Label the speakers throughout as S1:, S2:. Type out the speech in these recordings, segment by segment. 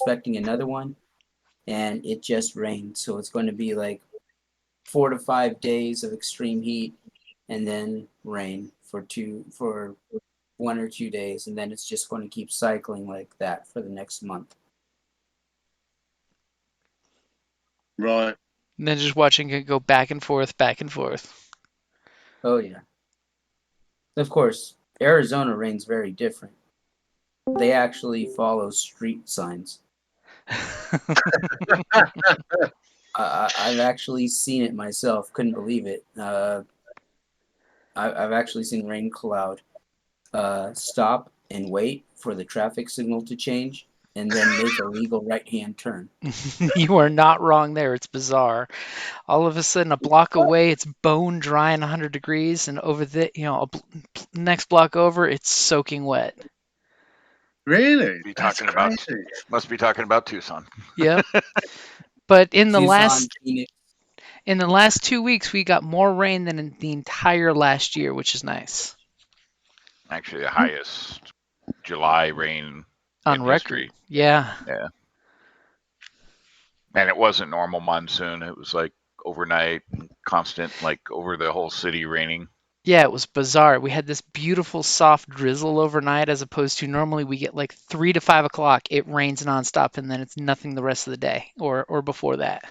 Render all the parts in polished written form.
S1: expecting another one, and it just rained. So it's going to be like 4 to 5 days of extreme heat, and then rain for 1 or 2 days, and then it's just going to keep cycling like that for the next month.
S2: Right.
S3: And then just watching it go back and forth, back and forth.
S1: Oh yeah. Of course, Arizona rain's very different. They actually follow street signs. I've actually seen it myself. Couldn't believe it. I've actually seen rain cloud stop and wait for the traffic signal to change, and then make a legal right-hand turn.
S3: You are not wrong there. It's bizarre. All of a sudden, a block away, it's bone dry and 100 degrees, and over the next block over, it's soaking wet.
S2: Really?
S4: Be
S2: That's
S4: talking about
S2: crazy.
S4: must be talking about Tucson.
S3: Yep. But
S1: Tucson, Phoenix.
S3: in the last 2 weeks, we got more rain than in the entire last year, which is nice.
S4: Actually, the highest July rain
S3: On
S4: in
S3: record.
S4: history.
S3: Yeah.
S4: Yeah, and it wasn't normal monsoon. It was like overnight, constant, like over the whole city raining.
S3: Yeah, it was bizarre. We had this beautiful soft drizzle overnight as opposed to normally we get like 3 to 5 o'clock, it rains nonstop and then it's nothing the rest of the day or before that.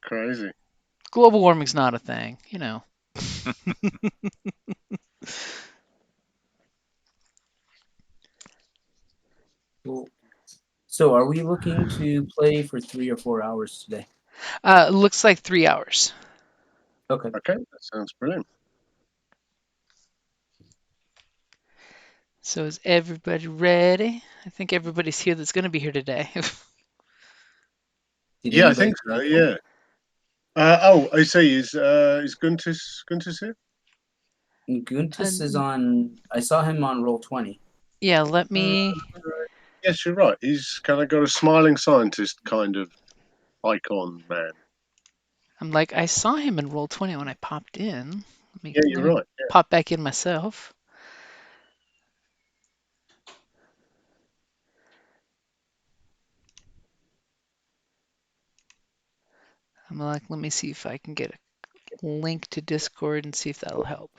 S2: Crazy.
S3: Global warming's not a thing, you know.
S1: Cool. So, are we looking to play for 3 or 4 hours today?
S3: Looks like 3 hours.
S1: Okay.
S2: Okay, that sounds brilliant.
S3: So is everybody ready? I think everybody's here that's going to be here today.
S1: Did
S2: Yeah, I
S1: anybody
S2: think so.
S1: cancel?
S2: Yeah. Oh, I see. Is Guntis here?
S1: Guntis is
S3: And
S1: on. I saw him on roll 20.
S3: yeah, let
S2: Uh,
S3: me.
S2: yes, you're right. He's kind of got a smiling scientist kind of icon man.
S3: I'm like, I saw him in roll 20 when I popped in.
S2: Yeah,
S3: Let
S2: you're
S3: me
S2: right.
S3: pop back in myself. I'm like, let me see if I can get a link to Discord and see if that'll help.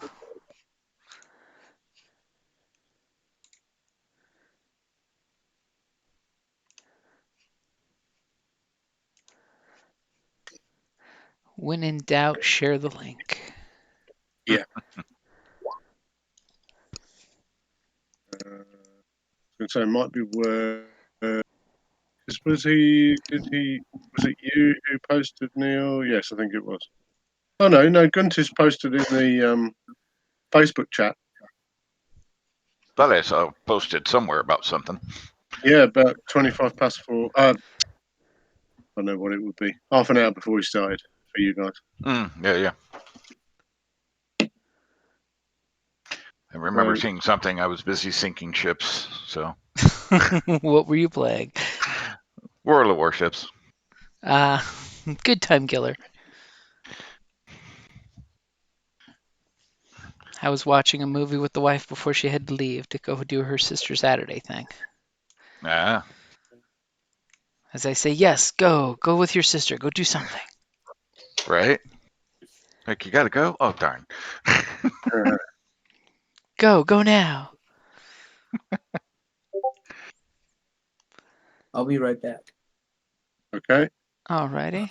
S3: When in doubt, share the link.
S2: Yeah. So it might be worth. Was he? Did he? Was it you who posted, Neil? Yes, I think it was. Oh no, Guntis posted in the Facebook chat.
S4: Thought I saw posted somewhere about something.
S2: Yeah, about 25 past 4. I don't know what it would be. Half an hour before we started for you guys.
S4: Yeah, yeah. I remember
S2: So
S4: seeing something. I was busy sinking ships, so
S3: What were you playing?
S4: World of Warships.
S3: Uh, Good time killer. I was watching a movie with the wife before she had to leave to go do her sister Saturday thing.
S4: Ah,
S3: As I say, yes, go with your sister, go do something.
S4: right. Like you gotta go. Oh darn.
S3: Go now.
S1: I'll be right back.
S2: okay.
S3: Alrighty.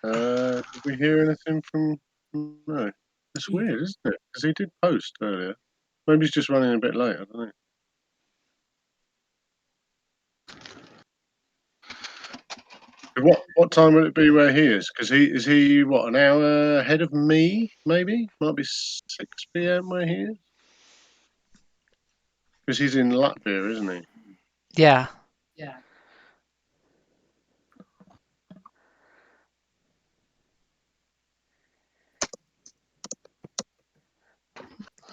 S2: Did we hear anything from? No. It's weird, isn't it? Because he did post earlier. Maybe he's just running a bit late. I don't know. What time would it be where he is? Because he what, an hour ahead of me? Maybe might be 6 p.m. where he is. Because he's in Latvia, isn't he?
S3: Yeah.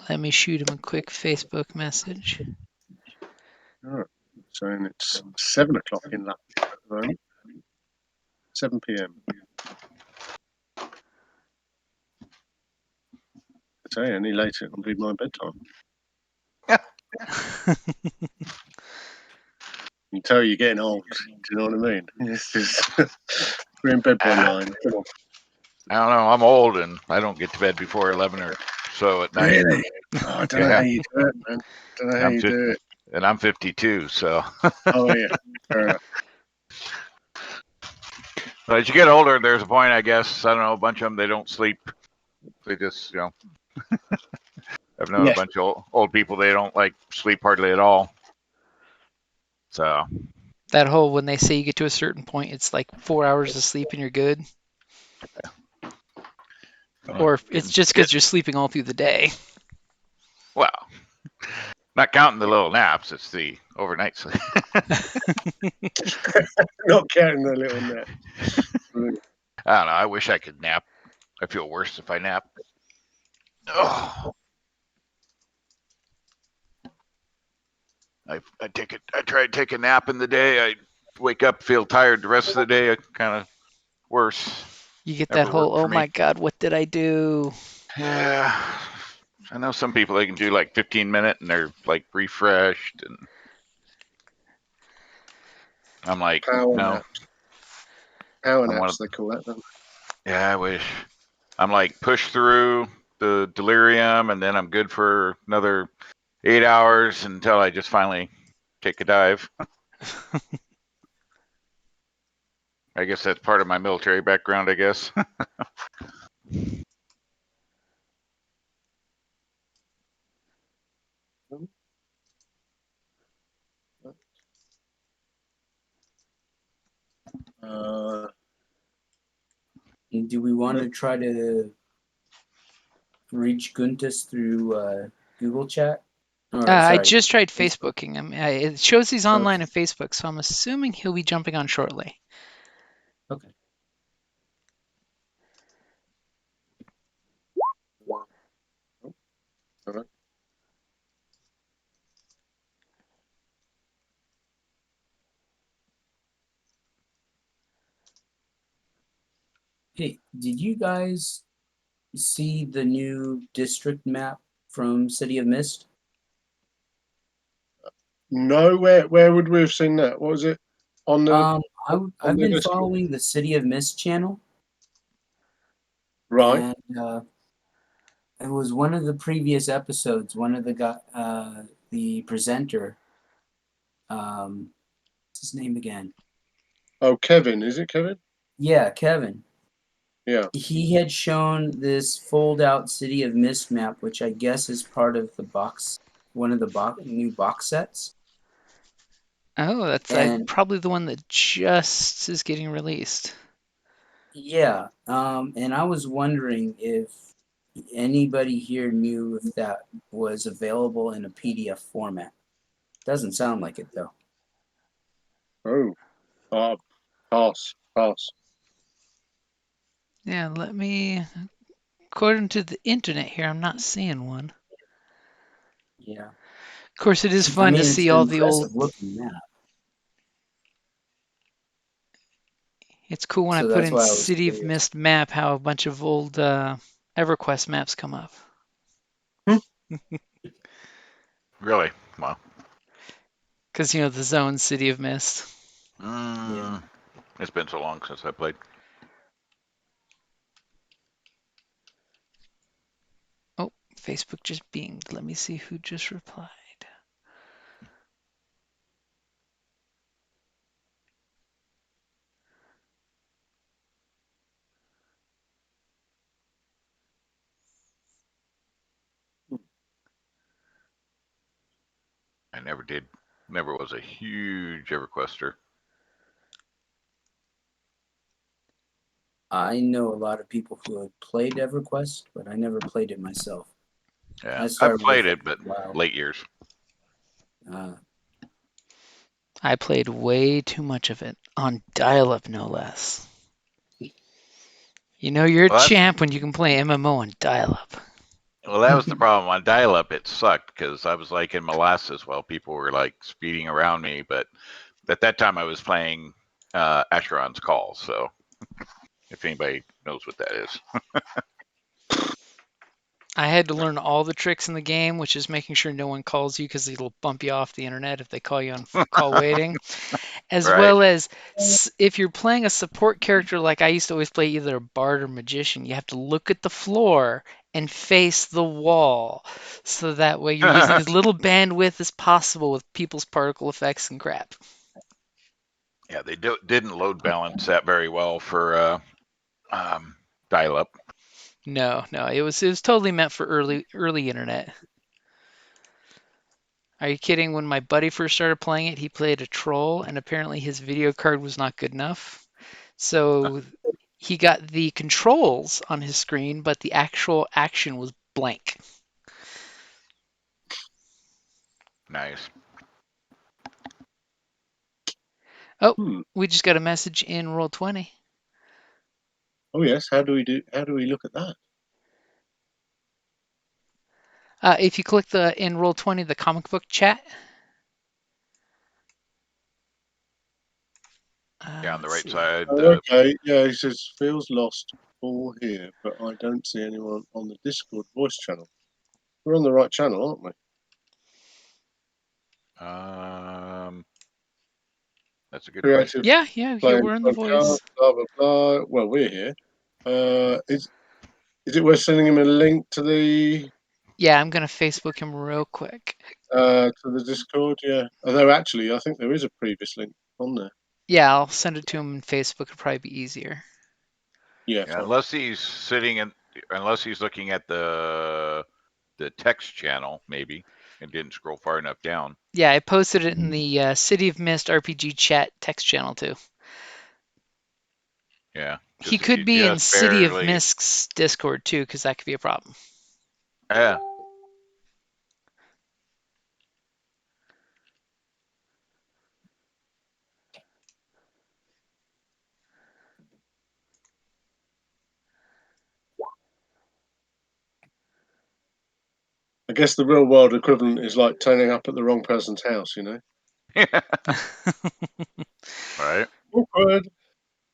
S3: Let me shoot him a quick Facebook message.
S2: Oh, saying it's 7 o'clock in Latvia at the moment. 7 p.m. I say any later it'll be my bedtime. You can tell you're getting old. Do you know what I mean? It's just we're in bed by 9. Come on.
S4: I don't know. I'm old and I don't get to bed before 11 or so at night.
S2: Really? Oh, I don't know
S4: Yeah.
S2: how you do it, man. Don't know how you do it.
S4: And I'm 52, so.
S2: Oh yeah, fair enough.
S4: But as you get older, there's a point, I guess. I don't know. A bunch of them, they don't sleep. They just, I've known
S2: Yeah.
S4: a bunch of old people. They don't like sleep hardly at all. So.
S3: That whole when they say you get to a certain point, it's like 4 hours of sleep and you're good. Or it's just because you're sleeping all through the day.
S4: Well, not counting the little naps. It's the overnight sleep.
S2: Not counting the little nap.
S4: I don't know. I wish I could nap. I feel worse if I nap. Oh. I try to take a nap in the day. I wake up, feel tired the rest of the day. Kind of worse.
S3: You get
S4: Never
S3: that whole,
S4: worked for
S3: oh
S4: me.
S3: my God, what did I do?
S4: Yeah. I know some people, they can do like 15-minute and they're like refreshed. And I'm like,
S2: Power
S4: no.
S2: naps. Power
S4: I'm one
S2: naps,
S4: of-
S2: they call that. Don't
S4: Yeah, I wish. I'm like push through the delirium and then I'm good for another 8 hours until I just finally take a dive. I guess that's part of my military background, I guess.
S1: Do we want to try to reach Guntus through Google Chat? Or,
S3: I
S1: sorry,
S3: just tried
S1: Facebook.
S3: Facebooking him. It shows he's online on Facebook, so I'm assuming he'll be jumping on shortly.
S1: Okay.
S2: Alright.
S1: Hey, did you guys see the new district map from City of Mist?
S2: No, where would we have seen that? What was it? On the
S1: I've
S2: the
S1: been
S2: Discord?
S1: following the City of Mist channel,
S2: Right.
S1: and it was one of the previous episodes. One of the presenter, what's his name again?
S2: Oh, Kevin. Is it Kevin?
S1: Yeah, Kevin.
S2: Yeah.
S1: He had shown this fold-out City of Mist map, which I guess is part of the box, one of the new box sets.
S3: Oh, that's
S1: And
S3: probably the one that just is getting released.
S1: yeah, and I was wondering if anybody here knew if that was available in a PDF format. Doesn't sound like it though.
S2: Oh, pass.
S3: Yeah, according to the internet here, I'm not seeing one.
S1: Yeah.
S3: Of course, it is
S1: I
S3: fun
S1: mean,
S3: to
S1: it's
S3: see
S1: an
S3: all the old.
S1: impressive looking map.
S3: It's cool when I
S1: So
S3: put
S1: that's
S3: in
S1: why I was
S3: City of
S1: curious.
S3: Mist map how a bunch of old EverQuest maps come up.
S4: Really? Wow.
S3: Because, the zone City of Mist.
S1: Yeah.
S4: It's been so long since I played.
S3: Oh, Facebook just binged. Let me see who just replied.
S4: I never was a huge EverQuester.
S1: I know a lot of people who have played EverQuest, but I never played it myself.
S4: Yeah,
S1: I
S4: I've
S1: started
S4: played
S1: with
S4: it, but
S1: WoW.
S4: late years.
S3: I played way too much of it on dial-up, no less. You're a
S4: Well,
S3: champ when you can play MMO on dial-up.
S4: Well, that was the problem. On dial-up, it sucked because I was like in molasses while people were like speeding around me. But at that time, I was playing Asheron's Call. So if anybody knows what that is.
S3: I had to learn all the tricks in the game, which is making sure no one calls you because it'll bump you off the internet if they call you on call waiting, as
S4: Right.
S3: well as if you're playing a support character like I used to always play either a bard or magician, you have to look at the floor and face the wall, so that way you're using as little bandwidth as possible with people's particle effects and crap.
S4: Yeah, they didn't load balance that very well for dial-up.
S3: No, it was totally meant for early internet. Are you kidding? When my buddy first started playing it, he played a troll, and apparently his video card was not good enough. So he got the controls on his screen, but the actual action was blank.
S4: Nice.
S2: Hmm.
S3: We just got a message in Roll20.
S2: Oh yes. How do we look at that?
S3: If you click in Roll20 the comic book chat.
S4: Yeah, on the
S3: Let's
S4: right
S3: see.
S4: side.
S2: Oh, okay. Yeah, he says feels lost. All here, but I don't see anyone on the Discord voice channel. We're on the right channel, aren't we?
S4: That's a good question.
S2: Creative
S3: Yeah,
S2: playing
S3: we're in the
S2: podcast,
S3: voice.
S2: blah blah blah. Well, we're here. Is it worth sending him a link to the
S3: Yeah, I'm gonna Facebook him real quick.
S2: Discord? Yeah. Although actually, I think there is a previous link on there.
S3: Yeah, I'll send it to him in Facebook. It'll probably be easier.
S2: Yeah.
S4: Yeah,
S2: Fine.
S4: unless he's looking at the text channel, maybe, and didn't scroll far enough down.
S3: Yeah, I posted it in the City of Mist RPG chat text channel too.
S4: Yeah.
S3: He
S4: Just if
S3: could
S4: you
S3: be in
S4: just
S3: City of
S4: barely.
S3: Mist's Discord too, because that could be a problem.
S4: Yeah.
S2: I guess the real world equivalent is like turning up at the wrong person's house. You know.
S4: Right.
S2: Awkward.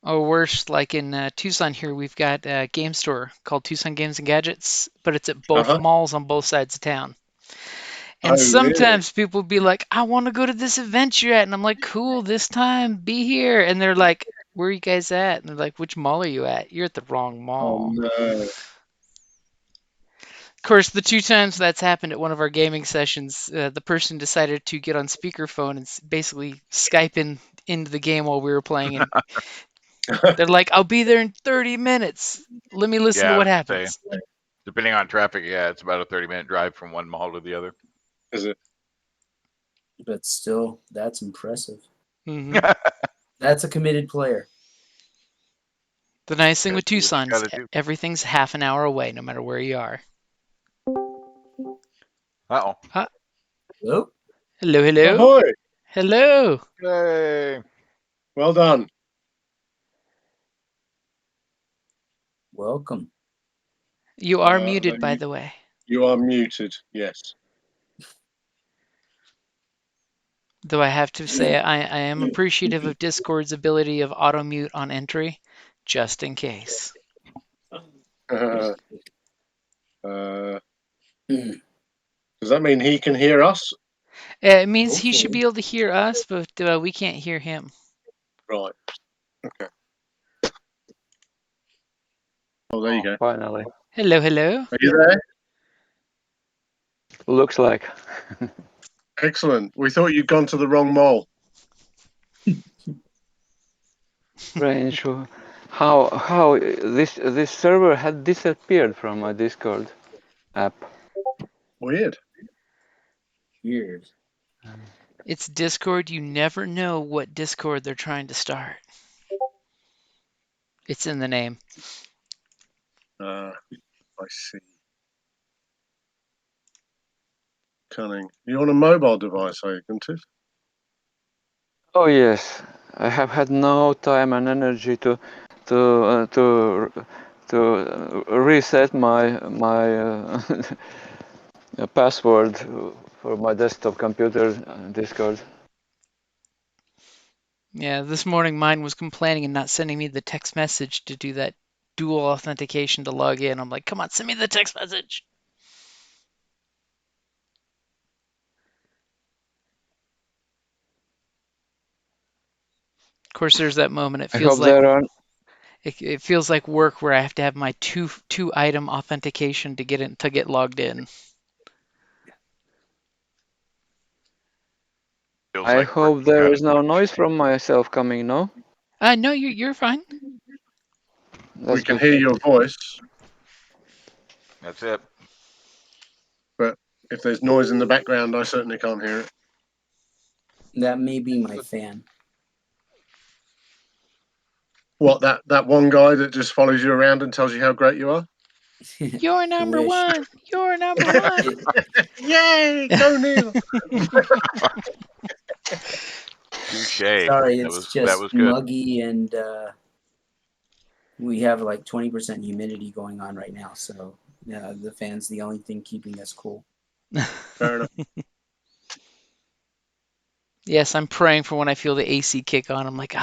S3: Or worse, like in Tucson here, we've got a game store called Tucson Games and Gadgets, but it's at both
S2: Uh-huh.
S3: malls on both sides of town. And
S2: Oh, really?
S3: sometimes people be like, I want to go to this event you're at. And I'm like, cool, this time, be here. And they're like, where are you guys at? And they're like, which mall are you at? You're at the wrong
S2: Oh
S3: mall.
S2: no.
S3: Of course, the two times that's happened at one of our gaming sessions, the person decided to get on speakerphone and basically Skype into the game while we were playing. And they're like, I'll be there in 30 minutes. Let me listen to
S4: Yeah,
S3: what
S4: I was gonna
S3: happens.
S4: say, depending on traffic, yeah, it's about a 30-minute drive from one mall to the other.
S2: Is it?
S1: But still, that's impressive.
S3: hmm
S1: That's a committed player.
S3: The nice thing with
S4: Gotta do what you
S3: Tucson is
S4: gotta do.
S3: everything's half an hour away, no matter where you are.
S4: Uh-oh.
S1: Oh,
S3: Hello, hello.
S2: Ahoy!
S3: Hello.
S4: Yay.
S2: Well done.
S1: welcome.
S3: You are
S2: Uh,
S3: muted, by
S2: you-
S3: the way.
S2: You are muted. Yes.
S3: Though I have to say, I am appreciative of Discord's ability of auto mute on entry, just in case.
S2: Does that mean he can hear us?
S3: It means he should
S1: Hopefully.
S3: be able to hear us, but we can't hear him.
S2: Right. Okay. Oh, there you go.
S5: Finally.
S3: Hello, hello.
S2: Are you there?
S5: Looks like.
S2: Excellent. We thought you'd gone to the wrong mall.
S5: Strange. How this server had disappeared from my Discord app.
S2: Weird.
S1: Weird.
S3: It's Discord. You never know what Discord they're trying to start. It's in the name.
S2: I see. Cunning. You on a mobile device, are you, Guntif?
S5: Oh yes, I have had no time and energy to reset my password for my desktop computer Discord.
S3: Yeah, this morning mine was complaining and not sending me the text message to do that dual authentication to log in. I'm like, come on, send me the text message. Of course, there's that moment.
S5: I hope there are.
S3: It feels like work where I have to have my two item authentication to get logged in.
S4: Feels
S5: I
S4: like
S5: hope
S4: work
S5: there
S4: got
S5: is
S4: it.
S5: no noise from myself coming. No,
S3: No, you're fine.
S5: that's
S2: we can
S5: good.
S2: hear your voice,
S4: That's it.
S2: but if there's noise in the background, I certainly can't hear it.
S1: That may be my fan.
S2: What, that one guy that just follows you around and tells you how great you are?
S3: You're number
S1: Wish.
S3: one. You're number one.
S2: Yay! Go Neil!
S4: Touche.
S1: Sorry,
S4: That
S1: it's
S4: was
S1: just
S4: good.
S1: muggy and we have like 20% humidity going on right now. So the fan's the only thing keeping us cool.
S2: Fair enough.
S3: Yes, I'm praying for when I feel the AC kick on. I'm like,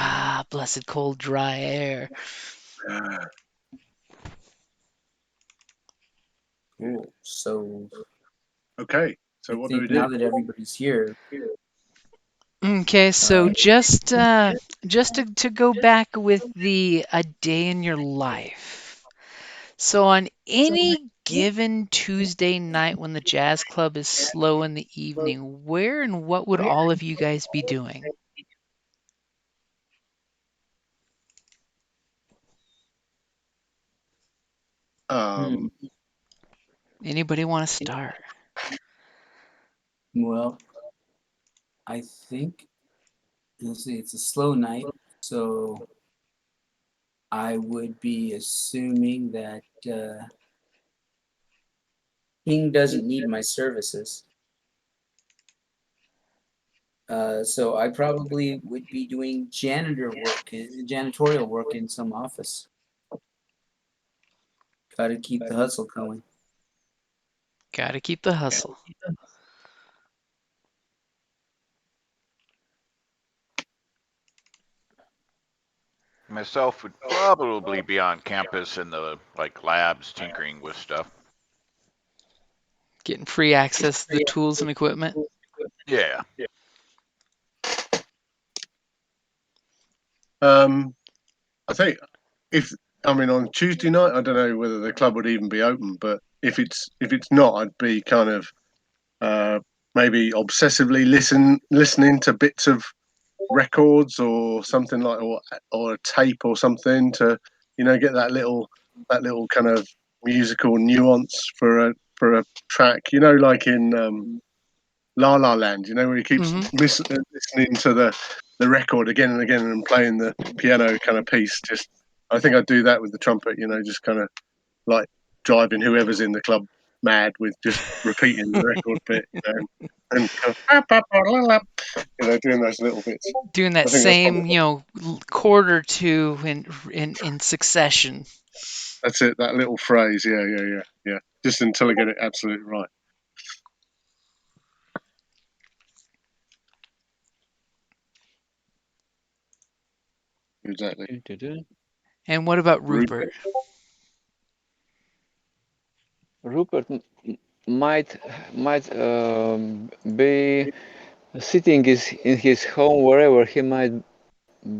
S3: blessed cold, dry air.
S1: Cool. So
S2: Okay, so
S1: I
S2: what do we
S1: think now
S2: do?
S1: that everybody's here,
S3: Okay, so
S1: Uh,
S3: just to go back with the a day in your life. So on any given Tuesday night when the jazz club is slow in the evening, where and what would all of you guys be doing?
S2: Um,
S3: Anybody want to start?
S1: well, I think let's see, it's a slow night, so I would be assuming that King doesn't need my services. So I probably would be doing janitorial work in some office. Got to keep the hustle going.
S3: Gotta keep the hustle.
S4: Myself would probably be on campus in the like labs tinkering with stuff.
S3: Getting free access to the tools and equipment.
S4: Yeah.
S2: I think on Tuesday night, I don't know whether the club would even be open, but if it's not, I'd be kind of maybe obsessively listening to bits of records or something like, or a tape or something to get that little kind of musical nuance for a track, like in La La Land, where he keeps listening to the record again and again and playing the piano kind of piece. Just, I think I'd do that with the trumpet, just kind of like driving whoever's in the club mad with just repeating the record bit, and doing those little bits.
S3: Doing that
S2: I think that's
S3: same,
S2: probably,
S3: chord or two in succession.
S2: that's it. That little phrase, yeah. Just until I get it absolutely right. Exactly.
S3: And what about Rupert?
S5: Rupert might be sitting in his home wherever he might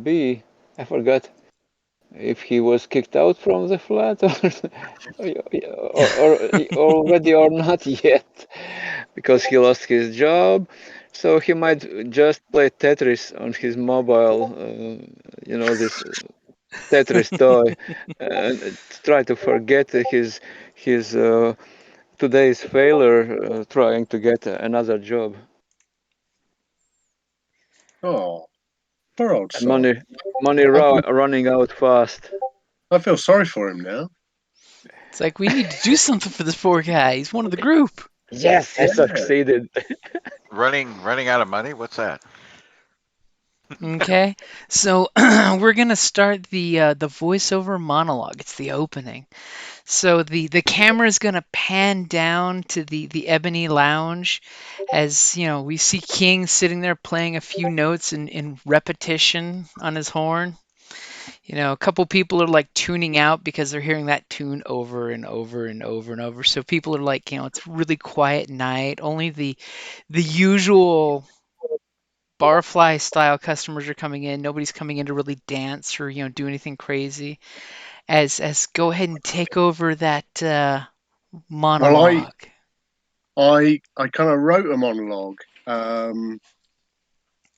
S5: be. I forgot if he was kicked out from the flat or already or not yet, because he lost his job. So he might just play Tetris on his mobile, this Tetris toy, and try to forget his today's failure, trying to get another job.
S2: Oh, poor old
S5: And
S2: soul.
S5: money running out fast.
S2: I feel sorry for him now.
S3: It's like we need to do something for this poor guy. He's one of the group.
S5: Yes, he succeeded.
S4: Running out of money? What's that?
S3: Okay, so we're gonna start the voiceover monologue. It's the opening. So the camera is gonna pan down to the ebony lounge, as we see King sitting there playing a few notes in repetition on his horn. A couple people are like tuning out because they're hearing that tune over and over and over and over. So people are like, it's a really quiet night. Only the usual barfly style customers are coming in. Nobody's coming in to really dance or do anything crazy. As go ahead and take over that monologue.
S2: I kind of wrote a monologue, kind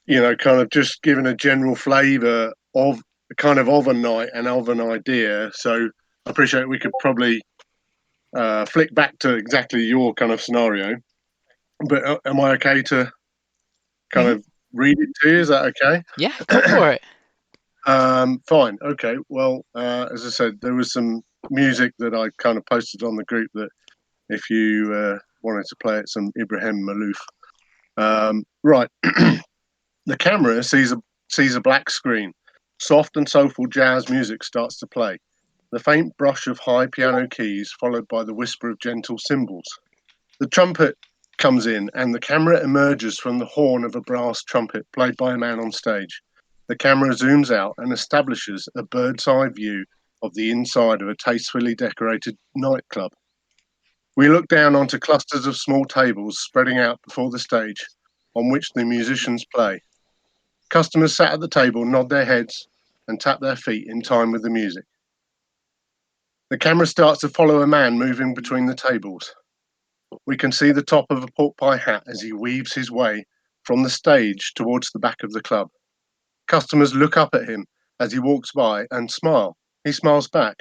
S2: of just giving a general flavour of a night and of an idea. So I appreciate we could probably flick back to exactly your kind of scenario. But am I okay to kind of read it to you? Is that okay?
S3: Yeah, go for it.
S2: Fine. Okay. Well, as I said, there was some music that I kind of posted on the group that if you wanted to play it, some Ibrahim Malouf. Right. The camera sees a black screen. Soft and soulful jazz music starts to play. The faint brush of high piano keys followed by the whisper of gentle cymbals. The trumpet comes in and the camera emerges from the horn of a brass trumpet played by a man on stage. The camera zooms out and establishes a bird's eye view of the inside of a tastefully decorated nightclub. We look down onto clusters of small tables spreading out before the stage on which the musicians play. Customers sat at the table nod their heads and tap their feet in time with the music. The camera starts to follow a man moving between the tables. We can see the top of a pork pie hat as he weaves his way from the stage towards the back of the club. Customers look up at him as he walks by and smile. He smiles back.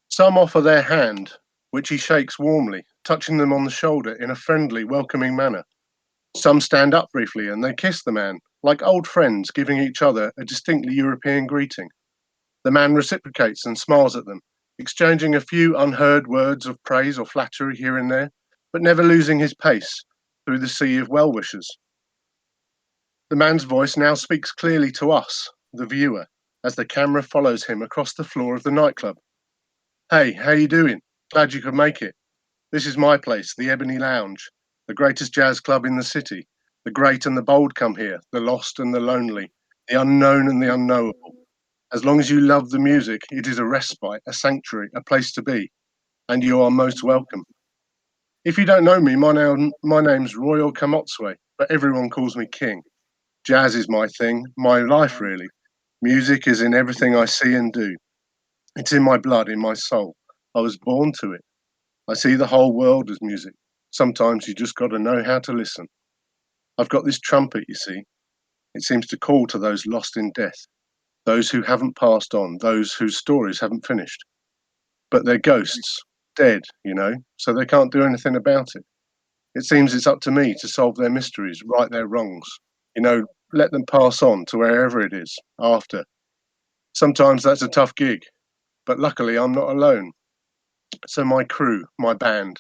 S2: Some offer their hand, which he shakes warmly, touching them on the shoulder in a friendly, welcoming manner. Some stand up briefly and they kiss the man, like old friends giving each other a distinctly European greeting. The man reciprocates and smiles at them, exchanging a few unheard words of praise or flattery here and there, but never losing his pace through the sea of well-wishers. The man's voice now speaks clearly to us, the viewer, as the camera follows him across the floor of the nightclub. Hey, how you doing? Glad you could make it. This is my place, the Ebony Lounge, the greatest jazz club in the city. The great and the bold come here, the lost and the lonely, the unknown and the unknowable. As long as you love the music, it is a respite, a sanctuary, a place to be, and you are most welcome. If you don't know me, my name's Royal Kamotswe, but everyone calls me King. Jazz is my thing, my life really. Music is in everything I see and do. It's in my blood, in my soul. I was born to it. I see the whole world as music. Sometimes you just got to know how to listen. I've got this trumpet, you see. It seems to call to those lost in death, those who haven't passed on, those whose stories haven't finished. But they're ghosts, dead, so they can't do anything about it. It seems it's up to me to solve their mysteries, right their wrongs. Let them pass on to wherever it is after. Sometimes that's a tough gig, but luckily I'm not alone. So my crew, my band,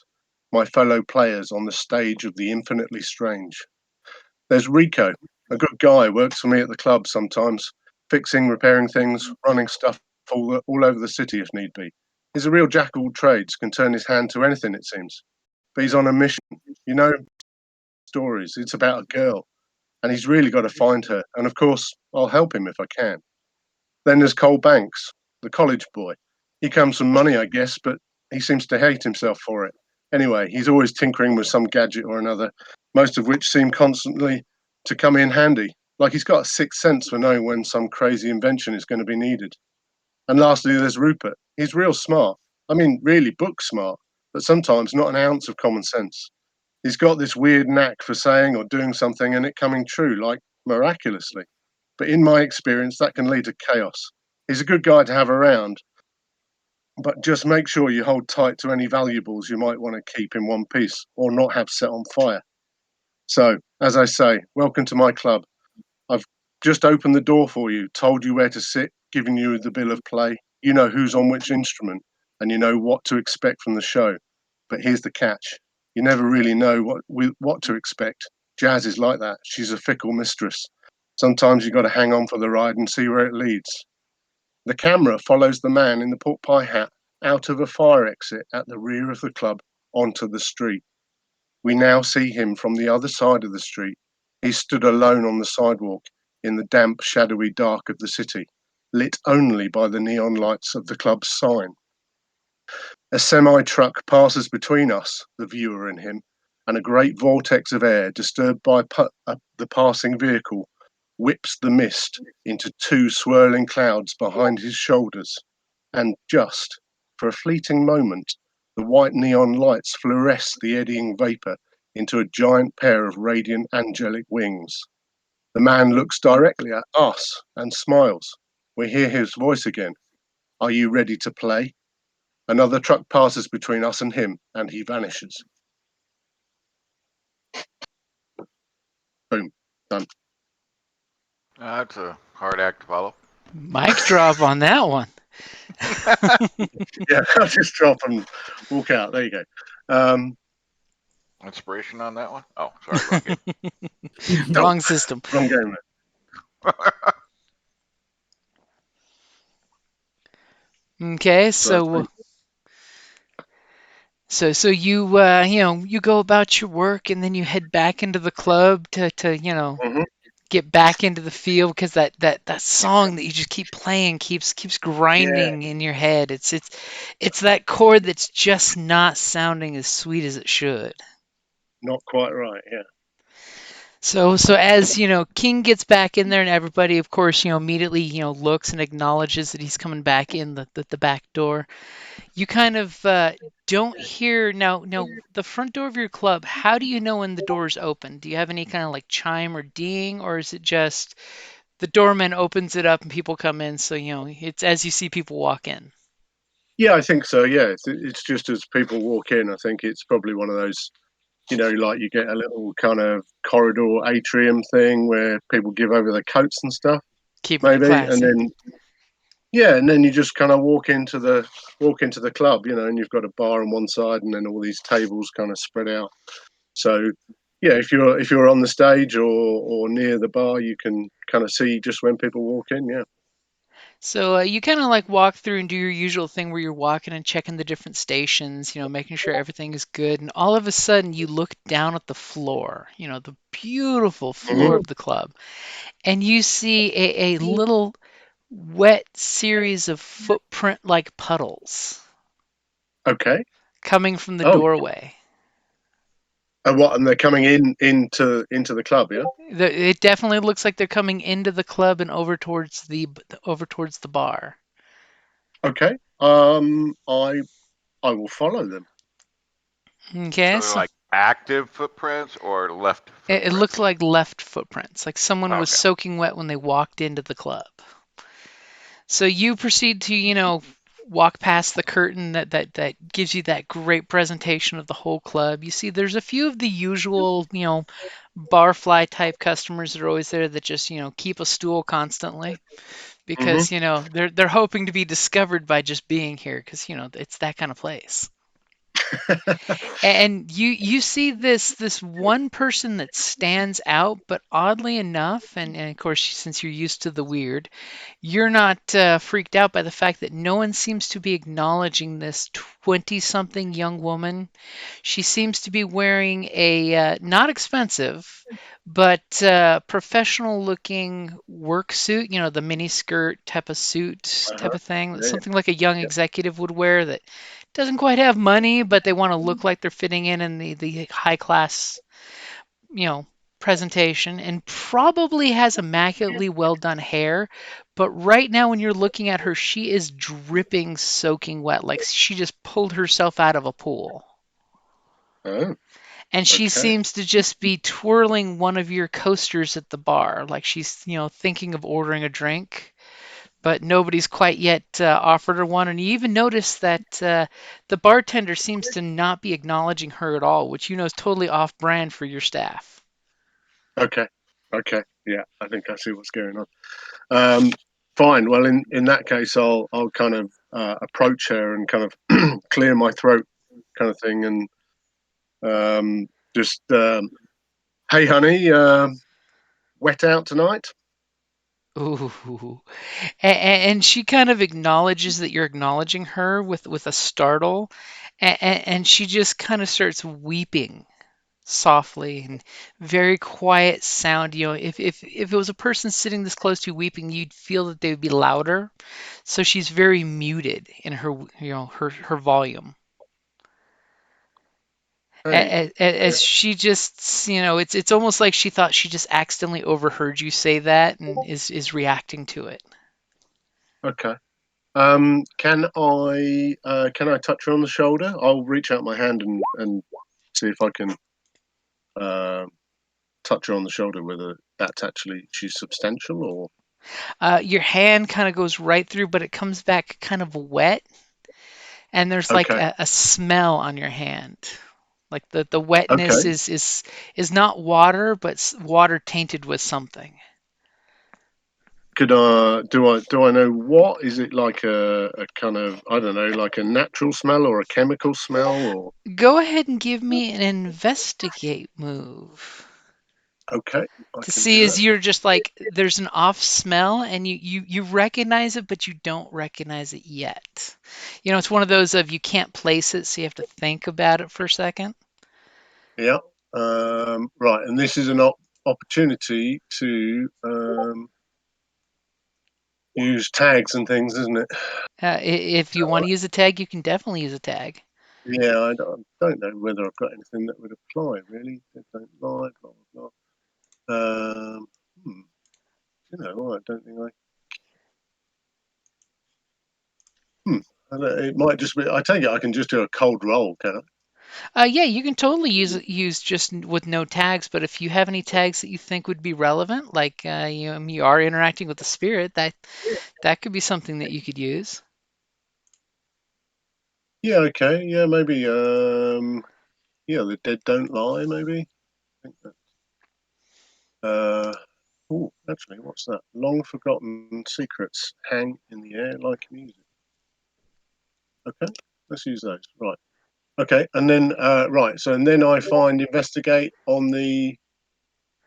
S2: my fellow players on the stage of the infinitely strange. There's Rico, a good guy, works for me at the club sometimes, fixing, repairing things, running stuff all over the city if need be. He's a real jack of all trades, can turn his hand to anything it seems. But he's on a mission. Stories, it's about a girl, and he's really got to find her, and of course, I'll help him if I can. Then there's Cole Banks, the college boy. He comes from money, I guess, but he seems to hate himself for it. Anyway, he's always tinkering with some gadget or another, most of which seem constantly to come in handy, like he's got a sixth sense for knowing when some crazy invention is going to be needed. And lastly, there's Rupert. He's real smart. I mean, really book smart, but sometimes not an ounce of common sense. He's got this weird knack for saying or doing something and it coming true, like miraculously. But in my experience, that can lead to chaos. He's a good guy to have around, but just make sure you hold tight to any valuables you might want to keep in one piece or not have set on fire. So, as I say, welcome to my club. I've just opened the door for you, told you where to sit, given you the bill of play. You know who's on which instrument, and you know what to expect from the show. But here's the catch. You never really know what to expect. Jazz is like that. She's a fickle mistress. Sometimes you've got to hang on for the ride and see where it leads. The camera follows the man in the pork pie hat out of a fire exit at the rear of the club onto the street. We now see him from the other side of the street. He stood alone on the sidewalk in the damp, shadowy dark of the city, lit only by the neon lights of the club's sign. A semi-truck passes between us, the viewer and him, and a great vortex of air, disturbed by the passing vehicle, whips the mist into two swirling clouds behind his shoulders. And just for a fleeting moment, the white neon lights fluoresce the eddying vapor into a giant pair of radiant angelic wings. The man looks directly at us and smiles. We hear his voice again. Are you ready to play? Another truck passes between us and him, and he vanishes. Boom. Done.
S4: That's a hard act to follow.
S3: Mic drop on that one.
S2: Yeah, I'll just drop and walk out. There you go.
S4: Inspiration on that one? Oh, sorry, wrong game.
S3: Wrong system.
S2: Wrong game.
S3: Okay, so you go about your work and then you head back into the club to
S2: Mhm.
S3: get back into the feel, because that song that you just keep playing keeps grinding in your head. It's that chord that's just not sounding as sweet as it should.
S2: Not quite right. Yeah.
S3: So as King gets back in there, and everybody, of course, immediately looks and acknowledges that he's coming back in the back door. You kind of don't hear now the front door of your club. How do you know when the door's open? Do you have any kind of like chime or ding, or is it just the doorman opens it up and people come in? So it's as you see people walk in.
S2: Yeah, I think so. Yeah, it's just as people walk in. I think it's probably one of those, like you get a little kind of corridor atrium thing where people give over their coats and stuff,
S3: Keeping it
S2: maybe, and
S3: classy.
S2: then you just kind of walk into the club, and you've got a bar on one side and then all these tables kind of spread out. So yeah, if you're on the stage or near the bar, you can kind of see just when people walk in. Yeah.
S3: So you kind of like walk through and do your usual thing where you're walking and checking the different stations, making sure everything is good. And all of a sudden you look down at the floor, the beautiful floor of the club, and you see a little wet series of footprint-like puddles
S2: Okay.
S3: coming from the
S2: Oh,
S3: doorway.
S2: and what? And they're coming into the club, yeah.
S3: It definitely looks like they're coming into the club and over towards the bar.
S2: Okay. I will follow them.
S3: Okay,
S4: So they're
S3: so
S4: like active footprints or left
S3: it
S4: footprints?
S3: looks like left footprints, like someone was
S4: Okay.
S3: soaking wet when they walked into the club. So you proceed to, walk past the curtain that gives you that great presentation of the whole club. You see there's a few of the usual, barfly type customers that are always there that just, keep a stool constantly
S2: Hmm.
S3: because, they're hoping to be discovered by just being here because, it's that kind of place. And you see this one person that stands out, but oddly enough, and of course, since you're used to the weird, you're not freaked out by the fact that no one seems to be acknowledging this 20-something young woman. She seems to be wearing a not expensive, but professional-looking work suit. The mini skirt type of suit type
S2: Uh-huh.
S3: of thing.
S2: Yeah,
S3: Something like a young
S2: yeah.
S3: executive would wear that doesn't quite have money, but they want to look like they're fitting in the high class, you know, presentation, and probably has immaculately well done hair. But right now, when you're looking at her, she is dripping, soaking wet, like she just pulled herself out of a pool.
S2: Oh,
S3: And she
S2: okay.
S3: seems to just be twirling one of your coasters at the bar, like she's, thinking of ordering a drink, but nobody's quite yet offered her one. And you even notice that the bartender seems to not be acknowledging her at all, which is totally off brand for your staff.
S2: Okay. Okay. Yeah, I think I see what's going on. Um, Fine. Well, in that case, I'll kind of approach her and kind of clear my throat, kind of thing, and just hey, honey, wet out tonight?
S3: Ooh. And she kind of acknowledges that you're acknowledging her with a startle, and she just kind of starts weeping softly and very quiet sound. If it was a person sitting this close to you weeping, you'd feel that they would be louder. So she's very muted in her her volume.
S2: Hey,
S3: As she just, it's almost like she thought she just accidentally overheard you say that and is reacting to it.
S2: okay. Can I touch her on the shoulder? I'll reach out my hand and see if I can touch her on the shoulder. Whether that's actually she's substantial or
S3: Your hand kind of goes right through, but it comes back kind of wet, and there's like
S2: okay.
S3: a smell on your hand. Like the
S2: Okay.
S3: wetness is not water, but water tainted with something.
S2: Do I know what is it like a kind of I don't know like a natural smell or a chemical smell or
S3: Go ahead and give me an investigate move
S2: okay I
S3: to
S2: can
S3: see
S2: do
S3: as
S2: that.
S3: you're just like there's an off smell and you recognize it, but you don't recognize it yet. It's one of those of you can't place it, so you have to think about it for a second.
S2: Yeah. Right, and this is an opportunity to use tags and things, isn't it?
S3: If you want to use a tag, you can definitely use a tag.
S2: Yeah, I don't know whether I've got anything that would apply really. I don't lie, blah blah blah. I don't think I. Hmm. It might just be. I take it I can just do a cold roll, can I?
S3: Yeah, you can totally use just with no tags, but if you have any tags that you think would be relevant, like you are interacting with the spirit, that could be something that you could use.
S2: Yeah. Okay. Yeah. Maybe. Yeah. The dead don't lie. Maybe. I think that. Oh, actually, what's that? Long forgotten secrets hang in the air like music. Okay. Let's use those. Right. Okay. And then right. So and then I find investigate on the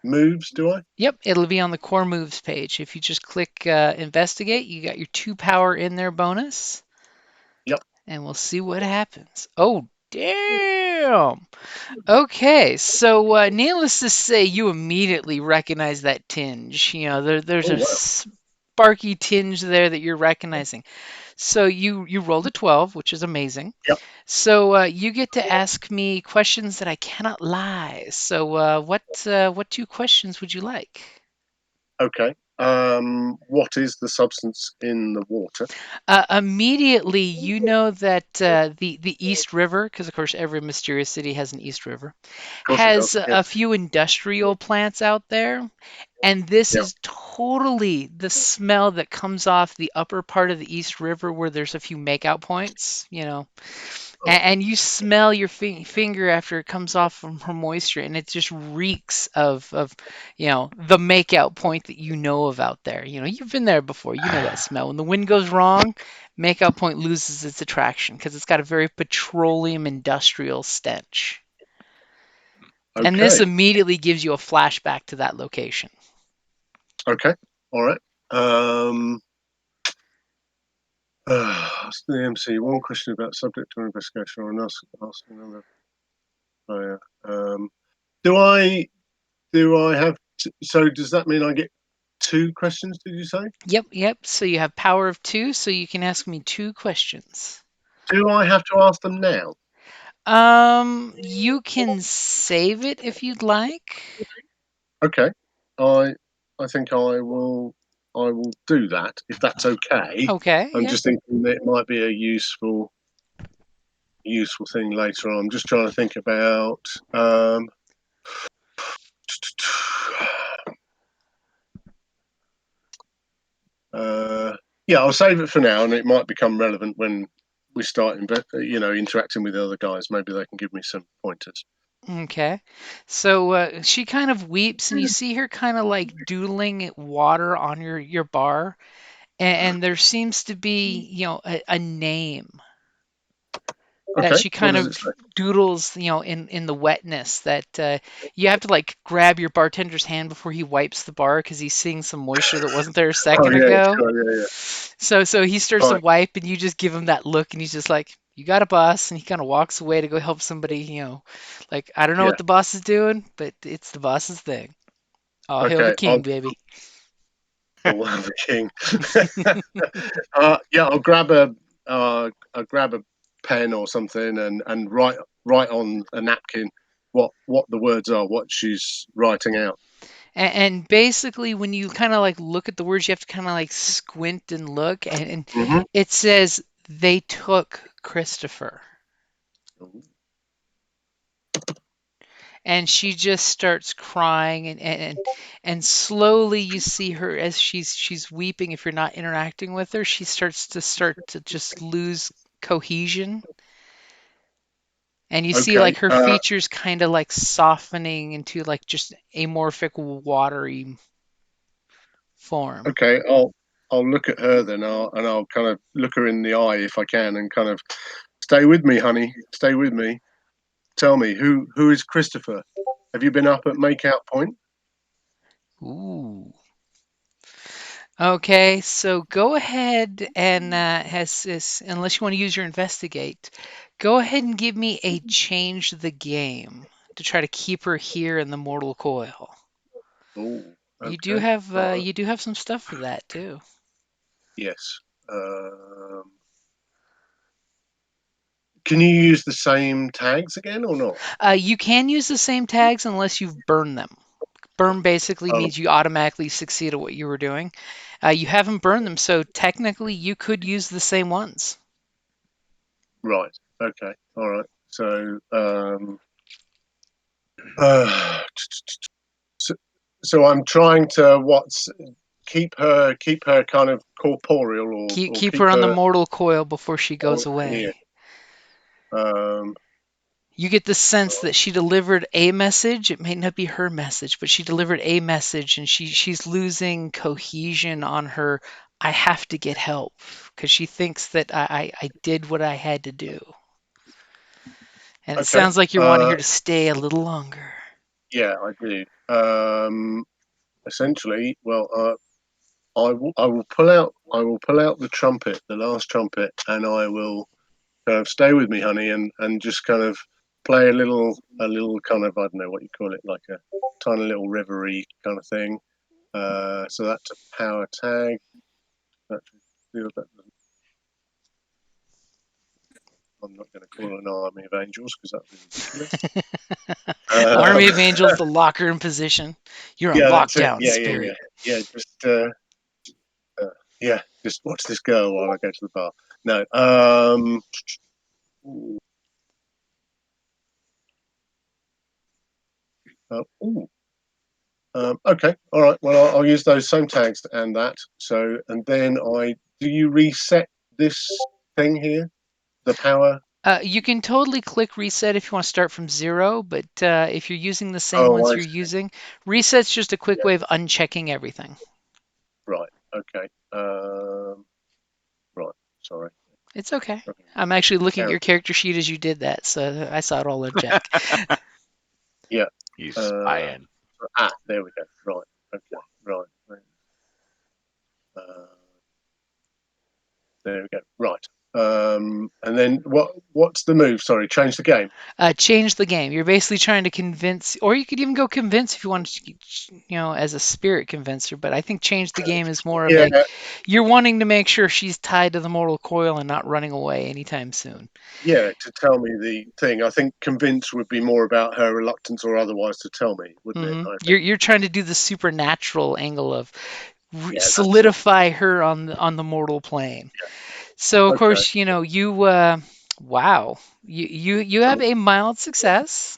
S2: moves. Do I?
S3: Yep, it'll be on the core moves page. If you just click investigate, you got your 2 power in there bonus,
S2: Yep.
S3: and we'll see what happens. Oh, damn. Okay, so needless to say, you immediately recognize that tinge. There's
S2: Oh
S3: a
S2: wow.
S3: sparky tinge there that you're recognizing. So you rolled a 12, which is amazing.
S2: Yep.
S3: So you get to ask me questions that I cannot lie. So what 2 questions would you like?
S2: Okay. What is the substance in the water?
S3: Immediately, you know that the East River, because of course every mysterious city has an East River,
S2: Of course it does.
S3: has
S2: Yeah.
S3: a few industrial plants out there, and this
S2: Yeah.
S3: is totally the smell that comes off the upper part of the East River where there's a few makeout points,
S2: Oh,
S3: and you smell your finger after it comes off from her moisture, and it just reeks of the makeout point that you know of out there. You've been there before. You know that smell. When the wind goes wrong, makeout point loses its attraction because it's got a very petroleum industrial stench. And this
S2: okay.
S3: immediately gives you a flashback to that location.
S2: Okay. All right. Ask the MC one question about subject or investigation, or ask another player. Do I have? So does that mean I get 2 questions? Did you say?
S3: Yep. So you have power of 2, so you can ask me 2 questions.
S2: Do I have to ask them now?
S3: You can save it if you'd like.
S2: Okay. I think I will do that if that's okay.
S3: Okay,
S2: I'm
S3: yeah.
S2: just thinking that it might be a useful thing later on. I'm just trying to think about yeah, I'll save it for now, and it might become relevant when we start, interacting with the other guys. Maybe they can give me some pointers.
S3: Okay. So she kind of weeps, and you see her kind of like doodling water on your bar, and there seems to be, a name that
S2: Okay,
S3: she
S2: what
S3: kind
S2: does it
S3: of
S2: say?
S3: doodles, in the wetness that you have to like grab your bartender's hand before he wipes the bar because he's seeing some moisture that wasn't there a
S2: Oh
S3: second
S2: yeah,
S3: ago.
S2: sure, yeah.
S3: So he starts to
S2: Right,
S3: wipe, and you just give him that look, and he's just like, "You got a boss," and he kind of walks away to go help somebody. Like I don't know
S2: yeah.
S3: what the boss is doing, but it's the boss's thing. All hail the
S2: Okay,
S3: king, baby.
S2: I'll have the king. Yeah, I'll grab a pen or something and write on a napkin what the words are, what she's writing out.
S3: And basically, when you kind of like look at the words, you have to kind of like squint and look, and
S2: Mm-hmm.
S3: it says they took Christopher. And she just starts crying, and slowly you see her as she's weeping. If you're not interacting with her, she starts to just lose cohesion, and you see
S2: Okay.
S3: like her features kind of like softening into like just amorphic watery form.
S2: Okay. I'll look at her then. I'll kind of look her in the eye if I can, and kind of stay with me, honey. Stay with me. Tell me who is Christopher? Have you been up at Makeout Point?
S3: Ooh. Okay, so go ahead and has this, unless you want to use your investigate, go ahead and give me a change the game to try to keep her here in the mortal coil.
S2: Oh,
S3: You do
S2: okay.
S3: have
S2: Right.
S3: you do have some stuff for that too.
S2: Yes. Can you use the same tags again or not?
S3: You can use the same tags unless you've burned them. Burn basically
S2: Oh,
S3: means you automatically succeed at what you were doing. You haven't burned them, so technically you could use the same ones.
S2: right. Okay. All right. So, uh, so I'm trying to keep her kind of corporeal or
S3: Keep
S2: keep
S3: her on the
S2: her
S3: mortal coil before she goes
S2: here.
S3: away.
S2: Um,
S3: You get the sense that she delivered a message. It may not be her message, but she delivered a message, and she's losing cohesion on her. I have to get help because she thinks that I did what I had to do. And it
S2: okay.
S3: sounds like you're wanting her to stay a little longer.
S2: Yeah, I do. Essentially, well, I will pull out the trumpet, the last trumpet, and I will kind of stay with me, honey, and just kind of play a little kind of, I don't know what you call it, like a tiny little reverie kind of thing. So that's a power tag. I'm not going to call an army of angels because that would be ridiculous.
S3: Army of Angels, the locker in position. You're on
S2: Yeah, that's it.
S3: lockdown,
S2: Yeah,
S3: spirit.
S2: Just watch this go while I go to the bar. No, okay, all right. Well, I'll use those same tags and that. So, and then do you reset this thing here, the power?
S3: You can totally click reset if you want to start from 0, but if you're using the same
S2: Oh,
S3: ones
S2: I
S3: you're
S2: see.
S3: using, reset's just a quick
S2: Yeah,
S3: way of unchecking everything.
S2: right. Okay. Right. Sorry.
S3: It's okay. I'm actually looking at your character sheet as you did that, so I saw it all uncheck.
S2: Yeah.
S4: He's spying.
S2: There we go. Right. Okay. Right. There we go. Right. And then what's the move? Sorry, change the game.
S3: Change the game. You're basically trying to convince, or you could even go convince if you want to, as a spirit convincer. But I think change the game is more of
S2: Yeah.
S3: you're wanting to make sure she's tied to the mortal coil and not running away anytime soon.
S2: Yeah, to tell me the thing. I think convince would be more about her reluctance or otherwise to tell me, wouldn't it? I think.
S3: You're trying to do the supernatural angle of
S2: Yeah, that's it.
S3: solidify her on the mortal plane. So of
S2: Okay.
S3: course, wow, you have a mild success.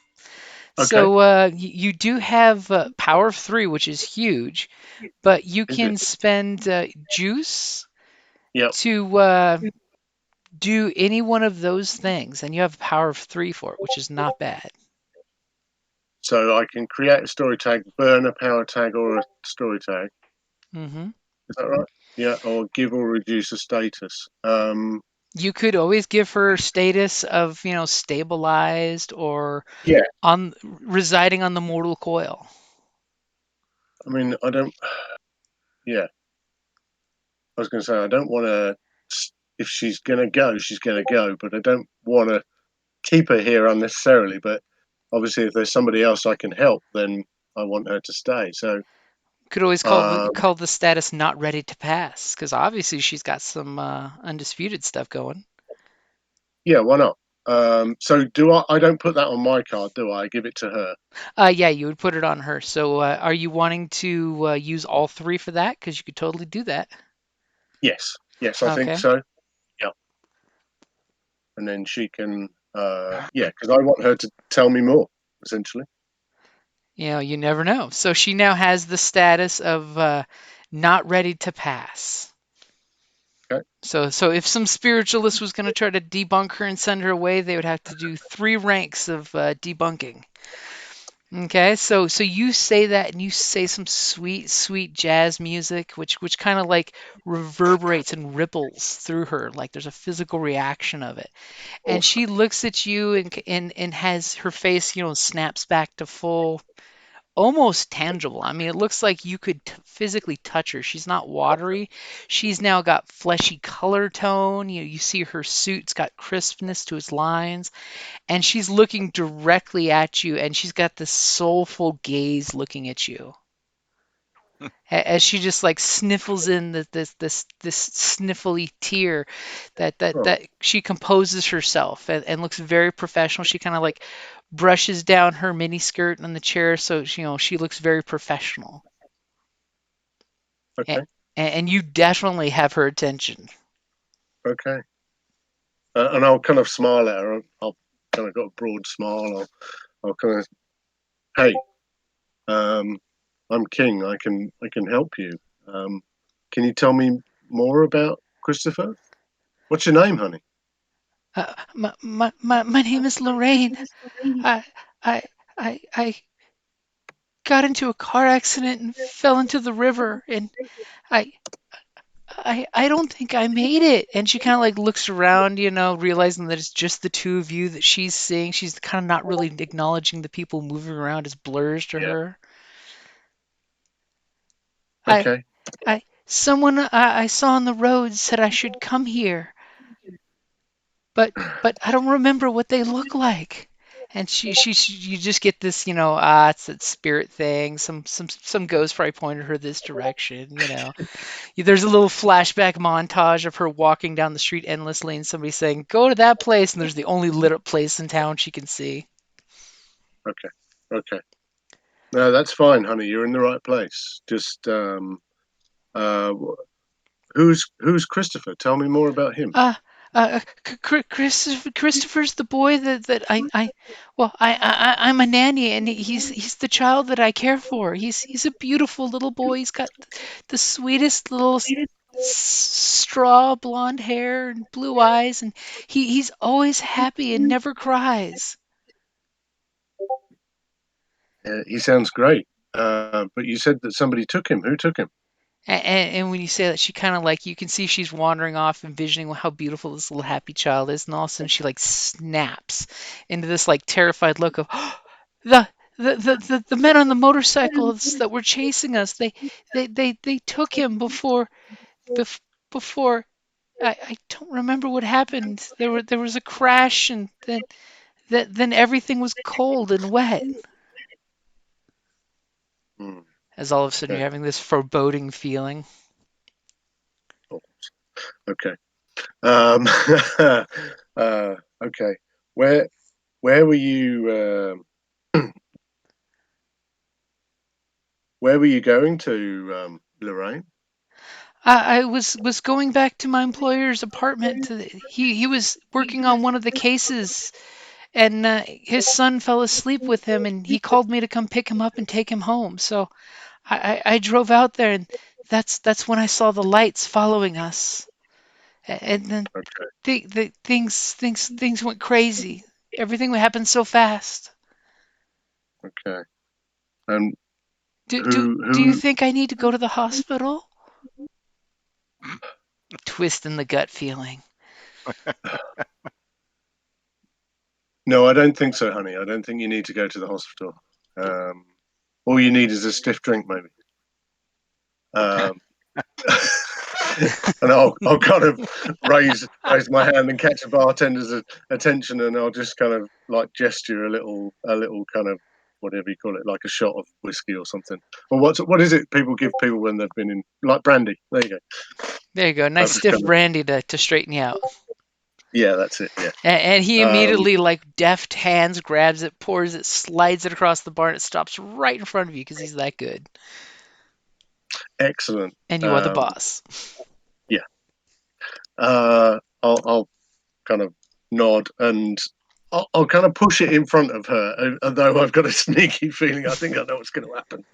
S2: Okay.
S3: So you do have power of 3, which is huge, but you
S2: Is
S3: can
S2: it?
S3: spend juice
S2: Yep.
S3: to do any one of those things, and you have power of 3 for it, which is not bad.
S2: So I can create a story tag, burn a power tag or a story tag.
S3: hmm
S2: Is that right? Yeah, or give or reduce a status.
S3: You could always give her status of, stabilized or
S2: Yeah.
S3: on residing on the mortal coil.
S2: I mean, I don't. Yeah, I was going to say I don't want to. If she's going to go, she's going to go. But I don't want to keep her here unnecessarily. But obviously, if there's somebody else I can help, then I want her to stay. So
S3: Could always call the status not ready to pass, because obviously she's got some undisputed stuff going.
S2: Yeah, why not? So do I? I don't put that on my card, do I? I give it to her.
S3: Yeah, you would put it on her. So, are you wanting to use all three for that? Because you could totally do that.
S2: Yes, I think
S3: Okay.
S2: so. Yeah, and then she can. Yeah, because I want her to tell me more, essentially.
S3: You know, you never know. So she now has the status of not ready to pass.
S2: Okay.
S3: So if some spiritualist was going to try to debunk her and send her away, they would have to do 3 ranks of debunking. Okay, so you say that and you say some sweet, sweet jazz music, which kind of like reverberates and ripples through her, like there's a physical reaction of it. And
S2: Awesome.
S3: she looks at you and has her face, snaps back to full, almost tangible. I mean, it looks like you could physically touch her. She's not watery. She's now got fleshy color tone. You see her suit's got crispness to its lines, and she's looking directly at you, and she's got this soulful gaze looking at you. As she just like sniffles in this sniffly tear
S2: Oh,
S3: that she composes herself and looks very professional. She kind of like brushes down her mini skirt on the chair, so she looks very professional.
S2: okay,
S3: And you definitely have her attention.
S2: okay. And I'll kind of smile at her. I'll kind of got a broad smile. I'll kind of, hey, um, I'm King. I can help you. Um, can you tell me more about Christopher? What's your name, honey?
S3: My name is Lorraine. I I I got into a car accident and fell into the river, and I I don't think I made it. And she kind of like looks around, realizing that it's just the two of you that she's seeing. She's kind of not really acknowledging the people moving around as blurs to
S2: Yeah.
S3: her. I
S2: Okay.
S3: someone I saw on the road said I should come here, but I don't remember what they look like. And you just get this, it's that spirit thing. Some ghost probably pointed her this direction. There's a little flashback montage of her walking down the street endlessly and somebody saying, "Go to that place," and there's the only lit up place in town she can see.
S2: Okay. Okay. No, that's fine, honey. You're in the right place. Just uh, who's Christopher? Tell me more about him.
S3: Christopher's the boy that I'm a nanny, and he's the child that I care for. He's a beautiful little boy. He's got the sweetest little straw blonde hair and blue eyes, and he's always happy and never cries.
S2: He sounds great. But you said that somebody took him. Who took him?
S3: And when you say that, she kind of like, you can see she's wandering off, envisioning how beautiful this little happy child is, and all of a sudden she like snaps into this like terrified look of the the men on the motorcycles that were chasing us. They took him bef- before. I don't remember what happened. There was a crash, and then everything was cold and wet.
S2: Hmm.
S3: As all of a sudden
S2: Okay.
S3: you're having this foreboding feeling.
S2: Okay. Um, okay. Where were you? Where were you going to, Lorraine?
S3: I was going back to my employer's apartment. He was working on one of the cases, and his son fell asleep with him, and he called me to come pick him up and take him home. So I drove out there, and that's when I saw the lights following us, and then
S2: Okay.
S3: things went crazy. Everything happened so fast.
S2: Okay. And
S3: Do you
S2: who?
S3: think I need to go to the hospital? Twist in the gut feeling.
S2: No, I don't think so, honey. I don't think you need to go to the hospital. Um, all you need is a stiff drink, maybe. Um, and I'll kind of raise my hand and catch a bartender's attention, and I'll just kind of like gesture a little kind of whatever you call it, like a shot of whiskey or something. Or what is it people give people when they've been in, like brandy? There you go.
S3: There you go.
S2: I'll
S3: Nice
S2: just
S3: stiff
S2: kind of,
S3: brandy to straighten you out.
S2: Yeah, that's it. Yeah.
S3: And he
S2: Um,
S3: immediately, like deft hands, grabs it, pours it, slides it across the bar, and it stops right in front of you because he's that good.
S2: Excellent.
S3: And you are the boss.
S2: Yeah. I'll kind of nod and I'll kind of push it in front of her, although I've got a sneaky feeling I think I know what's going to happen.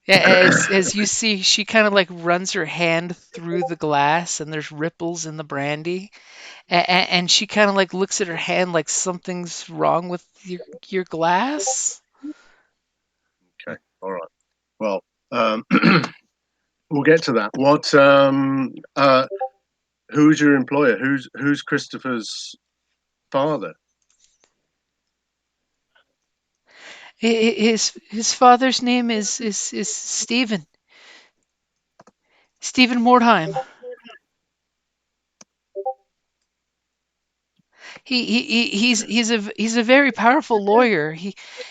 S3: As you see, she kind of like runs her hand through the glass, and there's ripples in the brandy, and she kind of like looks at her hand like something's wrong with your glass.
S2: Okay. All right. Well, we'll get to that. Who's your employer? Who's Christopher's father?
S3: His father's name is Stephen Mordheim. He's a very powerful lawyer.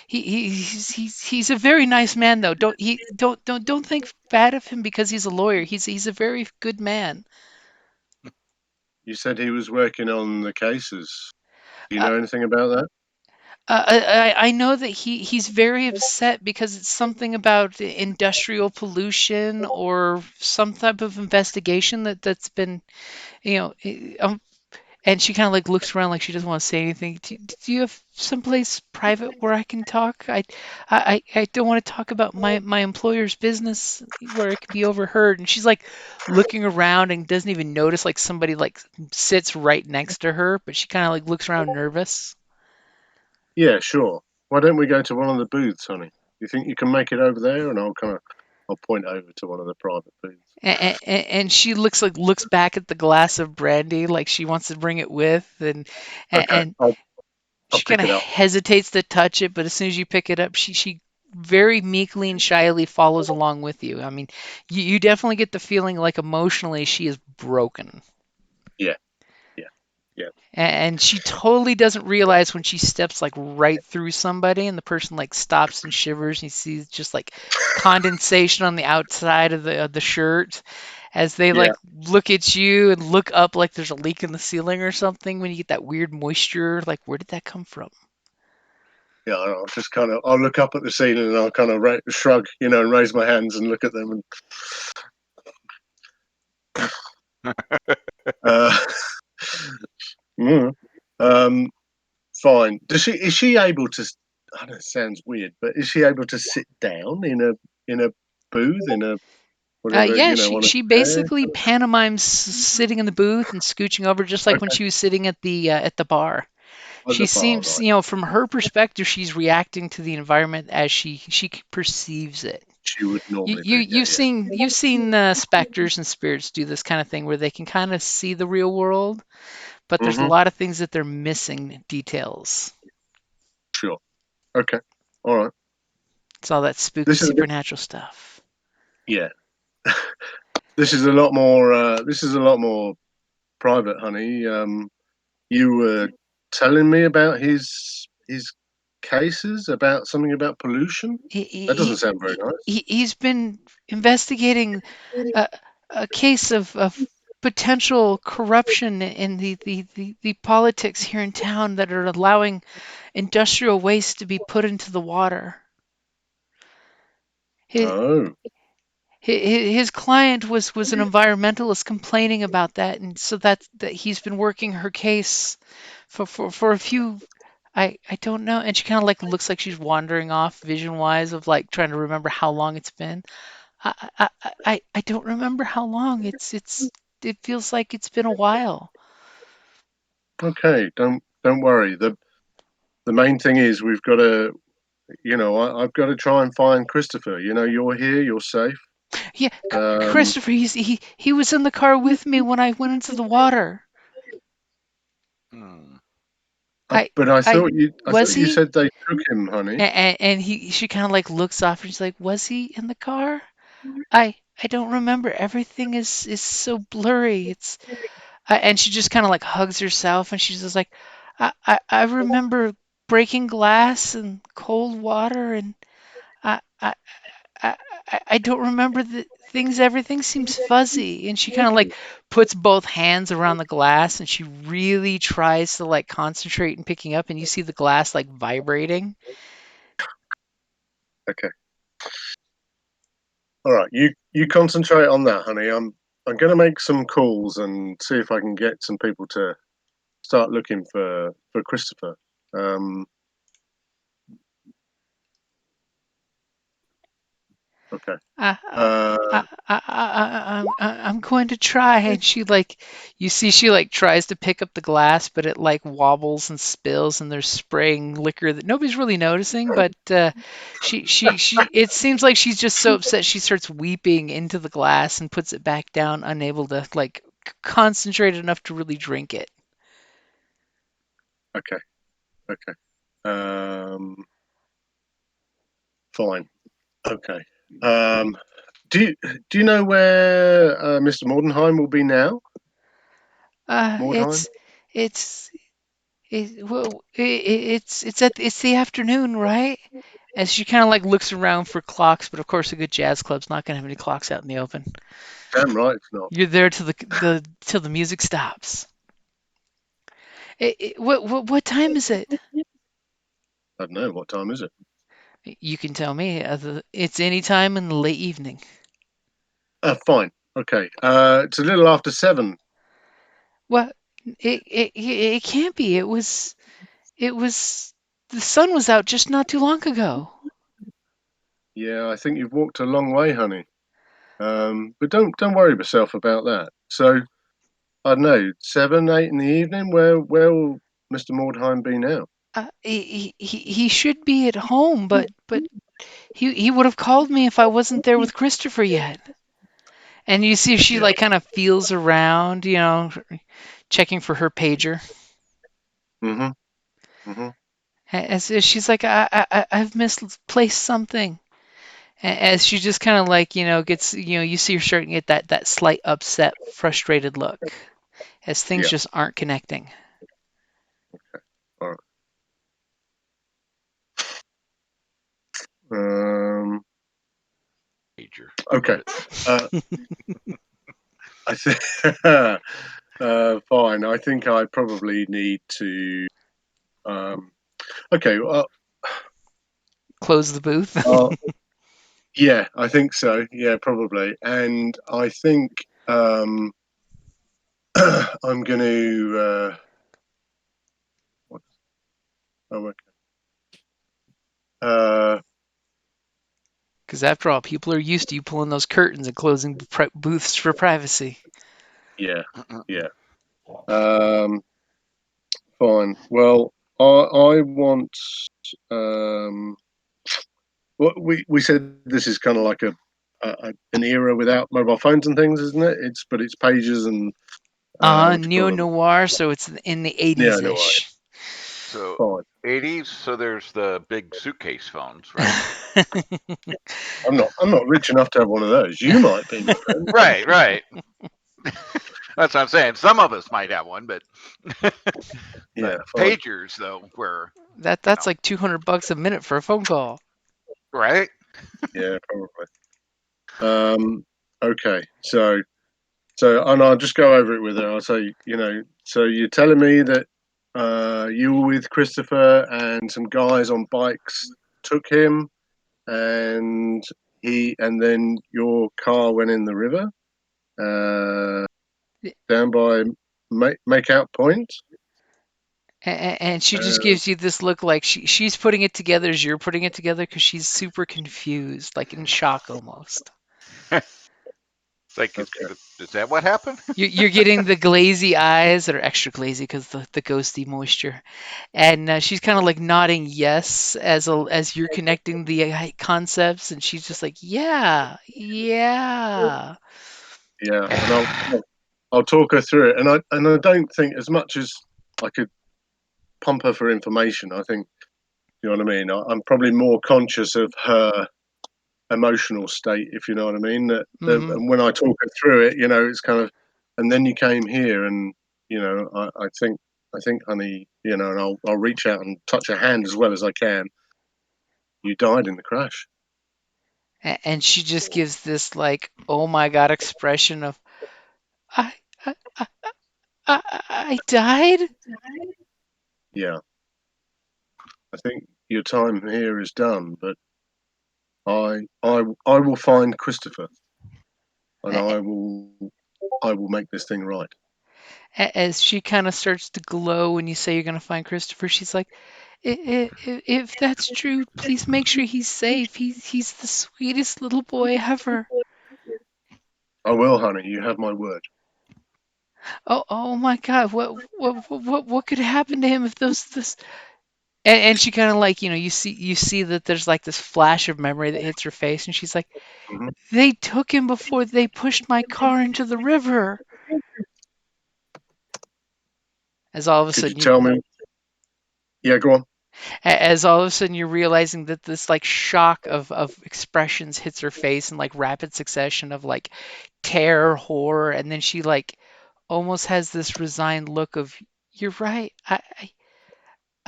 S3: He's a very nice man though. Don't think bad of him because he's a lawyer. He's a very good man.
S2: You said he was working on the cases. Do you
S3: Uh,
S2: know anything about that?
S3: I know that he's very upset because it's something about industrial pollution or some type of investigation that's been, you know, and she kind of like looks around like she doesn't want to say anything. Do you have someplace private where I can talk? I don't want to talk about my employer's business where it can be overheard. And she's like looking around and doesn't even notice like somebody like sits right next to her, but she kind of like looks around nervous.
S2: Yeah, sure. Why don't we go to one of the booths, honey? You think you can make it over there? And I'll point over to one of the private booths.
S3: And she looks back at the glass of brandy like she wants to bring it with, and
S2: Okay,
S3: and
S2: I'll
S3: she
S2: pick
S3: kind of
S2: it up.
S3: hesitates to touch it, but as soon as you pick it up, she very meekly and shyly follows along with you. I mean, you definitely get the feeling like emotionally she is broken.
S2: Yeah, yeah, yeah.
S3: And she totally doesn't realize when she steps like right through somebody and the person like stops and shivers and you see just like condensation on the outside of the shirt as they
S2: Yeah.
S3: like look at you and look up like there's a leak in the ceiling or something when you get that weird moisture. Like, where did that come from?
S2: Yeah, I'll just I'll look up at the ceiling and I'll kind of shrug, and raise my hands and look at them. Uh, mm, um, fine. Is she able to? I know it sounds weird, but is she able to sit down in a booth in a whatever
S3: Yeah,
S2: on a
S3: she
S2: chair?
S3: basically pantomimes sitting in the booth and scooching over just like when
S2: Okay,
S3: she was sitting at the bar.
S2: at
S3: She
S2: the bar,
S3: seems,
S2: right?
S3: from her perspective, she's reacting to the environment as she perceives it.
S2: She would
S3: You,
S2: normally
S3: you
S2: do. Yeah,
S3: you've seen specters and spirits do this kind of thing where they can kind of see the real world, but
S2: yeah.
S3: there's a lot of things that they're missing details.
S2: Sure. Okay. All right.
S3: It's all that spooky
S2: This is
S3: supernatural stuff.
S2: yeah. This is a lot more. This is a lot more private, honey. You were telling me about his cases about something about pollution.
S3: He,
S2: That doesn't
S3: he,
S2: sound very nice.
S3: he's been investigating a, a case of potential corruption in the politics here in town that are allowing industrial waste to be put into the water. His,
S2: Oh,
S3: his client was an environmentalist complaining about that, and so that he's been working her case for a few. I don't know, and she kind of like looks like she's wandering off vision wise of like trying to remember how long it's been. I don't remember how long. It feels like it's been a while.
S2: okay. Don't worry. The main thing is we've got to. I've got to try and find Christopher. You're here. You're safe.
S3: Yeah,
S2: Um,
S3: Christopher, he was in the car with me when I went into the water.
S4: Hmm.
S3: I
S2: but I
S3: I
S2: thought
S3: was
S2: you
S3: he?
S2: said they took him, honey.
S3: And she kind of like looks off and she's like, "Was he in the car? I don't remember. Everything is so blurry. And she just kind of like hugs herself and she's just like, I remember breaking glass and cold water and I I I, I don't remember the things. Everything seems fuzzy. And she kind of like puts both hands around the glass and she really tries to like concentrate and picking up. And you see the glass like vibrating.
S2: Okay. All right. You concentrate on that, honey. I'm going to make some calls and see if I can get some people to start looking for Christopher. Okay.
S3: I,
S2: Uh,
S3: I'm going to try. And she like, you see, she like tries to pick up the glass, but it like wobbles and spills, and there's spraying liquor that nobody's really noticing. But it seems like she's just so upset she starts weeping into the glass and puts it back down, unable to like concentrate enough to really drink it.
S2: okay. Okay. Fine. Okay. Do you know where Mr. Mordenheim will be now?
S3: Uh,
S2: Mordheim?
S3: it's it's it's the afternoon, right? As she kind of like looks around for clocks, but of course a good jazz club's not gonna have any clocks out in the open.
S2: Damn right it's not.
S3: You're there till the music stops. What time is it?
S2: I don't know. What time is it?
S3: You can tell me. It's any time in the late evening.
S2: Fine. Okay. It's a little after 7.
S3: Well, it can't be. It was the sun was out just not too long ago.
S2: Yeah, I think you've walked a long way, honey. But don't worry yourself about that. So I don't know, 7, 8 in the evening. Where will Mr. Mordheim be now?
S3: He should be at home, but he would have called me if I wasn't there with Christopher yet. And you see she
S2: Yeah.
S3: like kind of feels around, checking for her pager.
S2: Mm-hmm. Mm-hmm.
S3: As if she's like, I've misplaced something. As she just kind of like, gets, you see her starting to get that slight upset, frustrated look as things
S2: Yeah.
S3: just aren't connecting.
S2: All right.
S4: Major.
S2: Okay. Uh, I think fine. I think I probably need to. Okay.
S3: Close the booth.
S2: Uh, yeah, I think so. Yeah, probably. And I think I'm going to. What? Oh, okay.
S3: Because after all, people are used to you pulling those curtains and closing booths for privacy.
S2: Yeah. Yeah. Fine. Well, I want. Um, Well, we said this is kind of like an era without mobile phones and things, isn't it? It's pages and what do you call
S3: Neo
S2: them?
S3: noir, so it's in the
S2: Yeah,
S3: 80s
S2: no, I
S3: ish.
S4: So
S2: fine.
S4: 80s. So there's the big suitcase phones, right?
S2: I'm not rich enough to have one of those. You might be, my friend.
S4: Right, right. That's what I'm saying. Some of us might have one, but
S2: Yeah,
S4: but
S2: fine.
S4: pagers though, were
S3: That's like $200 a minute for a phone call.
S4: right.
S2: Yeah, probably. Okay, so and I'll just go over it with her. I'll say, so you're telling me that you were with Christopher and some guys on bikes took him and and then your car went in the river down by make out point.
S3: And she just
S2: Uh,
S3: gives you this look like she's putting it together as you're putting it together because she's super confused, like in shock almost.
S4: It's like,
S2: okay.
S4: is that what happened?
S3: You're getting the glazy eyes that are extra glazy because the ghosty moisture, and she's kind of like nodding yes as you're connecting the concepts, and she's just like, yeah, yeah.
S2: Yeah, and I'll talk her through it, and I don't think as much as I could pump her for information. I think you know what I mean. I'm probably more conscious of her emotional state, if you know what I mean.
S3: Hmm.
S2: And when I talk her through it, it's kind of, and then you came here, and I think, honey, and I'll reach out and touch her hand as well as I can. You died in the crash.
S3: And she just gives this like, oh my god expression of, I, I, I, I died.
S2: Yeah, I think your time here is done, but I will find Christopher, and I will make this thing right.
S3: As she kind of starts to glow when you say you're going to find Christopher, she's like, if that's true, please make sure he's safe. He's the sweetest little boy ever.
S2: I will, honey. You have my word.
S3: Oh my God, what could happen to him if those this? And she kind of like, you see that there's like this flash of memory that hits her face, and she's like,
S2: Mhm.
S3: they took him before they pushed my car into the river. As all of a
S2: Could you
S3: sudden
S2: tell me? Yeah, go on.
S3: as all of a sudden you're realizing that this like shock of expressions hits her face in like rapid succession of like terror, horror, and then she like almost has this resigned look of, you're right.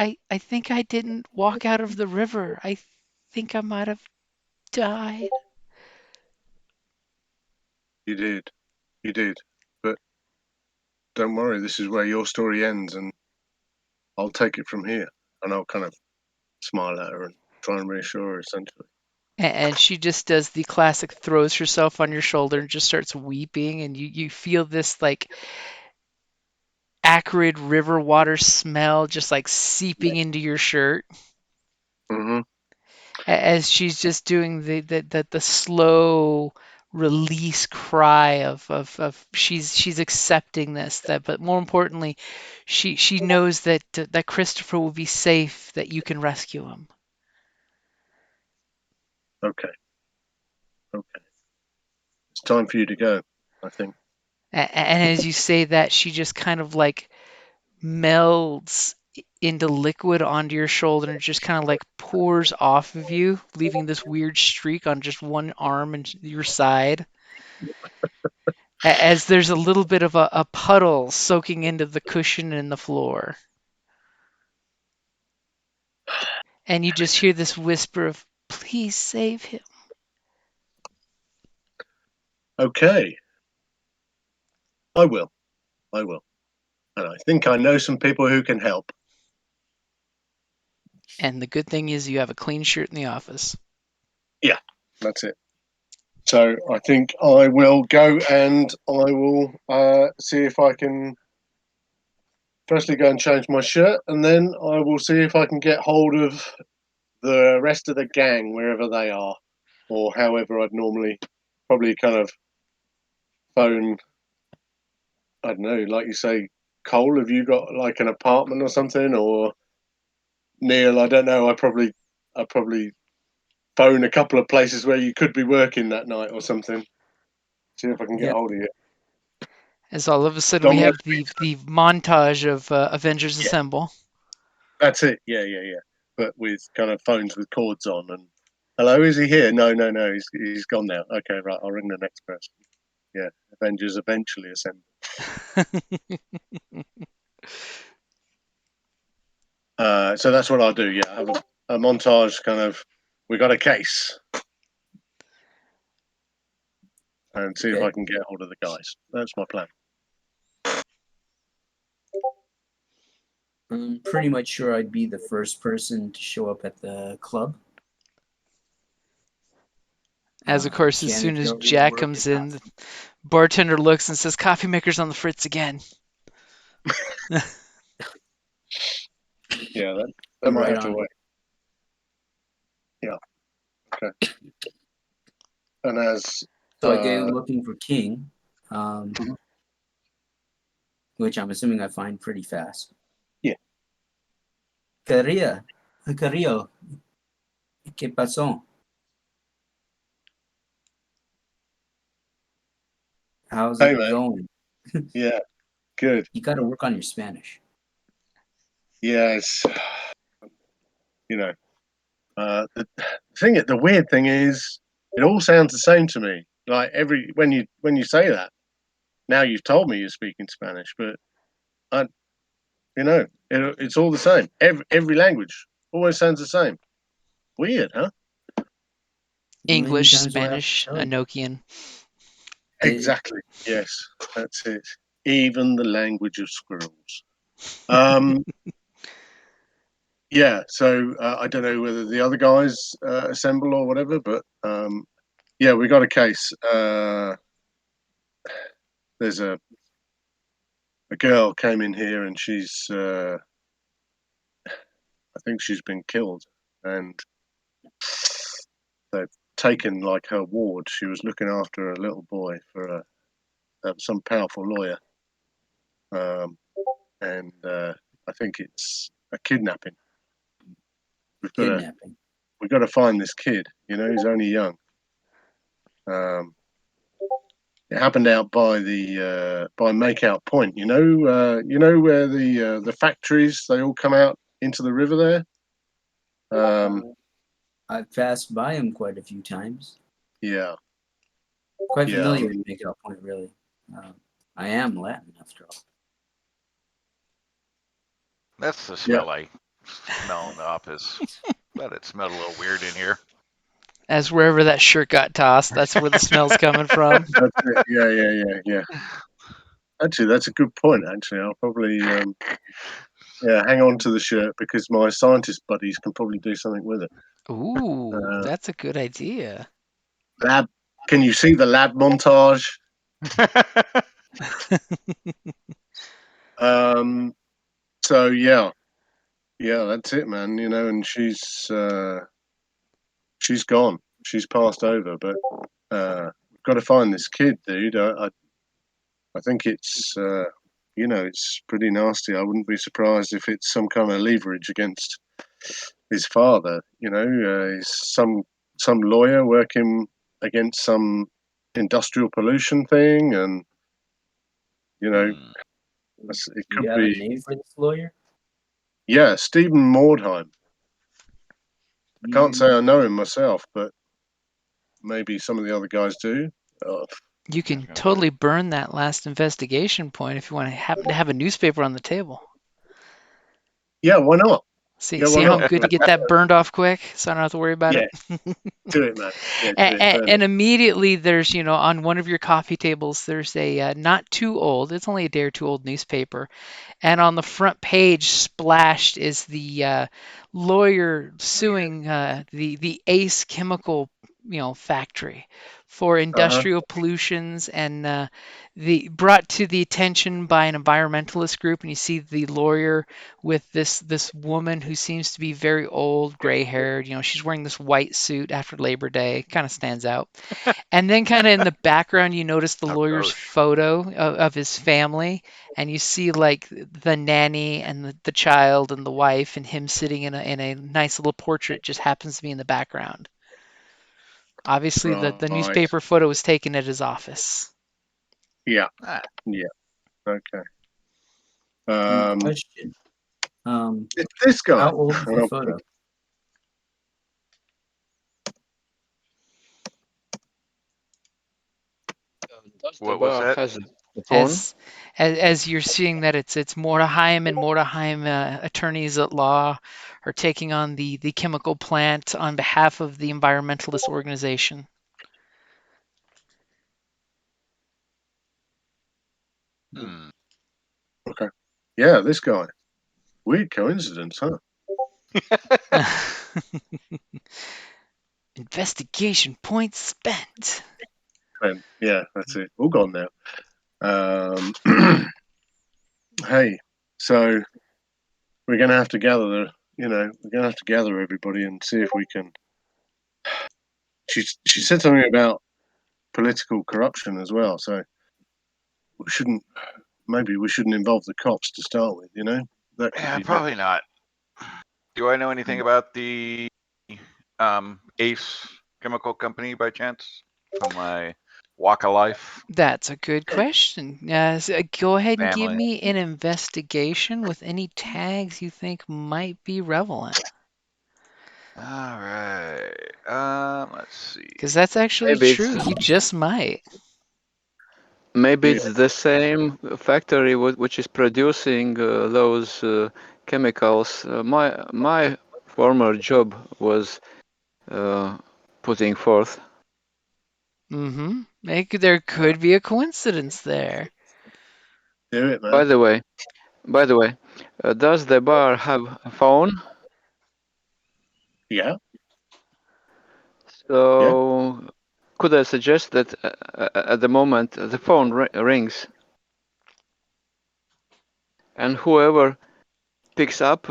S3: I think I didn't walk out of the river. I think I might have died.
S2: You did. You did. But don't worry. This is where your story ends, and I'll take it from here. And I'll kind of smile at her and try and reassure her, essentially.
S3: And she just does the classic, throws herself on your shoulder and just starts weeping, and you feel this like acrid river water smell just like seeping into your shirt
S2: Hmm.
S3: as she's just doing the slow release cry of she's accepting this, that, but more importantly, she knows that Christopher will be safe, that you can rescue him.
S2: Okay. Okay. It's time for you to go, I think.
S3: And as you say that, she just kind of like melds into liquid onto your shoulder and just kind of like pours off of you, leaving this weird streak on just one arm and your side. As there's a little bit of a puddle soaking into the cushion and the floor. And you just hear this whisper of, please save him.
S2: Okay. I will. I will. And I think I know some people who can help.
S3: And the good thing is you have a clean shirt in the office.
S2: Yeah, that's it. So I think I will go and I will see if I can firstly go and change my shirt, and then I will see if I can get hold of the rest of the gang wherever they are, or however I'd normally probably kind of phone. I don't know, like you say, Cole. Have you got like an apartment or something, or Neil? I don't know. I probably phone a couple of places where you could be working that night or something. See if I can get
S1: Yep.
S2: hold of you.
S3: As all of a sudden we
S2: Domino.
S3: have the montage of Avengers
S2: Yeah,
S3: Assemble.
S2: that's it. Yeah, yeah, yeah. But with kind of phones with cords on and. Hello, is he here? No, no, no. He's gone now. Okay, right. I'll ring the next person. Yeah, Avengers eventually assemble. So that's what I'll do. Yeah, have a montage. Kind of. We got a case, and see if
S1: Okay.
S2: I can get hold of the guys. That's my plan.
S1: I'm pretty much sure I'd be the first person to show up at the club.
S3: As of course, as soon
S1: Janet
S3: as
S1: Doty's
S3: Jack
S1: work
S3: comes
S1: is not.
S3: in, the bartender looks and says, coffee maker's on the fritz again.
S2: Yeah, that
S1: I'm
S2: might
S1: right
S2: have to
S1: on.
S2: wait. Yeah. Okay. And as
S1: So I go looking for King,
S2: Mhm.
S1: which I'm assuming I find pretty fast.
S2: Yeah.
S1: Carrillo, ¿qué pasó? How's
S2: Hey
S1: it
S2: man,
S1: going?
S2: yeah, good.
S1: You got to work on your Spanish.
S2: Yeah, it's you know the weird thing is it all sounds the same to me. Like when you say that, now you've told me you're speaking Spanish, but I it's all the same. Every language always sounds the same. Weird, huh?
S1: many
S3: English,
S1: times do I have to
S3: Spanish,
S1: tell you?
S3: Enochian.
S2: Exactly. Yes, that's it. Even the language of squirrels. Um, yeah. So I don't know whether the other guys assemble or whatever, but yeah, we got a case. There's a girl came in here and she's I think she's been killed, and they've taken like her ward. She was looking after a little boy for some powerful lawyer, and I think it's a kidnapping.
S1: Kidnapping.
S2: We've got to find this kid. You know, he's only young. It happened out by the by Makeout Point. You know where the factories they all come out into the river there.
S1: I've passed by him quite a few times.
S2: Yeah,
S1: Quite
S2: Yeah,
S1: familiar
S2: I
S1: with Makeout Point, really. I am Latin, after all.
S4: That's the smell I smell in the office. But it smelled a little weird in here.
S3: As wherever that shirt got tossed, that's where the smell's coming from.
S2: that's it. Yeah. Actually, that's a good point. Actually, I'll probably hang on to the shirt because my scientist buddies can probably do something with it.
S3: Ooh, that's a good idea.
S2: Lab, can you see the lab montage? So yeah, that's it, man. You know, and she's gone. She's passed over, but we've got to find this kid, dude. I think it's it's pretty nasty. I wouldn't be surprised if it's some kind of leverage against his father. You know, he's some lawyer working against some industrial pollution thing, and you know, it
S1: Do
S2: could
S1: you have a
S2: be
S1: name for this lawyer?
S2: Stephen Mordheim. I can't say I know him myself, but maybe some of the other guys do.
S3: You can totally burn that last investigation point if you want to happen to have a newspaper on the table.
S2: Yeah, why not?
S3: See,
S2: Yeah,
S3: see
S2: why
S3: how
S2: not?
S3: good to get that burned off quick, so I don't have to worry about
S2: Yeah,
S3: it.
S2: do it, man. Yeah, do it.
S3: And,
S2: Burn
S3: and
S2: it.
S3: immediately there's, on one of your coffee tables, there's a not too old, it's only a day or two old newspaper. And on the front page, splashed, is the lawyer suing the Ace Chemical, factory for industrial pollutions, and the brought to the attention by an environmentalist group. And you see the lawyer with this woman who seems to be very old, gray-haired. She's wearing this white suit after Labor Day, kind of stands out. And then kind of in the background, you notice the
S4: Oh,
S3: lawyer's
S4: gross.
S3: photo of his family, and you see like the nanny and the child and the wife and him sitting in a nice little portrait just happens to be in the background. Obviously, the
S2: Right.
S3: newspaper photo was taken at his office.
S2: Yeah.
S4: Ah.
S2: Yeah. Okay.
S1: Question.
S2: It's this guy.
S1: How old is the photo?
S4: What was that?
S5: Has a phone.
S3: As you're seeing that it's Mordheim and Mordheim attorneys at law are taking on the chemical plant on behalf of the environmentalist organization.
S4: Hmm.
S2: Okay. Yeah, this guy. Weird coincidence, huh?
S3: Investigation points spent.
S2: And yeah, that's it. All gone now. Hey, so we're gonna have to gather everybody and see if we can. She said something about political corruption as well, so maybe we shouldn't involve the cops to start with. That could
S4: Yeah,
S2: be
S4: probably not. Do I know anything about the Ace Chemical Company by chance from my walk of life?
S3: That's a good question. Go ahead and give
S4: Family.
S3: me an investigation with any tags you think might be relevant.
S4: All right. Let's see.
S3: Because that's actually
S5: Maybe
S3: true. You just might.
S5: Maybe
S2: Yeah.
S5: it's the same factory which is producing those chemicals. My former job was putting forth.
S3: Mm-hmm. There could be a coincidence there.
S2: Do it, man.
S5: By the way, does the bar have a phone?
S2: Yeah.
S5: So could I suggest that at the moment the phone rings, and whoever picks up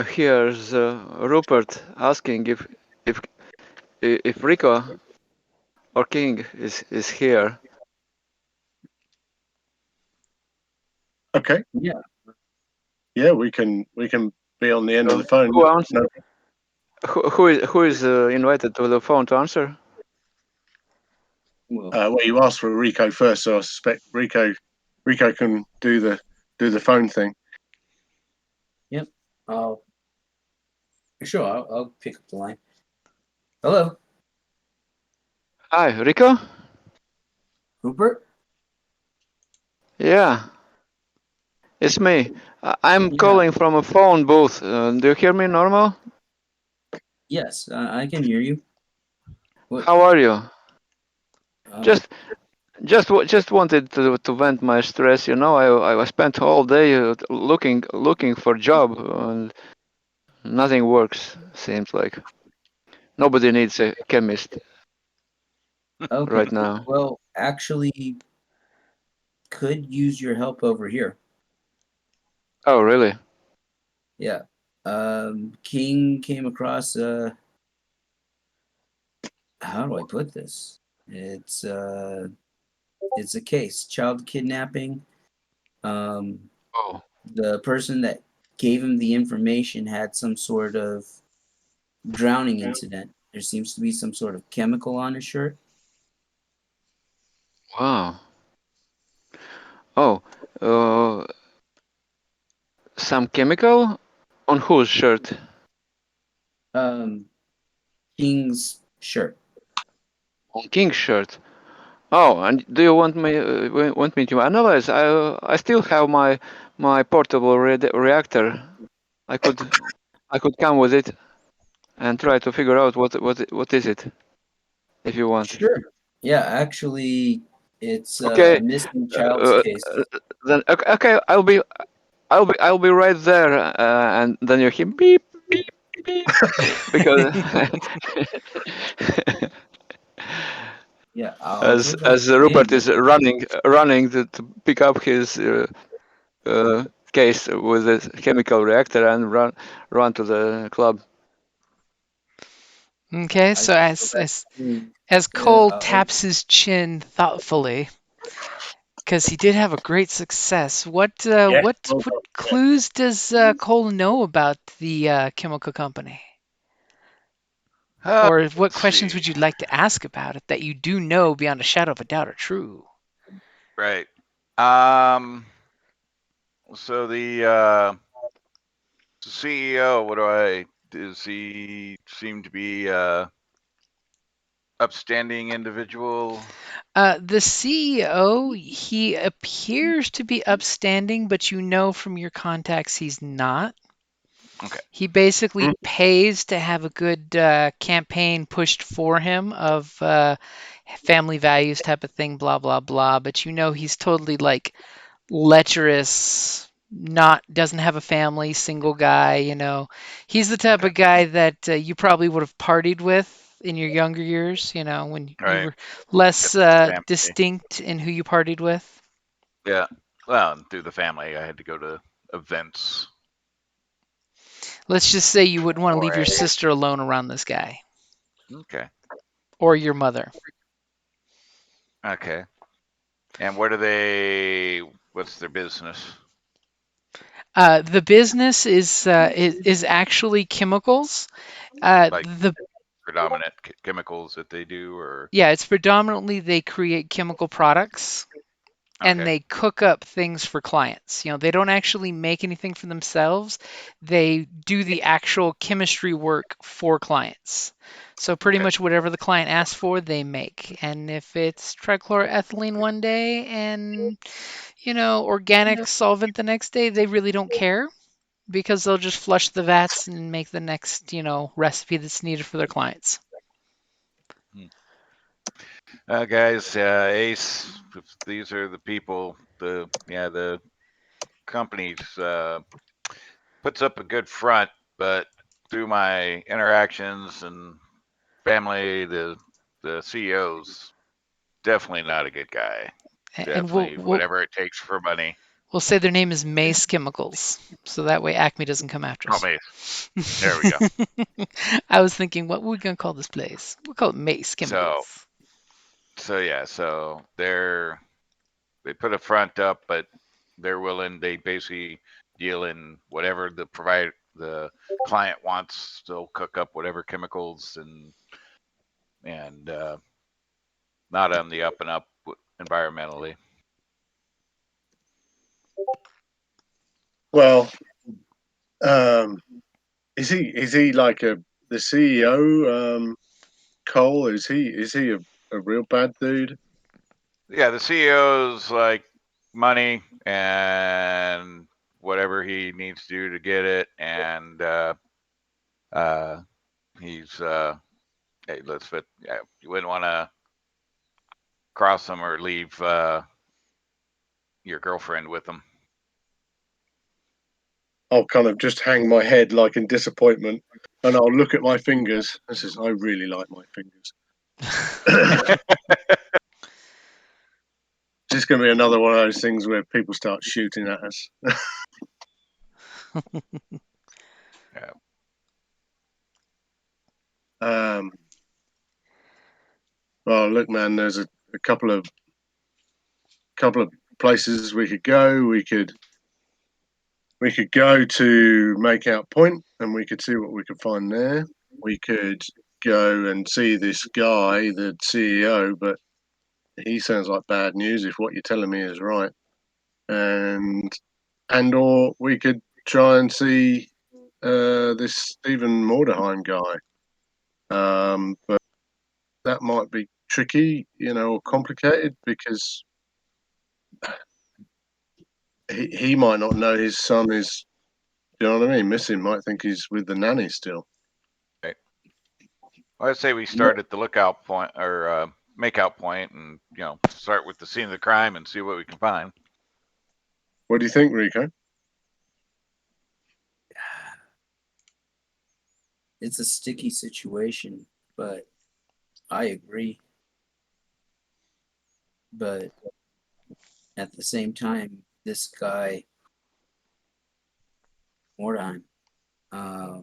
S5: hears Rupert asking if Rico or King is here.
S2: Okay.
S1: Yeah.
S2: Yeah, we can be on the end of
S5: So
S2: the phone.
S5: who answers?
S2: No,
S5: Who is invited to the phone to answer?
S1: Well,
S2: well, you asked for Rico first, so I suspect Rico can do the phone thing.
S1: I'll sure I'll pick up the line. Hello,
S5: Hi, Rico.
S1: Rupert.
S5: Yeah, it's me. I'm
S1: Yeah.
S5: calling from a phone booth. Do you hear me normal?
S1: Yes, I can hear you. What?
S5: How are you?
S1: Uh,
S5: Just wanted to vent my stress. You know, I spent all day looking for job and nothing works. Seems like nobody needs a chemist
S1: okay.
S5: right now.
S1: Well, actually, could use your help over here.
S5: Oh, really?
S1: Yeah. King came across how do I put this? It's a case, child kidnapping. Um,
S5: Oh,
S1: the person that gave him the information had some sort of drowning incident. There seems to be some sort of chemical on his shirt.
S5: wow. Oh, uh, some chemical on whose shirt?
S1: King's shirt.
S5: On King's shirt. Oh, and do you want me to analyze? I still have my portable reactor. I could come with it and try to figure out what is it, if you want.
S1: Sure. Yeah, actually, it's a
S5: Okay.
S1: missing child's
S5: Uh,
S1: case.
S5: then okay, I'll be right there, and then you hear beep beep beep because
S1: Yeah, I'll go back
S5: as
S1: in.
S5: Rupert is running to pick up his uh, case with the chemical reactor and run to the club.
S3: Okay,
S1: I
S3: so
S1: can go back
S3: as
S1: in.
S3: as Cole
S1: I'll
S3: taps his chin thoughtfully, because he did have a great success. What
S2: Yeah.
S3: what
S2: Well,
S3: what clues does Cole know about the chemical company? Or what
S4: Let's
S3: questions
S4: see.
S3: would you like to ask about it that you do know beyond a shadow of a doubt are true?
S4: Right. Um. So the CEO, does he seem to be upstanding individual?
S3: The CEO, he appears to be upstanding, but you know from your contacts he's not.
S4: Okay.
S3: He basically pays to have a good campaign pushed for him of family values type of thing, blah, blah, blah. But you know he's totally like lecherous, not doesn't have a family, single guy, you know. He's the type of guy that you probably would have partied with in your younger years, you know, when you
S4: Right.
S3: were less
S4: Got the family.
S3: distinct in who you partied with.
S4: Yeah. Well, through the family, I had to go to events.
S3: Let's just say you wouldn't want to leave your
S4: Or
S3: sister alone around this guy
S4: okay.
S3: or your mother.
S4: Okay. And what's their business?
S3: The business is actually chemicals.
S4: Like
S3: The
S4: predominant chemicals that they do, or
S3: Yeah, it's predominantly they create chemical products and
S4: okay.
S3: they cook up things for clients. You know, they don't actually make anything for themselves. They do the actual chemistry work for clients. So pretty
S4: Okay.
S3: much whatever the client asks for, they make. And if it's trichloroethylene one day and, you know, organic solvent the next day, they really don't care because they'll just flush the vats and make the next, you know, recipe that's needed for their clients.
S4: Guys, Ace, these are the people. The company puts up a good front, but through my interactions and family, the CEO's definitely not a good guy.
S3: And
S4: Definitely
S3: we'll
S4: whatever it takes for money.
S3: we'll say their name is Mace Chemicals, so that way Acme doesn't come after
S4: Oh,
S3: us.
S4: Mace. There we go.
S3: I was thinking, what we're gonna call this place? We'll call it Mace Chemicals.
S4: So they put a front up, but they're willing. They basically deal in whatever the client wants. They'll cook up whatever chemicals and not on the up and up environmentally.
S2: Well, is he like the CEO? Cole, is he a real bad dude?
S4: Yeah, the CEO's like money and whatever he needs to do to get it, and he's hey, let's fit. Yeah, you wouldn't want to cross him or leave your girlfriend with him.
S2: I'll kind of just hang my head like in disappointment, and I'll look at my fingers. This is, I really like my fingers. It's just going to be another one of those things where people start shooting at us.
S4: Yeah.
S2: Well, look, man. There's a couple of places we could go. We could go to Makeout Point, and we could see what we could find there. We could go and see this guy, the CEO, but he sounds like bad news if what you're telling me is right. And or we could try and see this Stephen Mordeheim guy. But that might be tricky, or complicated, because he might not know his son is, you know what I mean, missing. Might think he's with the nanny still.
S4: Okay. Well, I'd say we start at the lookout point or makeout point, and start with the scene of the crime and see what we can find.
S2: What do you think, Rico?
S1: It's a sticky situation, but I agree. But at the same time, this guy, Mordheim, I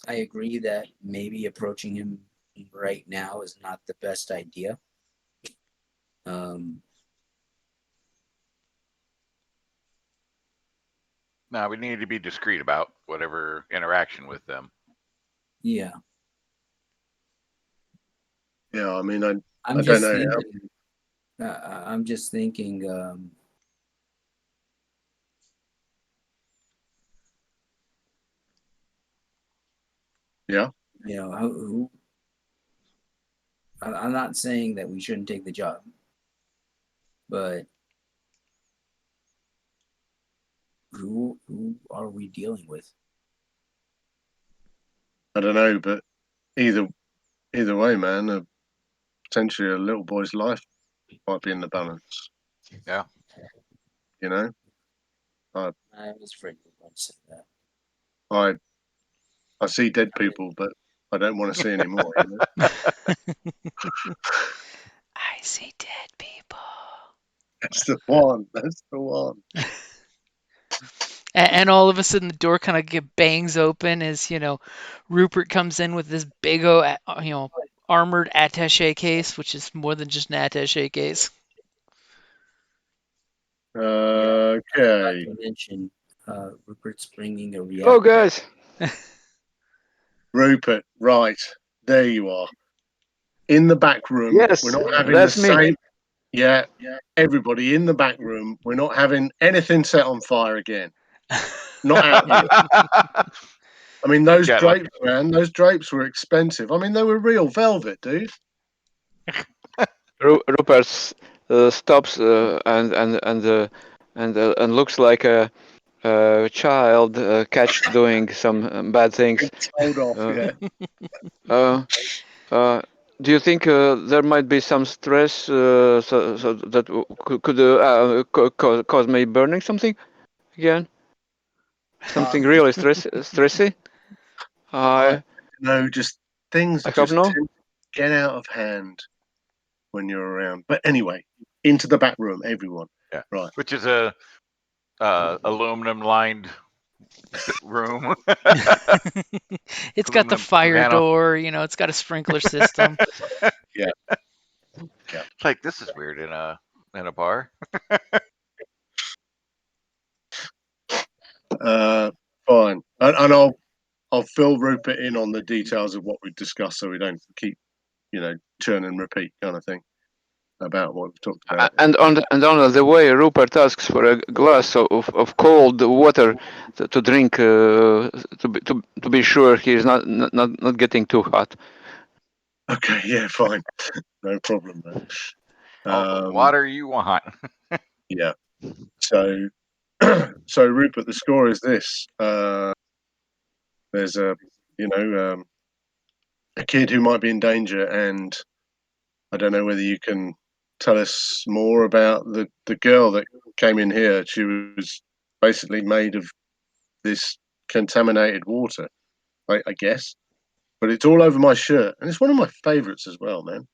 S1: agree that maybe approaching him right now is not the best idea.
S4: Now we need to be discreet about whatever interaction with them.
S1: Yeah.
S2: Yeah, I mean,
S1: I'm
S2: I
S1: just
S2: don't know.
S1: thinking. I'm just thinking.
S2: Yeah.
S1: Who? I'm not saying that we shouldn't take the job, but who are we dealing with?
S2: I don't know, but either way, man, potentially a little boy's life might be in the balance.
S4: Yeah.
S1: I was afraid you were going to say that.
S2: I see dead people, but I don't want to see any more.
S3: I see dead people.
S2: That's the one. That's the one.
S3: And all of a sudden the door kind of bangs open as Rupert comes in with this big armored attaché case, which is more than just an attaché case.
S2: Okay.
S1: Not to mention, Rupert's bringing a reactor.
S5: Oh, guys.
S2: Rupert, right. There you are. In the back room.
S5: Yes,
S2: We're not having
S5: that's
S2: the
S5: me.
S2: same. Yeah, everybody in the back room. We're not having anything set on fire again. Not happening. I mean, those drapes, man, those drapes were expensive. I mean, they were real velvet, dude.
S5: Rupert stops and looks like a child catch doing some bad things.
S2: Hold off.
S5: Uh,
S2: Yeah.
S5: Do you think there might be some stress, so that could cause me burning something again? Something really stressy? I
S2: No, just things
S5: I hope
S2: just
S5: no.
S2: tend to get out of hand when you're around. But anyway, into the back room, everyone.
S4: Yeah.
S2: Right.
S4: Which is a aluminum lined room.
S3: It's got the
S4: Aluminum
S3: fire
S4: panel.
S3: door, it's got a sprinkler system.
S4: It's like this is weird in a bar.
S2: Fine. And I'll fill Rupert in on the details of what we discussed, so we don't keep, churn and repeat kind of thing about what we've talked about.
S5: And on the way, Rupert asks for a glass of cold water to drink to be sure he's not getting too hot.
S2: Okay. Yeah. Fine. No problem, man.
S4: All the water you want.
S2: Yeah. So, so Rupert, the score is this. There's a kid who might be in danger, and I don't know whether you can tell us more about the girl that came in here. She was basically made of this contaminated water, I guess. But it's all over my shirt, and it's one of my favorites as well, man.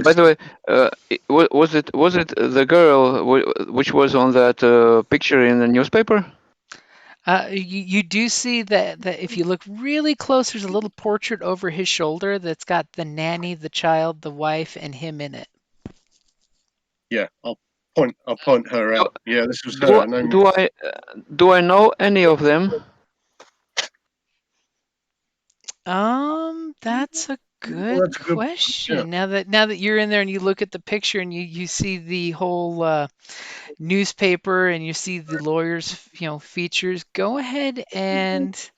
S5: By the way, was it the girl which was on that picture in the newspaper?
S3: You do see that if you look really close, there's a little portrait over his shoulder that's got the nanny, the child, the wife, and him in it.
S2: Yeah, I'll point her out. Yeah, this was her. Her name
S5: Do I know any of them?
S3: That's a good
S2: that's a good-
S3: question. Now that you're in there and you look at the picture and you see the whole newspaper and you see the lawyer's features, go ahead and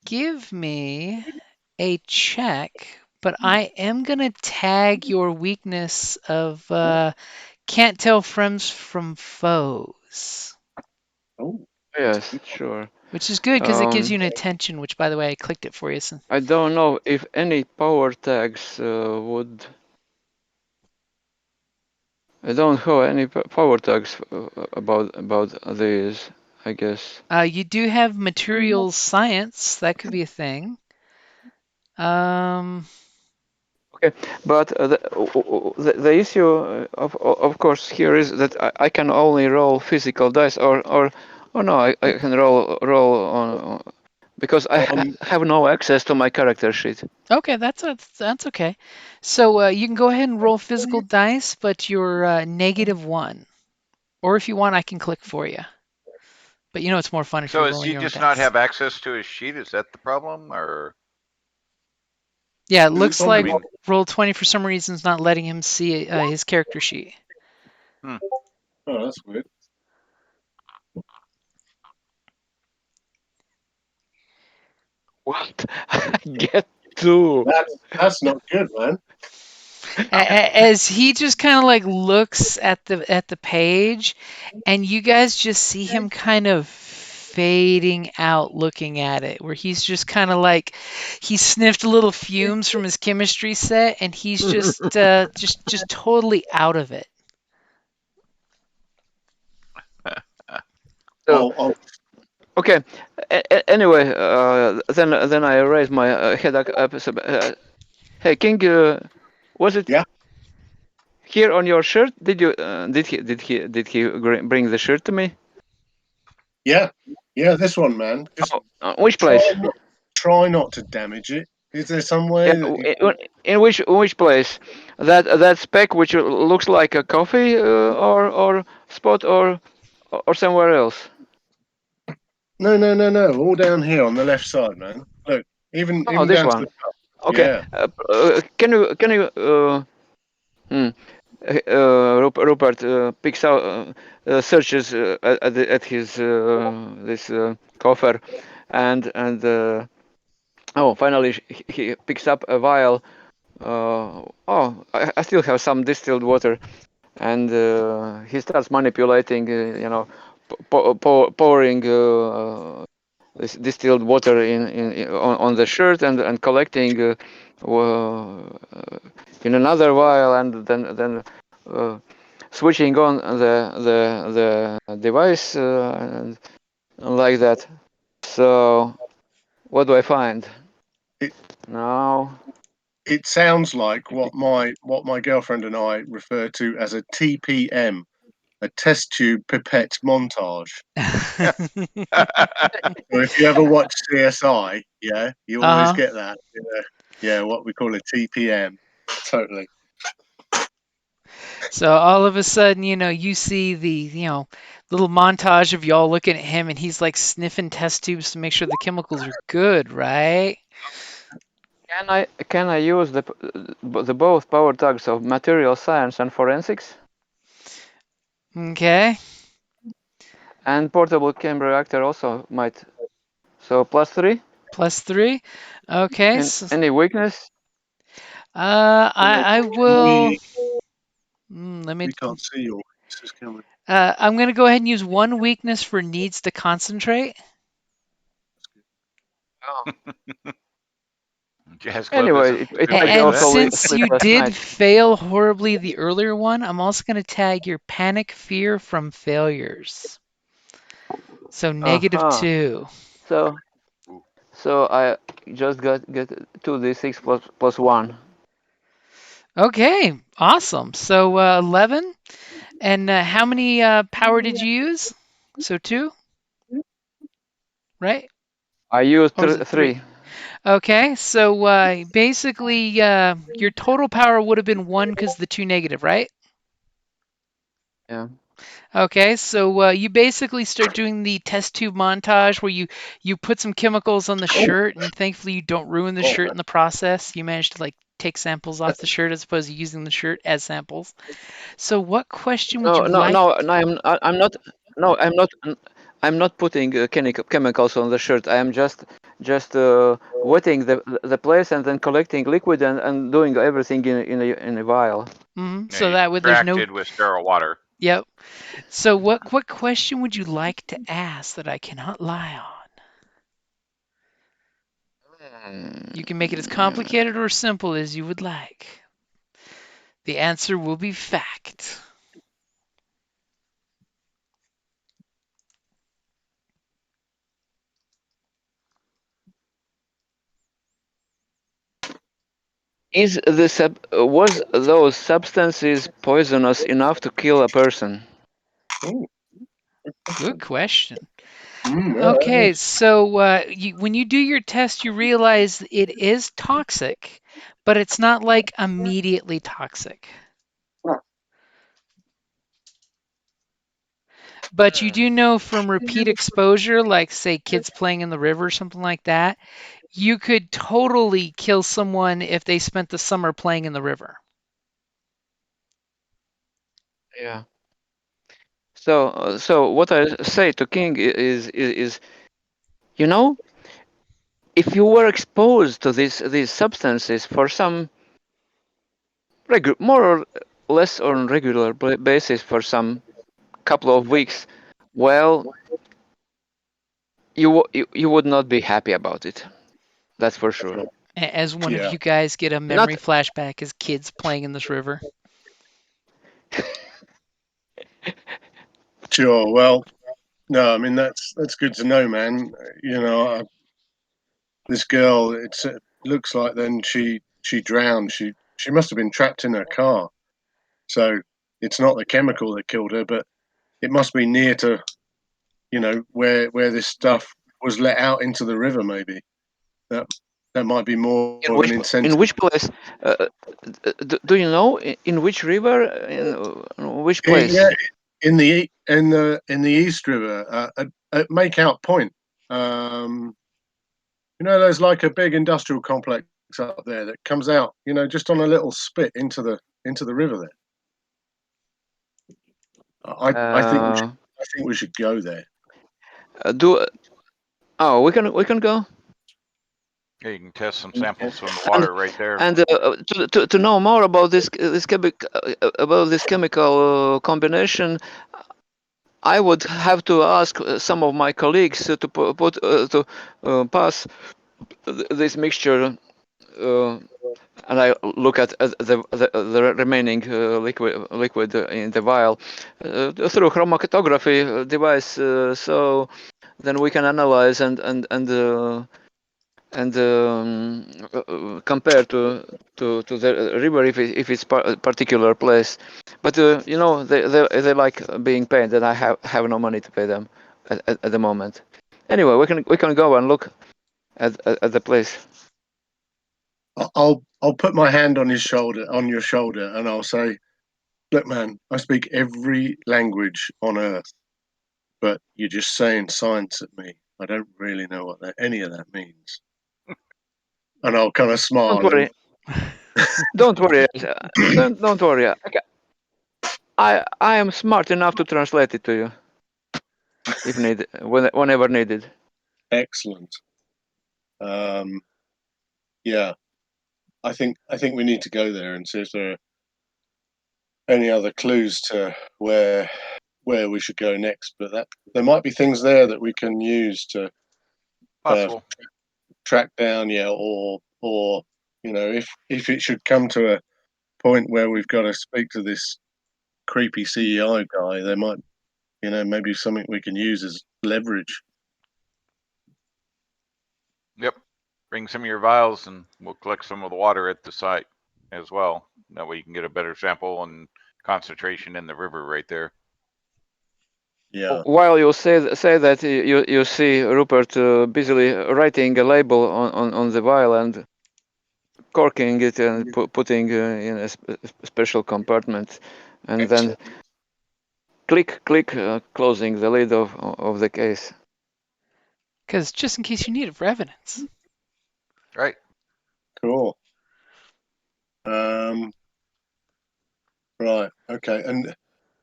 S3: give me a check. But I am gonna tag your weakness of can't tell friends from foes.
S2: Oh,
S5: Yes, sure.
S3: Which is good because it gives you an attention, which, by the way, I clicked it for you. So.
S5: I don't know if any power tags would. I don't have any power tags about these, I guess.
S3: You do have materials science. That could be a thing.
S5: Okay, but the issue of course here is that I can only roll physical dice, or no, I can roll on because I have no access to my character sheet.
S3: Okay, that's okay. So you can go ahead and roll physical dice, but you're -1. Or if you want, I can click for you. But it's more fun if
S4: So
S3: you're
S4: does
S3: rolling
S4: he
S3: your own
S4: just not
S3: dice.
S4: have access to his sheet? Is that the problem, or?
S3: Yeah, it looks
S2: I
S3: like
S2: mean-
S3: Roll20 for some reason is not letting him see his character sheet.
S2: oh, that's weird.
S5: What? I get 2.
S2: That's not good, man.
S3: As he just kind of like looks at the page, and you guys just see him kind of fading out looking at it, where he's just kind of like he sniffed a little fumes from his chemistry set, and he's just just totally out of it.
S5: So, okay. Anyway, then I raise my head up. Hey, King, was it?
S2: Yeah.
S5: Here on your shirt? Did he bring the shirt to me?
S2: Yeah, this one, man. Just
S5: Which place?
S2: try not to damage it. Is there some way?
S5: In which place? That speck which looks like a coffee or spot or somewhere else?
S2: No. All down here on the left side, man. Look, even
S5: This
S2: down
S5: one.
S2: to the top.
S5: Okay.
S2: Yeah.
S5: Can you Rupert picks out searches at his this coffer, and finally he picks up a vial. I still have some distilled water. and he starts manipulating, pouring this distilled water on the shirt and collecting in another vial, and then switching on the device and like that. So what do I find
S2: It-
S5: now?
S2: It sounds like what my girlfriend and I refer to as a TPM, a test tube pipette montage. So if you ever watch CSI, yeah, you always
S3: Uh-huh.
S2: get that. Yeah, what we call a TPM. Totally.
S3: So all of a sudden, you see the, little montage of y'all looking at him, and he's like sniffing test tubes to make sure the chemicals are good, right?
S5: Can I use the both power tags of material science and forensics
S3: Okay.
S5: and portable chem reactor also might? So +3.
S3: +3. Okay.
S5: And any weakness?
S3: I will.
S2: We
S3: Let me.
S2: can't see your voices, can we?
S3: I'm gonna go ahead and use one weakness for needs to concentrate.
S5: Oh.
S4: Jazz Club
S5: Anyway,
S4: isn't
S5: it
S4: too
S5: might be
S4: big for
S3: And
S4: that.
S5: also
S3: since you
S5: sleepless
S3: did
S5: nights.
S3: fail horribly the earlier one, I'm also going to tag your panic fear from failures. So -2.
S5: So
S4: Ooh.
S5: I just get 2d6 plus 1.
S3: Okay, awesome. So 11. And how many power did you use? So 2, right?
S5: I used
S3: Or was it 3?
S5: 3.
S3: Okay, so basically your total power would have been 1 because the 2 negative, right?
S5: Yeah.
S3: Okay, so you basically start doing the test tube montage where you put some chemicals on the shirt, and thankfully you don't ruin the shirt in the process. You manage to like take samples off the shirt as opposed to using the shirt as samples. So what question would
S5: No,
S3: you
S5: no,
S3: like?
S5: no, no. I'm not. No, I'm not. I'm not putting chemicals on the shirt. I am just wetting the place and then collecting liquid and doing everything in a vial.
S4: Yeah,
S3: So
S4: you
S3: that way there's
S4: cracked
S3: no.
S4: it with sterile water.
S3: Yep. So what question would you like to ask that I cannot lie on? You can make it as complicated or simple as you would like. The answer will be fact.
S5: Was those substances poisonous enough to kill a person?
S2: Ooh,
S3: Good question.
S2: yeah,
S3: Okay, so when you do your test, you realize it is toxic, but it's not like immediately toxic. But you do know from repeat exposure, like say kids playing in the river or something like that, you could totally kill someone if they spent the summer playing in the river.
S5: Yeah. So what I say to King is you know, if you were exposed to these substances for some more or less on regular basis for some couple of weeks, well, you would not be happy about it. That's for sure.
S3: As one of
S2: yeah.
S3: you guys get a
S5: Not
S3: memory flashback as kids playing in this river.
S2: Sure. Well, no, I mean that's good to know, man. This girl, it looks like then she drowned. She must have been trapped in her car. So it's not the chemical that killed her, but it must be near to where this stuff was let out into the river. Maybe that might be more of an incentive.
S5: in which place? Uh, do you know in which river? In which place?
S2: Yeah, in the East River at Makeout Point. There's like a big industrial complex up there that comes out, just on a little spit into the river there. I think we should go there.
S5: We can go.
S4: Yeah, you can test some samples from the water right there.
S5: And to know more about this chemical combination, I would have to ask some of my colleagues to pass this mixture, and I look at the remaining liquid in the vial through chromatography device. So then we can analyze and compare to the river if it's a particular place. But you know, they like being paid, and I have no money to pay them at the moment. Anyway, we can go and look at the place.
S2: I'll put my hand on your shoulder, and I'll say, "Look, man, I speak every language on earth, but you're just saying science at me. I don't really know what any of that means." And I'll kind of smile.
S5: Don't worry. Don't worry. Don't worry. I am smart enough to translate it to you if needed, whenever needed.
S2: Excellent. Yeah, I think we need to go there and see if there are any other clues to where we should go next. But that there might be things there that we can use to
S4: Possible.
S2: track down, yeah, or you know, if it should come to a point where we've got to speak to this creepy CEI guy, there might, you know, maybe something we can use as leverage.
S4: Yep. Bring some of your vials and we'll collect some of the water at the site as well. That way you can get a better sample and concentration in the river right there.
S2: Yeah.
S5: While you say that, you see Rupert busily writing a label on the vial and corking it and putting in a special compartment, and
S2: Excellent.
S5: then click, closing the lid of the case.
S3: Because just in case you need it for evidence.
S4: Right.
S2: Cool. Right. Okay. And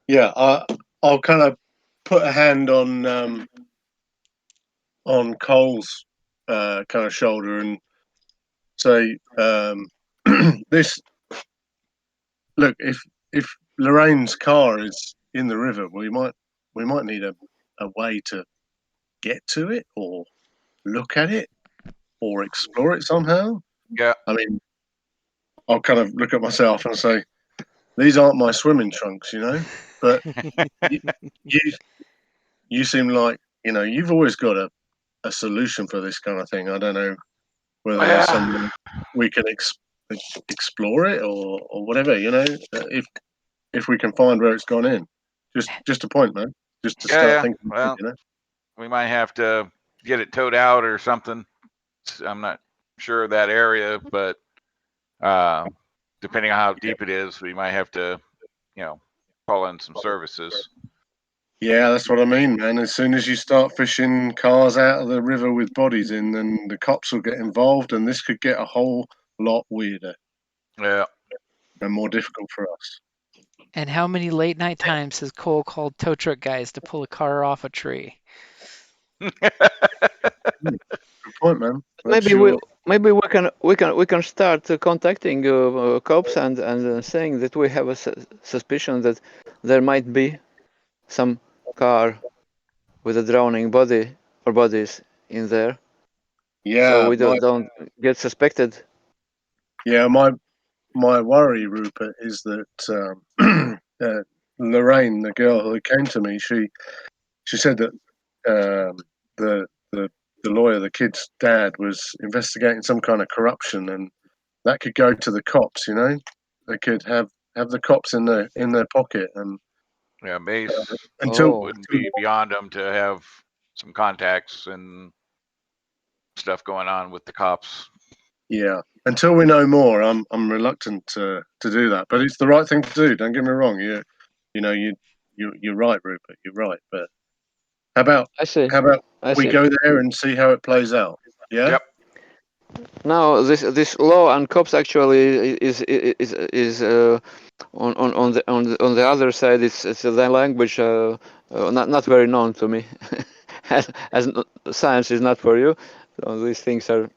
S2: yeah, I'll kind of put a hand on Cole's kind of shoulder and say, this. Look, if Lorraine's car is in the river, we might need a way to get to it or look at it or explore it somehow.
S4: Yeah.
S2: I mean, I'll kind of look at myself and say, these aren't my swimming trunks, you know. But you seem like, you know, you've always got a solution for this kind of thing. I don't know whether there's some we can explore it or whatever, you know. If we can find where it's gone in, just a point, man. Just to start thinking,
S4: well,
S2: you know.
S4: we might have to get it towed out or something. I'm not sure of that area, but depending on how deep it is, we might have to, you know, call in some services.
S2: Yeah, that's what I mean, man. As soon as you start fishing cars out of the river with bodies in, then the cops will get involved, and this could get a whole lot weirder.
S4: Yeah.
S2: And more difficult for us.
S3: And how many late night times has Cole called tow truck guys to pull a car off a tree?
S2: Good point, man.
S5: Maybe we can start contacting cops and saying that we have a suspicion that there might be some car with a drowning body or bodies in there.
S2: Yeah.
S5: So we don't get suspected.
S2: Yeah, my worry, Rupert, is that Lorraine, the girl who came to me, she said that the lawyer, the kid's dad, was investigating some kind of corruption, and that could go to the cops. You know, they could have the cops in their pocket, and
S4: yeah, Mace
S2: until
S4: wouldn't be beyond them to have some contacts and stuff going on with the cops.
S2: Yeah, until we know more, I'm reluctant to do that, but it's the right thing to do. Don't get me wrong. You're right, Rupert. You're right, but how about we go there and see how it plays out? Yeah.
S4: Yep.
S5: Now this law and cops actually is on the other side. It's the language not very known to me, as science is not for you. So these things are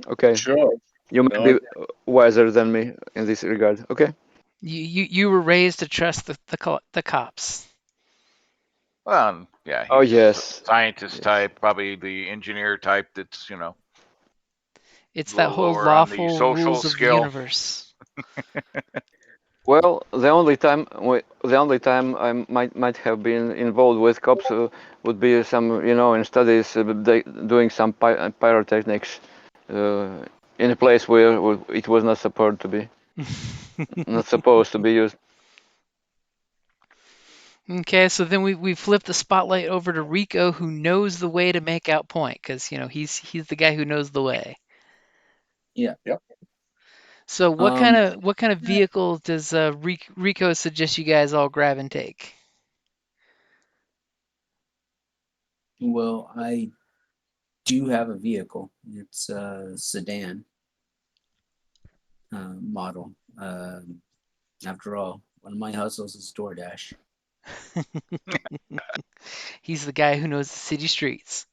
S5: Okay,
S2: Sure.
S5: you might
S2: No,
S5: be wiser than me in this regard. Okay.
S3: You were raised to trust the cops.
S4: Well, yeah,
S5: Oh
S4: he's
S5: yes.
S4: scientist
S5: Yes.
S4: type, probably the engineer type. That's a
S3: It's that
S4: little
S3: whole
S4: lower on the
S3: lawful
S4: social
S3: rules of the
S4: skill.
S3: universe.
S5: Well, the only time I might have been involved with cops would be some, in studies, doing some pyrotechnics in a place where it was not supposed to be, not supposed to be used.
S3: Okay, so then we flip the spotlight over to Rico, who knows the way to make out point, because he's the guy who knows the way.
S1: Yeah.
S2: Yep.
S3: So what
S1: Um,
S3: kind of vehicle does Rico suggest you guys all grab and take?
S1: well, I do have a vehicle. It's a sedan model. After all, one of my hustles is DoorDash.
S3: He's the guy who knows the city streets.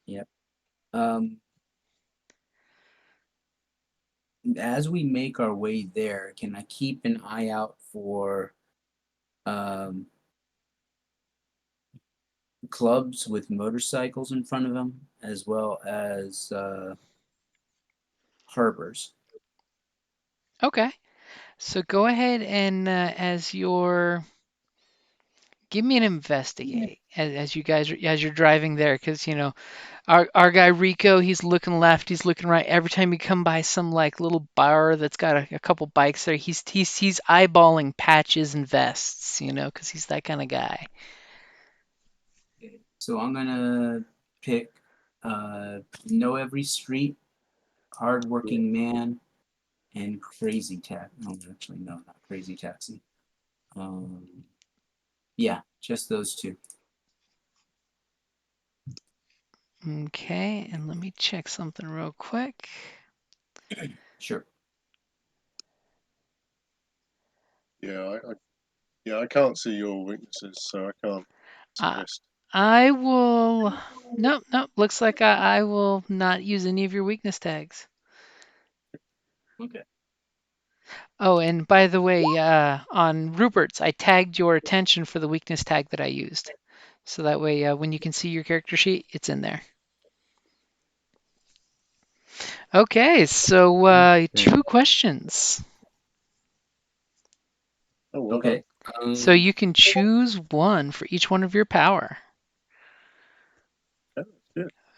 S1: Yep. As we make our way there, can I keep an eye out for um, clubs with motorcycles in front of them, as well as harbors?
S3: Okay, so go ahead and give me an investigate as you guys as you're driving there, because our guy Rico, he's looking left, he's looking right. Every time you come by some like little bar that's got a couple bikes there, he's eyeballing patches and vests, because he's that kind of guy.
S1: Okay. So I'm gonna pick Know Every Street, Hardworking Man, and Crazy Taxi. No, actually, no, not Crazy Taxi. Um, yeah, just those two.
S3: Okay, and let me check something real quick.
S1: Sure.
S2: I can't see your weaknesses, so I can't
S3: Uh,
S2: suggest.
S3: I will. Nope, nope. Looks like I will not use any of your weakness tags.
S1: Okay.
S3: Oh, and by the way, on Rupert's, I tagged your attention for the weakness tag that I used. So that way, when you can see your character sheet, it's in there. Okay, so
S5: Okay.
S3: 2 questions.
S2: Oh, well
S1: Okay.
S3: So you can choose one for each one of your power.
S2: done.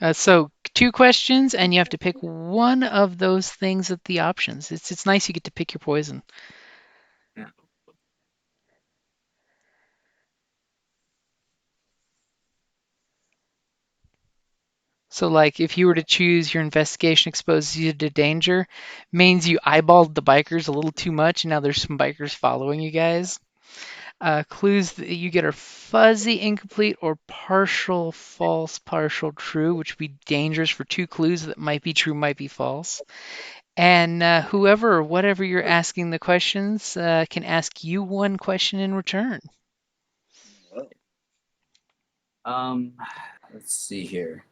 S2: Yeah,
S3: So 2 questions, and you have to pick one of those things at the options. It's nice you get to pick your poison.
S1: Yeah.
S3: So, like, if you were to choose your investigation exposes you to danger, means you eyeballed the bikers a little too much, and now there's some bikers following you guys. Clues that you get are fuzzy, incomplete, or partial false, partial true, which would be dangerous for 2 clues that might be true, might be false. And whoever or whatever you're asking the questions can ask you 1 question in return.
S2: well,
S1: Um, let's see here.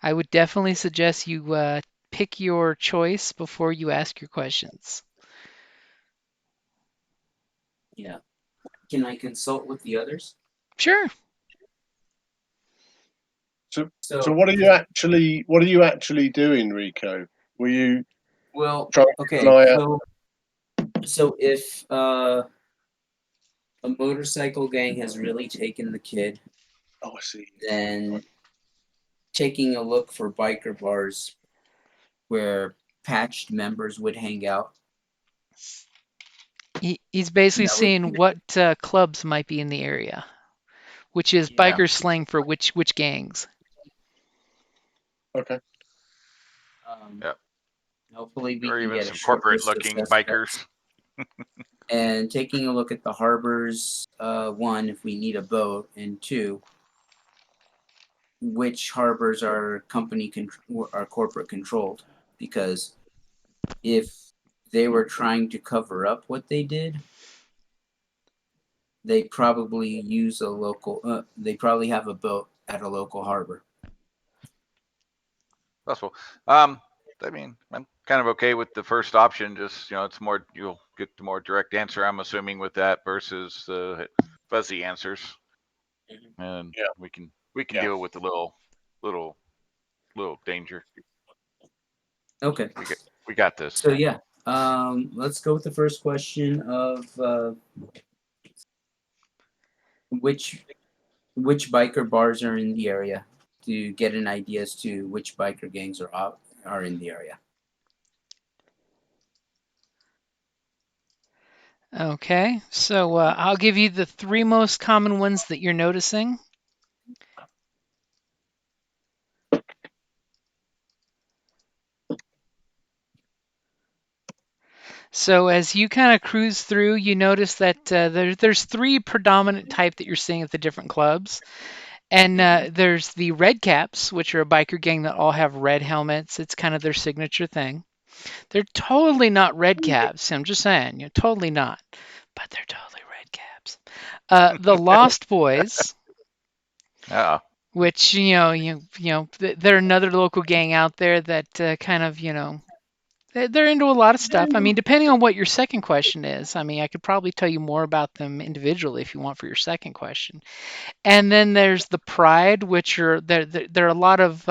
S3: I would definitely suggest you pick your choice before you ask your questions.
S1: Yeah. Can I consult with the others?
S3: Sure.
S2: so
S1: So,
S2: what are you actually doing, Rico? Were you
S1: well,
S2: trying to keep
S1: okay.
S2: an eye out?
S1: So if a motorcycle gang has really taken the kid,
S2: Oh, I see.
S1: then taking a look for biker bars where patched members would hang out.
S3: He's basically
S1: That would
S3: seeing what clubs might be in the area, which is
S1: yeah.
S3: biker slang for which gangs.
S2: Okay.
S4: Yep.
S1: Hopefully we
S4: Or
S1: can
S4: even
S1: get a
S4: some
S1: short list of
S4: corporate-looking
S1: suspects.
S4: bikers.
S1: And taking a look at the harbors, 1, if we need a boat, and 2, which harbors are are corporate controlled, because if they were trying to cover up what they did, they probably use a local. They probably have a boat at a local harbor.
S4: Possible. I mean, I'm kind of okay with the first option. Just it's more you'll get the more direct answer. I'm assuming with that versus the fuzzy answers, and
S2: Yeah.
S4: we can
S2: Yeah.
S4: deal with the little danger.
S1: Okay.
S4: We got this.
S1: So yeah, let's go with the first question of which biker bars are in the area to get an idea as to which biker gangs are in the area.
S3: Okay, so I'll give you the 3 most common ones that you're noticing. So as you kind of cruise through, you notice that there's 3 predominant type that you're seeing at the different clubs. And there's the Red Caps, which are a biker gang that all have red helmets. It's kind of their signature thing. They're totally not Red Caps. I'm just saying, totally not. But they're totally Red Caps. The Lost Boys,
S4: Yeah.
S3: which they're another local gang out there that kind of they're into a lot of stuff. I mean, depending on what your second question is, I mean, I could probably tell you more about them individually if you want for your second question. And then there's the Pride, which are there are a lot of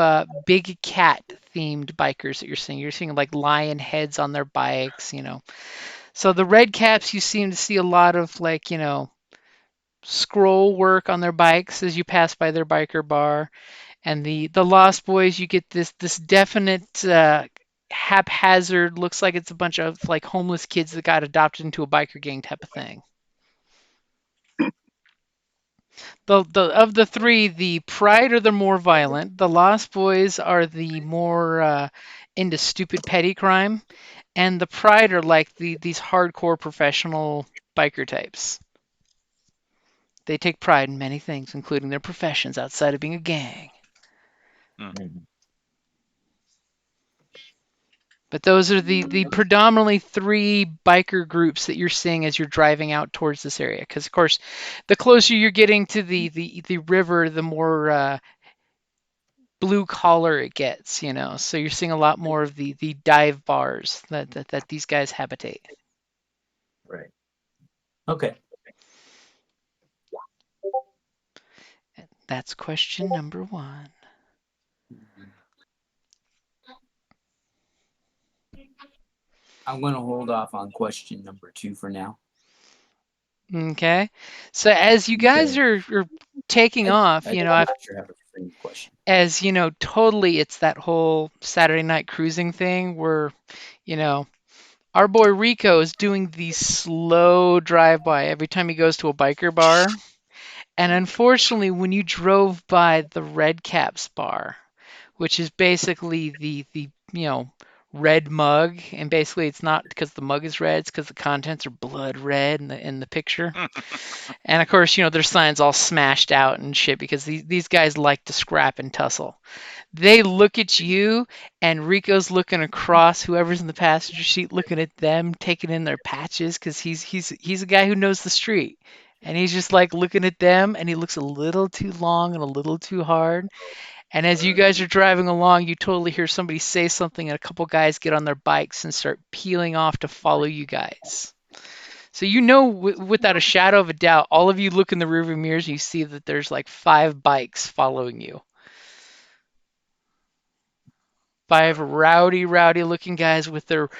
S3: big cat themed bikers that you're seeing. You're seeing like lion heads on their bikes, So the Red Caps, you seem to see a lot of like, scroll work on their bikes as you pass by their biker bar. And the Lost Boys, you get this definite haphazard, looks like it's a bunch of like homeless kids that got adopted into a biker gang type of thing. The of the 3, the Pride are the more violent. The Lost Boys are the more into stupid petty crime, and the Pride are like these hardcore professional biker types. They take pride in many things, including their professions outside of being a gang. But those are the predominantly 3 biker groups that you're seeing as you're driving out towards this area. Because of course, the closer you're getting to the river, the more blue collar it gets. So you're seeing a lot more of the dive bars that these guys habitate.
S1: Right. Okay.
S3: That's question number 1.
S1: I'm going to hold off on question number 2 for now.
S3: Okay. So as you guys are taking off,
S1: I
S3: I've
S1: sure have a free question.
S3: as totally it's that whole Saturday night cruising thing where, our boy Rico is doing the slow drive-by every time he goes to a biker bar. And unfortunately, when you drove by the Red Caps bar, which is basically the red mug, and basically it's not because the mug is red, it's because the contents are blood red in the picture. And of course, their signs all smashed out and shit because these guys like to scrap and tussle. They look at you, and Rico's looking across, whoever's in the passenger seat, looking at them, taking in their patches, because he's a guy who knows the street. And he's just like looking at them, and he looks a little too long and a little too hard. And as you guys are driving along, you totally hear somebody say something, and a couple guys get on their bikes and start peeling off to follow you guys. So without a shadow of a doubt, all of you look in the rearview mirrors and you see that there's like 5 bikes following you. 5 rowdy looking guys with their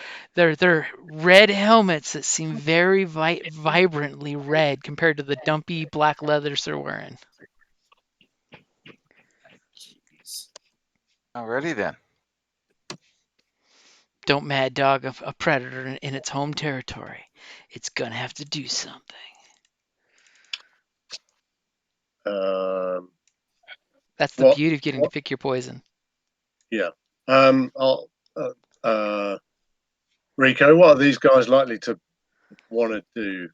S3: red helmets that seem very vibrantly red compared to the dumpy black leathers they're wearing.
S1: Jeez.
S4: Alrighty then.
S3: Don't mad dog a predator in its home territory. It's gonna have to do something. That's the
S2: What?
S3: beauty of getting to pick your poison.
S2: Yeah. Rico, what are these guys likely to want to do?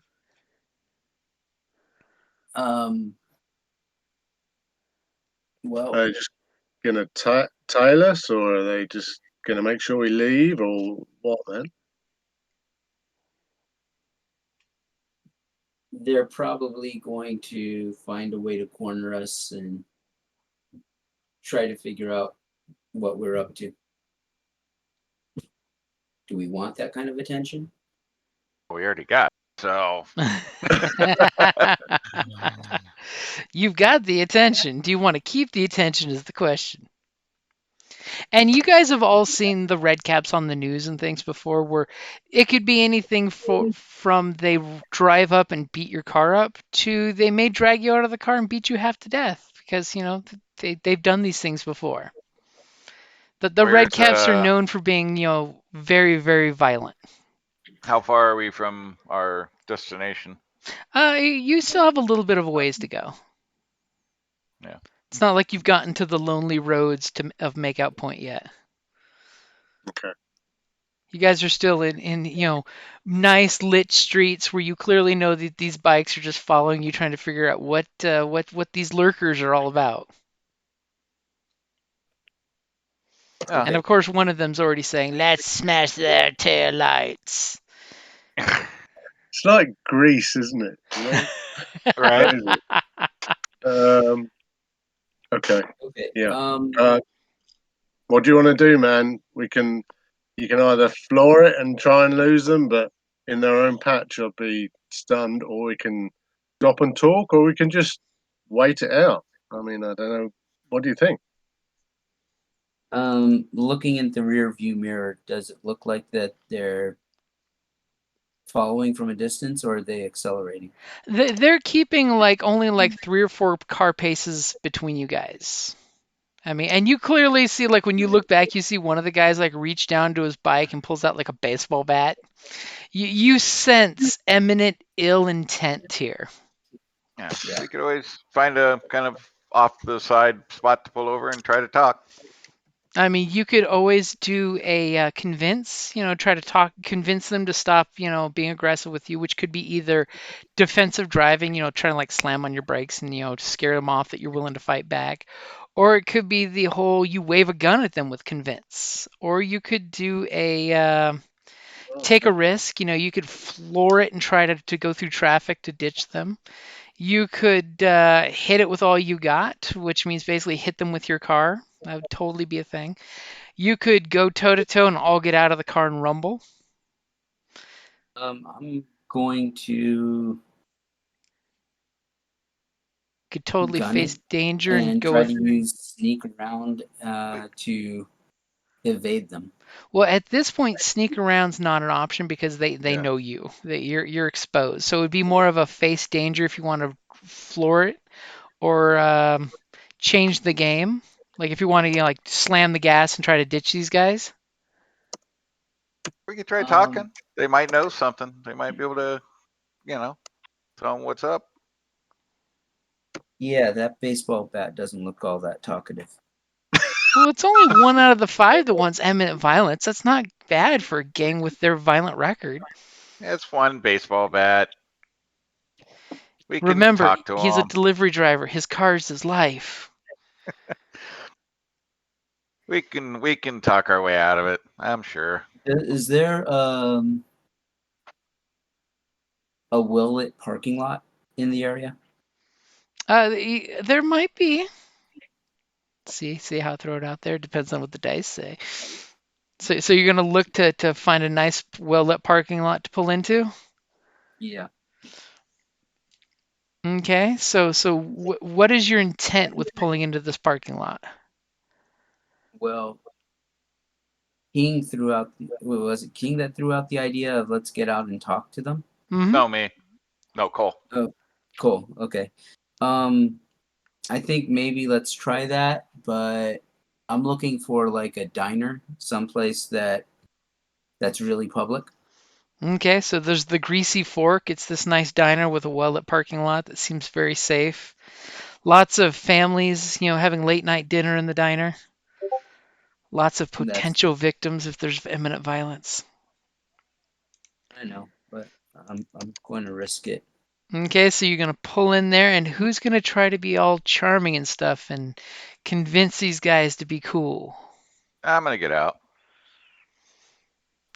S1: Well,
S2: Are they just going to tail us, or are they just going to make sure we leave, or what, man?
S1: they're probably going to find a way to corner us and try to figure out what we're up to. Do we want that kind of attention?
S4: We already got. So
S3: You've got the attention. Do you want to keep the attention is the question. And you guys have all seen the red caps on the news and things before where it could be anything from they drive up and beat your car up to they may drag you out of the car and beat you half to death because, they've done these things before. The red caps are known for being, very, very violent.
S4: how far are we from our destination?
S3: You still have a little bit of a ways to go.
S4: Yeah.
S3: It's not like you've gotten to the lonely roads of Makeout Point yet.
S2: Okay.
S3: You guys are still in nice lit streets where you clearly know that these bikes are just following you, trying to figure out what these lurkers are all about.
S4: Oh.
S3: And of course, one of them's already saying, "Let's smash their tail lights."
S2: It's like Grease, isn't it? You know?
S4: Right.
S2: Okay.
S1: Okay.
S2: Yeah. What do you want to do, man? You can either floor it and try and lose them, but in their own patch or be stunned, or we can stop and talk, or we can just wait it out. I mean, I don't know. What do you think?
S1: Looking in the rear view mirror, does it look like that they're following from a distance, or are they accelerating?
S3: They're keeping only 3 or 4 car paces between you guys. I mean, and you clearly see, when you look back, you see one of the guys reach down to his bike and pulls out a baseball bat. You sense imminent ill intent here.
S4: Yeah.
S1: Yeah.
S4: We could always find a kind of off the side spot to pull over and try to talk.
S3: I mean, you could always do a convince, try to convince them to stop, being aggressive with you, which could be either defensive driving, trying to slam on your brakes and, to scare them off that you're willing to fight back. Or it could be the whole you wave a gun at them with convince. Or you could do take a risk, you could floor it and try to go through traffic to ditch them. You could hit it with all you got, which means basically hit them with your car. That would totally be a thing. You could go toe to toe and all get out of the car and rumble.
S1: I'm going to
S3: Could totally
S1: gun
S3: face
S1: it
S3: danger and
S1: and
S3: go
S1: try
S3: with.
S1: to use sneak around to evade them.
S3: Well, at this point, sneak around's not an option because they
S2: Yeah.
S3: know you. That you're exposed. So it would be more of a face danger if you want to floor it or change the game. Like if you want to slam the gas and try to ditch these guys.
S4: We could try
S1: Um,
S4: talking. They might know something. They might be able to, tell them what's up.
S1: Yeah, that baseball bat doesn't look all that talkative.
S3: Well, it's only 1 out of the 5 that wants imminent violence. That's not bad for a gang with their violent record.
S4: It's one baseball bat. We can
S3: Remember,
S4: talk to
S3: he's a
S4: him.
S3: delivery driver. His car is his life.
S4: We can talk our way out of it. I'm sure.
S1: Is there a well-lit parking lot in the area?
S3: There might be. See how I throw it out there? Depends on what the dice say. So you're gonna look to find a nice, well-lit parking lot to pull into?
S1: Yeah.
S3: Okay. So what is your intent with pulling into this parking lot?
S1: Well, King threw out. Was it King that threw out the idea of let's get out and talk to them?
S3: Mhm.
S4: No, me. No, Cole.
S1: Oh, cool. Okay. I think maybe let's try that, but I'm looking for a diner, someplace that's really public.
S3: Okay, so there's the Greasy Fork. It's this nice diner with a well-lit parking lot that seems very safe. Lots of families, having late night dinner in the diner. Lots of potential victims if there's imminent violence.
S1: I know, but I'm going to risk it.
S3: Okay, so you're going to pull in there, and who's going to try to be all charming and stuff and convince these guys to be cool?
S4: I'm gonna get out.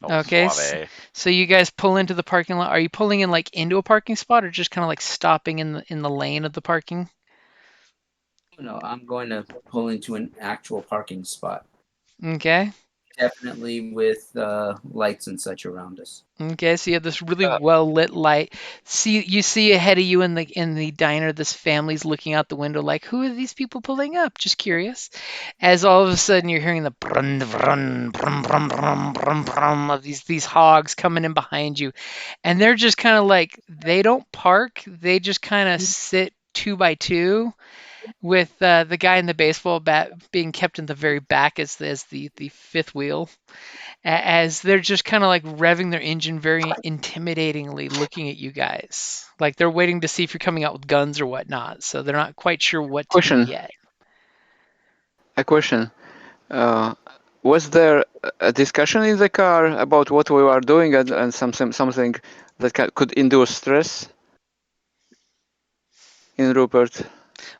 S4: Oh,
S3: Okay,
S4: suave.
S3: so you guys pull into the parking lot. Are you pulling in into a parking spot or just kind of stopping in the lane of the parking?
S1: No, I'm going to pull into an actual parking spot.
S3: Okay.
S1: Definitely with lights and such around us.
S3: Okay, so you have this really
S5: Uh,
S3: well lit light. You see ahead of you in the diner, this family's looking out the window like, who are these people pulling up? Just curious. As all of a sudden you're hearing the brun brun brum brum brum brum brum of these hogs coming in behind you, and they're just kind of like they don't park, they just kind of sit two by two, with the guy in the baseball bat being kept in the very back as the fifth wheel, as they're just kind of like revving their engine very intimidatingly, looking at you guys. Like they're waiting to see if you're coming out with guns or whatnot. So they're not quite sure what to do
S5: question.
S3: yet.
S5: A question. Uh, was there a discussion in the car about what we were doing and something that could induce stress in Rupert?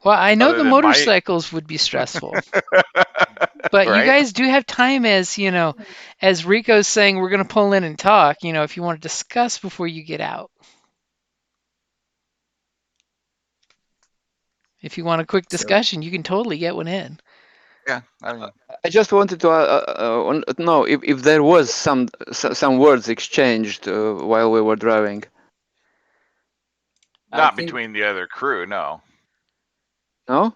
S3: Well, I know
S4: Other
S3: the
S4: than my
S3: motorcycles would be stressful, but you
S4: right?
S3: guys do have time, as Rico's saying, we're going to pull in and talk, if you want to discuss before you get out. If you want a quick
S1: So
S3: discussion, you can totally get one in.
S4: Yeah, I mean,
S5: I just wanted to know if there was some words exchanged while we were driving.
S1: I
S4: not
S1: think
S4: between the other crew, no,
S5: No.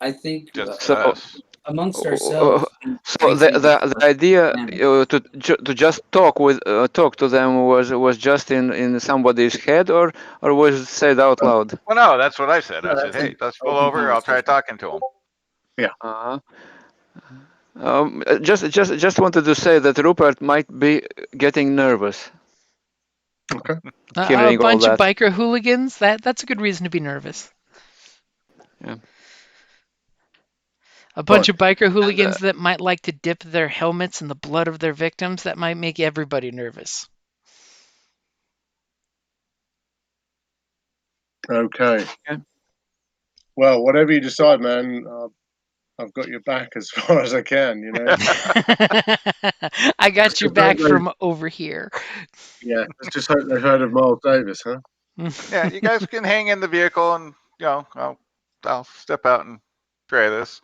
S1: I think
S4: just
S5: So
S4: us.
S1: amongst
S5: uh,
S1: ourselves, we
S5: so
S1: briefly
S5: the
S1: discussed
S5: idea
S1: them.
S5: to just talk to them was just in somebody's head or was it said out loud?
S4: Well, no, that's what I said. I
S1: No,
S4: said,
S1: that's
S4: hey,
S1: an
S4: let's pull
S1: open
S4: over. I'll try
S1: conversation.
S4: talking to him.
S5: Uh-huh. Just wanted to say that Rupert might be getting nervous
S2: Okay.
S3: A
S5: hearing all
S3: bunch of
S5: that.
S3: biker hooligans, that's a good reason to be nervous.
S5: Yeah.
S3: A bunch
S2: Right.
S3: of biker
S5: And
S3: hooligans that might like to dip their helmets in the blood of their victims, that might make everybody nervous.
S2: Okay.
S5: Yeah.
S2: Well, whatever you decide, man, I've got your back as far as I can. You know.
S3: I got your
S2: Just hope
S3: back
S2: they,
S3: from over here.
S2: yeah. Let's just hope they've heard of Miles Davis, huh?
S4: Yeah, you guys can hang in the vehicle, and I'll step out and try this.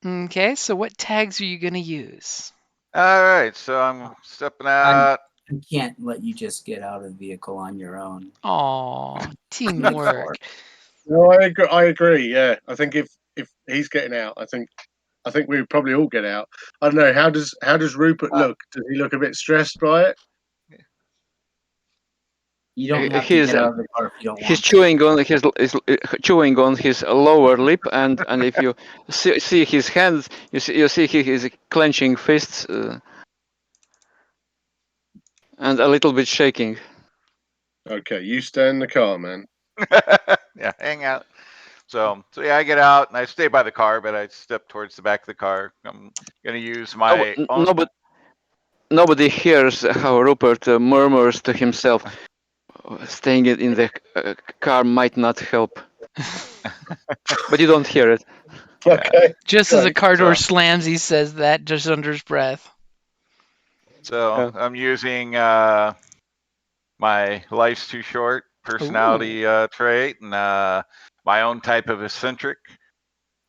S3: Okay, so what tags are you going to use?
S4: All right, so I'm stepping out.
S1: I can't let you just get out of the vehicle on your own.
S3: Aw,
S1: Mid
S3: teamwork.
S1: floor.
S2: No, I agree. I agree. Yeah, I think if he's getting out, I think we would probably all get out. I don't know. How does Rupert
S4: Uh,
S2: look? Does he look a bit stressed by it?
S1: You don't have to
S5: he's
S1: get out of the car if you don't
S5: he's
S1: want to.
S5: chewing on his lower lip, and if you see his hands, you see he is clenching fists and a little bit shaking.
S2: Okay, you stay in the car, man.
S4: yeah, hang out. So yeah, I get out and I stay by the car, but I step towards the back of the car. I'm gonna use my own.
S5: Nobody hears how Rupert murmurs to himself. Staying in the car might not help, but you don't hear it.
S2: Okay.
S3: Just as a
S2: Great.
S3: car door
S4: So,
S3: slams, he says that just under his breath.
S4: so I'm using my life's too short personality trait and my own type of eccentric,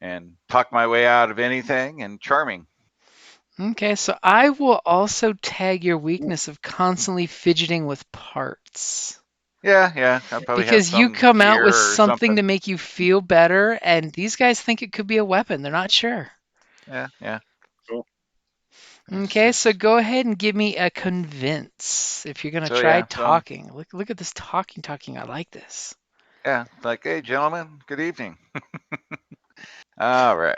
S4: and talk my way out of anything, and charming.
S3: Okay, so I will also tag your weakness of constantly fidgeting with parts.
S4: Yeah, I probably have
S3: Because you
S4: some
S3: come out
S4: gear
S3: with
S4: or
S3: something
S4: something.
S3: to make you feel better, and these guys think it could be a weapon. They're not sure.
S4: Yeah.
S2: Cool.
S3: Okay, so go ahead and give me a convince if you're gonna
S4: So
S3: try
S4: yeah, so I'm,
S3: talking. Look at this talking. I like this.
S4: yeah, like, hey, gentlemen, good evening. All right.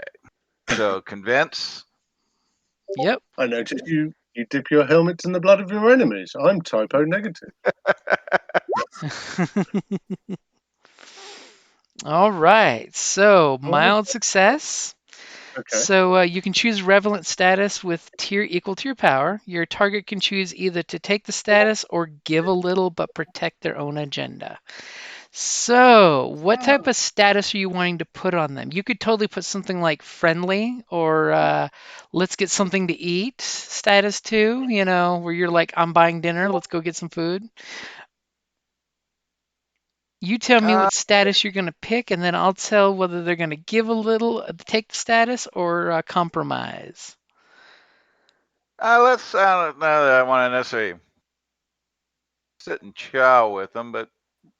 S4: So convince.
S3: Yep.
S2: I noticed you dip your helmets in the blood of your enemies. I'm typo negative.
S3: All right. So
S2: Oh,
S3: mild success.
S2: okay.
S3: So you can choose relevant status with tier equal to your power. Your target can choose either to take the status or give a little but protect their own agenda. So, what type of status are you wanting to put on them? You could totally put something like friendly or let's get something to eat status too, where you're like, I'm buying dinner, let's go get some food. You tell me
S4: Uh,
S3: what status you're going to pick, and then I'll tell whether they're going to give a little, take the status, or compromise.
S4: let's. I don't know that I want to necessarily sit and chow with them, but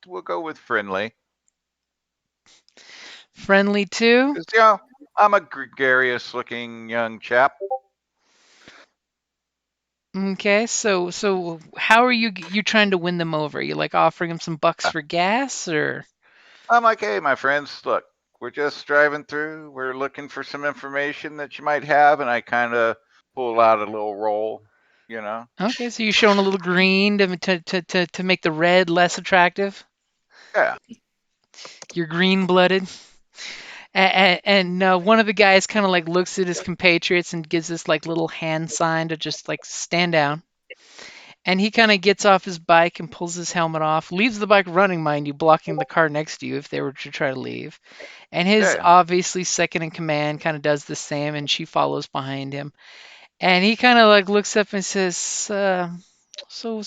S4: we'll go with friendly.
S3: Friendly too?
S4: 'Cause, I'm a gregarious-looking young chap.
S3: Okay, so how are you trying to win them over? You like offering them some bucks for gas, or?
S4: I'm like, hey, my friends, look, we're just driving through. We're looking for some information that you might have, and I kind of pull out a little roll, you know.
S3: Okay, so you're showing a little green to make the red less attractive.
S4: Yeah.
S3: You're green-blooded. And one of the guys kind of like looks at his compatriots and gives this like little hand sign to just like stand down. And he kind of gets off his bike and pulls his helmet off, leaves the bike running, mind you, blocking the car next to you if they were to try to leave. And his
S4: Yeah.
S3: obviously second in command kind of does the same, and she follows behind him. And he kind of like looks up and says, "So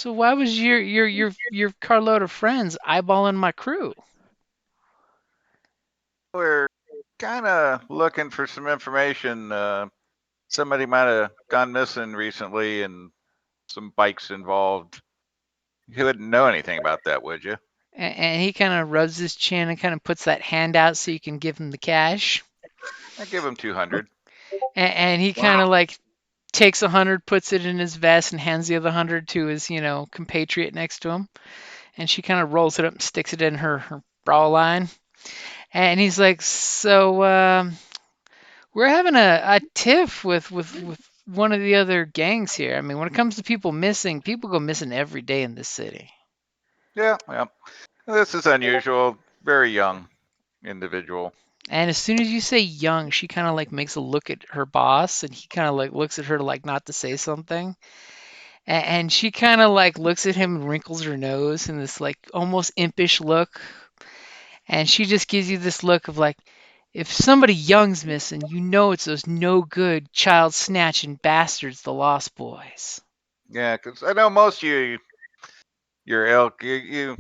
S3: why was your carload of friends eyeballing my crew?"
S4: We're kind of looking for some information. Somebody might have gone missing recently, and some bikes involved. You wouldn't know anything about that, would you?
S3: And he kind of rubs his chin and kind of puts that hand out so you can give him the cash.
S4: I give him 200.
S3: And he kind of like takes 100, puts it in his vest, and hands the other 100 to his, compatriot next to him. And she kind of rolls it up and sticks it in her bra line. And he's like, "So we're having a tiff with one of the other gangs here. I mean, when it comes to people missing, people go missing every day in this city."
S4: Yeah, well, this is unusual. Very young individual.
S3: And as soon as you say young, she kind of like makes a look at her boss, and he kind of like looks at her like not to say something. And she kind of like looks at him and wrinkles her nose in this like almost impish look. And she just gives you this look of like, if somebody young's missing, you know it's those no good child snatching bastards, the Lost Boys.
S4: Yeah, because I know most of your elk, you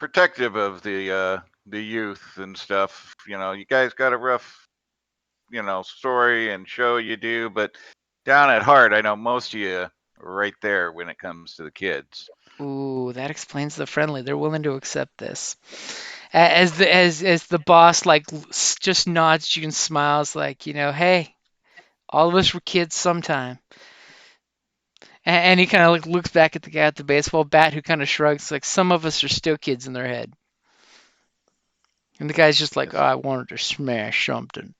S4: protective of the youth and stuff. You guys got a rough, story and show you do, but down at heart, I know most of you are right there when it comes to the kids.
S3: Ooh, that explains the friendly. They're willing to accept this. As the boss like just nods to you and smiles like, hey, all of us were kids sometime. And he kind of like looks back at the guy at the baseball bat who kind of shrugs like, some of us are still kids in their head. And the guy's just like, "Oh, I wanted to smash something."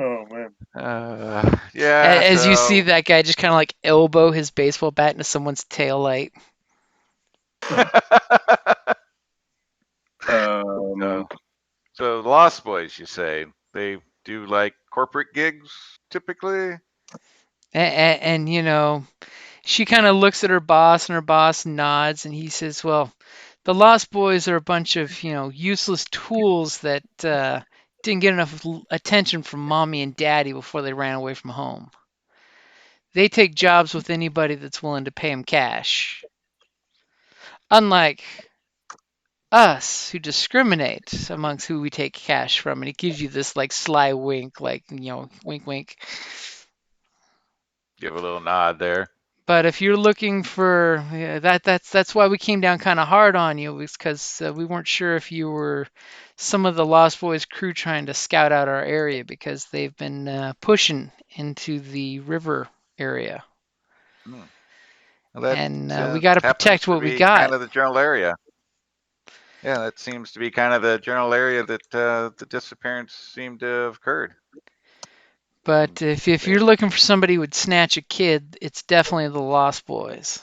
S2: Oh man.
S4: Yeah,
S3: As you see
S4: so
S3: that guy just kind of like elbow his baseball bat into someone's tail light.
S2: Um,
S4: so the Lost Boys, you say they do like corporate gigs typically?
S3: And she kind of looks at her boss, and her boss nods, and he says, "Well, the Lost Boys are a bunch of, useless tools that didn't get enough attention from mommy and daddy before they ran away from home. They take jobs with anybody that's willing to pay them cash. Unlike us, who discriminate amongst who we take cash from." And he gives you this like sly wink, like, wink, wink.
S4: Give a little nod there.
S3: But if you're looking for, yeah, that's why we came down kind of hard on you, was because we weren't sure if you were some of the Lost Boys crew trying to scout out our area, because they've been pushing into the river area,
S4: Hmm. Well, that
S3: and we got to
S4: happens
S3: protect
S4: to
S3: what we
S4: be
S3: got.
S4: kind of the general area. Yeah, that seems to be kind of the general area that the disappearance seemed to have occurred.
S3: But if you're looking for somebody who would snatch a kid, it's definitely the Lost Boys.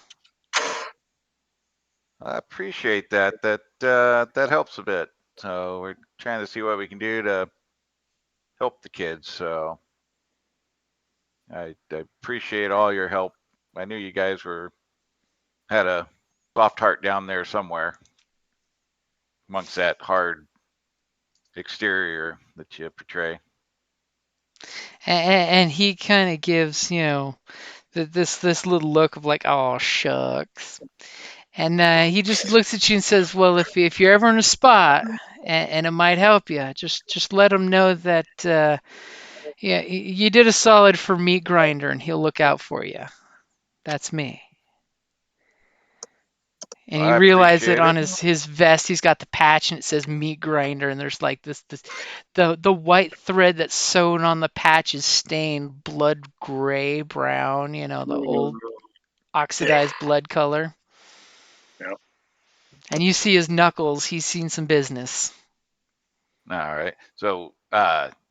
S4: I appreciate that. That helps a bit. So we're trying to see what we can do to help the kids. So I appreciate all your help. I knew you guys had a soft heart down there somewhere amongst that hard exterior that you portray.
S3: And he kind of gives, this little look of like, "Oh, shucks." And he just looks at you and says, "Well, if you're ever in a spot and it might help you, just let him know that yeah, you did a solid for Meat Grinder, and he'll look out for you. That's me." And
S4: Well,
S3: you
S4: I
S3: realize that
S4: appreciate
S3: on
S4: it.
S3: his vest, he's got the patch and it says Meat Grinder, and there's like the white thread that's sewn on the patch is stained blood gray brown, the old oxidized blood color.
S2: Yeah.
S3: And you see his knuckles. He's seen some business.
S4: All right. So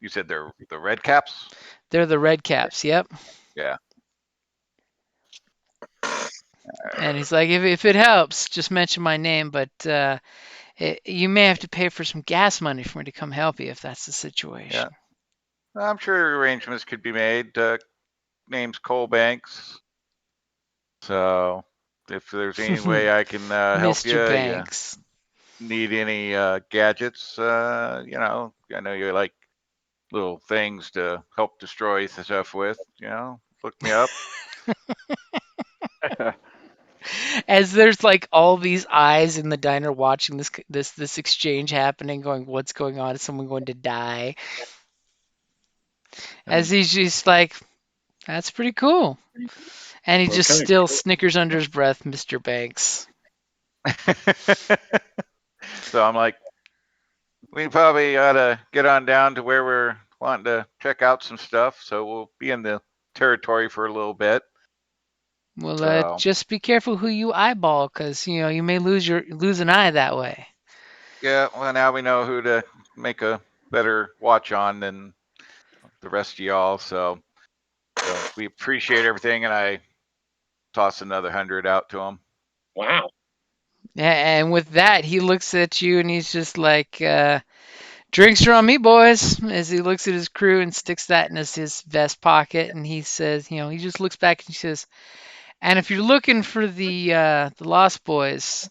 S4: you said they're the red caps?
S3: They're the red caps. Yep.
S4: Yeah.
S3: And he's like, if it helps, just mention my name, but you may have to pay for some gas money for me to come help you if that's the situation.
S4: Yeah. I'm sure arrangements could be made. Name's Cole Banks. So if there's any way I can help you,
S3: Mr. Banks.
S4: need any gadgets, I know you like little things to help destroy stuff with, look me up.
S3: As there's like all these eyes in the diner watching this exchange happening, going, "What's going on? Is someone going to die?" As he's just like, "That's pretty cool," and he just
S2: Okay.
S3: still snickers under his breath, "Mr. Banks."
S4: So I'm like, we probably ought to get on down to where we're wanting to check out some stuff. So we'll be in the territory for a little bit.
S3: Well,
S4: So
S3: just be careful who you eyeball, because you may lose an eye that way.
S4: yeah, well now we know who to make a better watch on than the rest of y'all. So we appreciate everything, and I toss another 100 out to him.
S2: Wow.
S3: And with that, he looks at you and he's just like, "Drinks are on me, boys." As he looks at his crew and sticks that in his vest pocket, and he says, he just looks back and he says, "And if you're looking for the Lost Boys,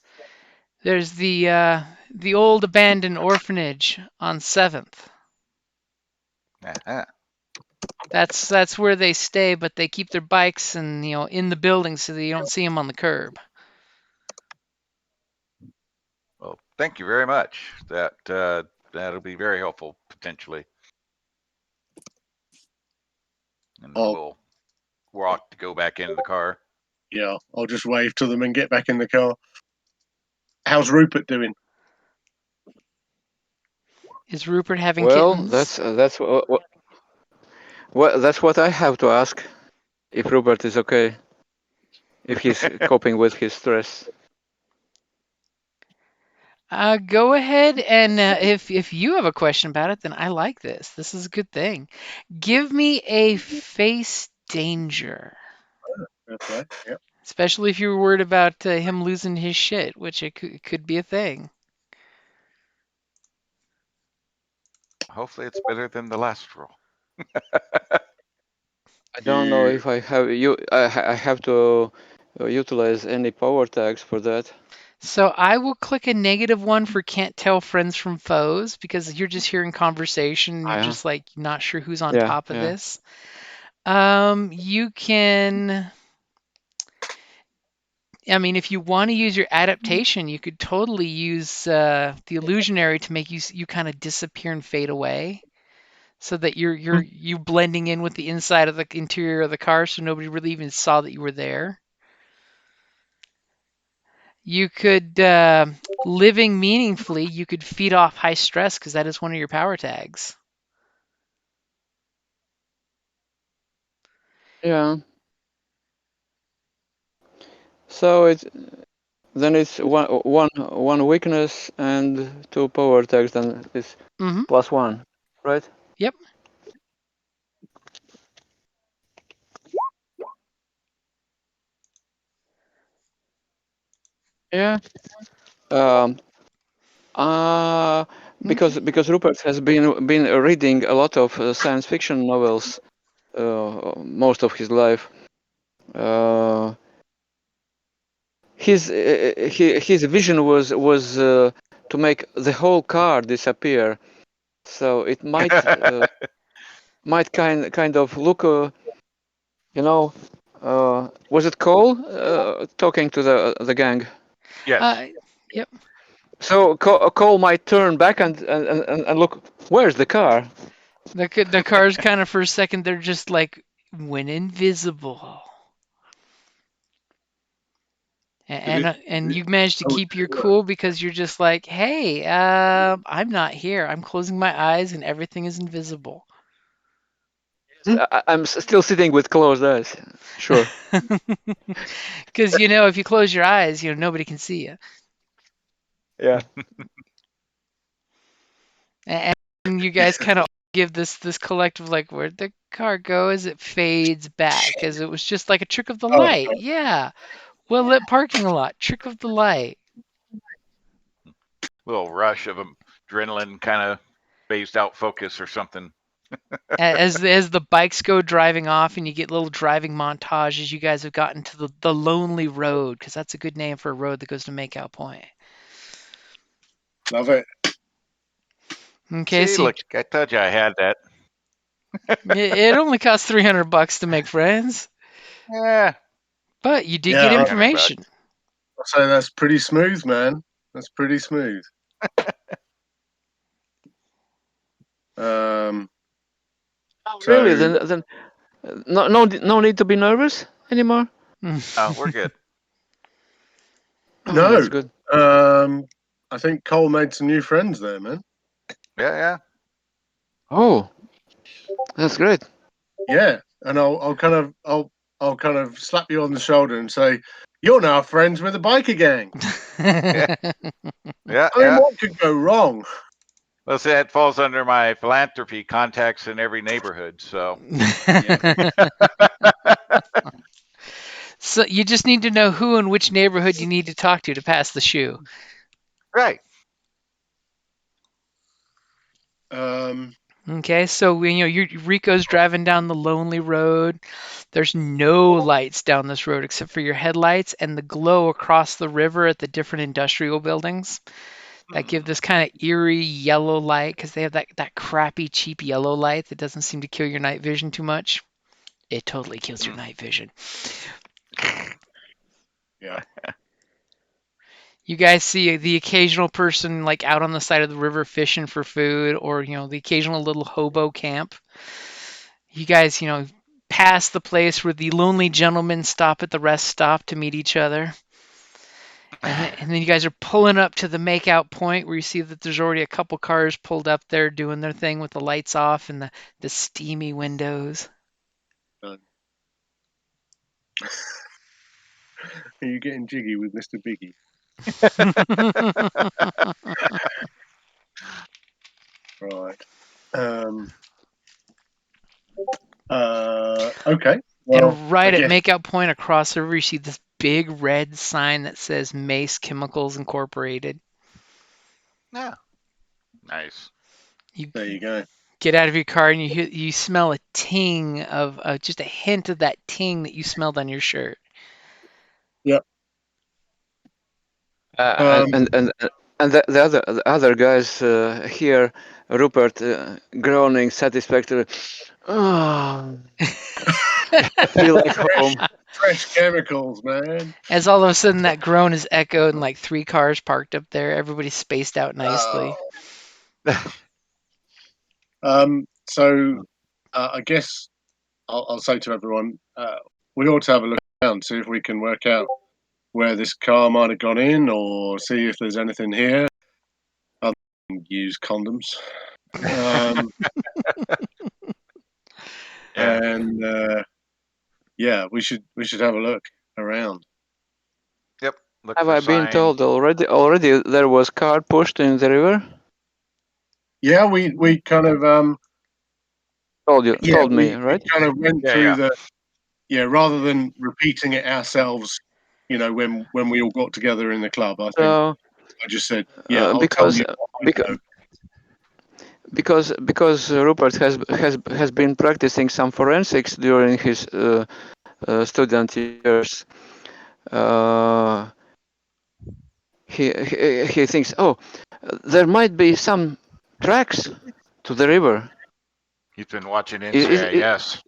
S3: there's the old abandoned orphanage on 7th.
S4: Uh-huh.
S3: That's where they stay, but they keep their bikes and in the building so that you don't see them on the curb."
S4: Well, thank you very much. That'll be very helpful potentially. And
S2: Oh.
S4: we'll walk to go back into the car.
S2: Yeah, I'll just wave to them and get back in the car. How's Rupert doing?
S3: Is Rupert having
S5: Well,
S3: kittens?
S5: that's what I have to ask. If Rupert is okay, if he's coping with his stress.
S3: Go ahead and if you have a question about it, then I like this. This is a good thing. Give me a face danger,
S2: Okay. Yep.
S3: especially if you're worried about him losing his shit, which it could be a thing.
S4: Hopefully, it's better than the last roll.
S5: I don't know if I have I have to utilize any power tags for that.
S3: So I will click a -1 for can't tell friends from foes, because you're just hearing conversation and you're
S5: Yeah.
S3: just like not sure who's on
S5: Yeah,
S3: top of
S5: yeah.
S3: this. You can, I mean, if you want to use your adaptation, you could totally use the illusionary to make you kind of disappear and fade away, so that you blending in with the inside of the interior of the car, so nobody really even saw that you were there. You could, living meaningfully, you could feed off high stress, because that is one of your power tags.
S5: Yeah. So it's one weakness and 2 power tags, then it's
S3: Mm-hmm.
S5: +1, right?
S3: Yep.
S5: Yeah. Because Rupert has been reading a lot of science fiction novels most of his life. His vision was to make the whole car disappear, so it might kind of look, was it Cole talking to the gang?
S4: Yes.
S3: Yep.
S5: So Cole might turn back and look. Where's the car?
S3: The cars kind of for a second they're just like went invisible. And you managed to keep your cool because you're just like, hey, I'm not here. I'm closing my eyes and everything is invisible.
S5: I'm still sitting with closed eyes. Sure.
S3: Because if you close your eyes, nobody can see you.
S5: Yeah.
S3: And you guys kind of give this collective like, where'd the car go as it fades back, as it was just like a trick of the light. Yeah. Well lit parking lot, trick of the light.
S4: Little rush of adrenaline, kind of phased out focus or something.
S3: As the bikes go driving off and you get little driving montages, you guys have gotten to the Lonely Road, because that's a good name for a road that goes to Makeout Point.
S2: Love it.
S3: Okay,
S4: See,
S3: so
S4: look, I told you I had that.
S3: it only costs $300 to make friends,
S4: Yeah.
S3: but you did
S2: Yeah,
S3: get
S2: I-
S3: information.
S2: I'll say that's pretty smooth, man. That's pretty smooth. So-
S5: Really? Then no need to be nervous anymore.
S4: Oh, we're good.
S5: Oh,
S2: No.
S5: that's good.
S2: I think Cole made some new friends there, man.
S4: Yeah.
S5: Oh, that's great.
S2: Yeah, and I'll kind of slap you on the shoulder and say, "You're now friends with the biker gang."
S4: Yeah.
S2: I mean, what could go wrong?
S4: Well, see, that falls under my philanthropy contacts in every neighborhood. So,
S3: So you just need to know who and which neighborhood you need to talk to pass the shoe.
S4: right.
S3: Okay, so Rico's driving down the lonely road. There's no lights down this road except for your headlights and the glow across the river at the different industrial buildings that give this kind of eerie yellow light, because they have that crappy cheap yellow light that doesn't seem to kill your night vision too much. It totally kills your night vision.
S2: Yeah.
S3: You guys see the occasional person like out on the side of the river fishing for food, or the occasional little hobo camp. You guys, pass the place where the lonely gentlemen stop at the rest stop to meet each other. And then you guys are pulling up to the Makeout Point, where you see that there's already a couple cars pulled up there doing their thing with the lights off and the steamy windows.
S2: Are you getting jiggy with Mr. Biggie? Right. Okay. Well,
S3: And right
S2: I
S3: at
S2: guess-
S3: Makeout Point across the river, you see this big red sign that says Mace Chemicals Incorporated.
S4: Yeah. Nice.
S2: There you go.
S3: Get out of your car and you smell a ting of just a hint of that ting that you smelled on your shirt.
S5: And the other guys here, Rupert groaning satisfactorily. Oh, I feel like home.
S2: Fresh chemicals, man.
S3: As all of a sudden that groan is echoed and like 3 cars parked up there, everybody's spaced out nicely.
S2: So I guess I'll say to everyone, we ought to have a look around, see if we can work out where this car might have gone in, or see if there's anything here. Other than use condoms. And yeah, we should have a look around.
S4: Yep. Look
S5: Have
S4: for
S5: I been
S4: sign.
S5: told already? Already there was car pushed in the river.
S2: Yeah, we kind of
S5: Told me,
S2: we
S5: right?
S2: kind of went
S4: Yeah,
S2: through rather than repeating it ourselves, when we all got together in the club, I think
S5: So
S2: I just said, I'll tell
S5: because
S2: you what I know.
S5: because Rupert has been practicing some forensics during his student years. He thinks, there might be some tracks to the river.
S4: He's been watching
S5: Is
S4: NCIS.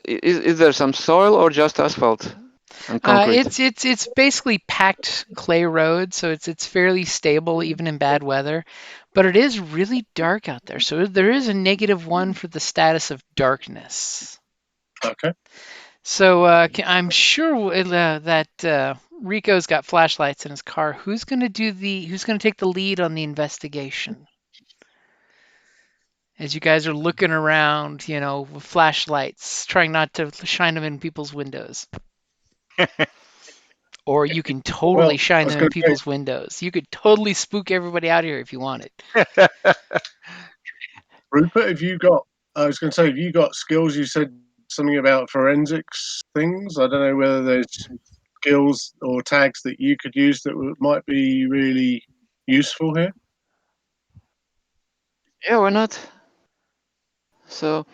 S5: Is there some soil or just asphalt? and concrete?
S3: It's basically packed clay road, so it's fairly stable even in bad weather. But it is really dark out there, so there is a -1 for the status of darkness.
S2: Okay.
S3: So I'm sure that Rico's got flashlights in his car. Who's gonna take the lead on the investigation? As you guys are looking around, with flashlights, trying not to shine them in people's windows. Or you can totally
S2: Well,
S3: shine
S2: I was
S3: them in
S2: going to say,
S3: people's windows. You could totally spook everybody out here if you wanted.
S2: Rupert, I was going to say, have you got skills? You said something about forensics things. I don't know whether there's skills or tags that you could use that might be really useful here.
S5: Yeah, why not? So,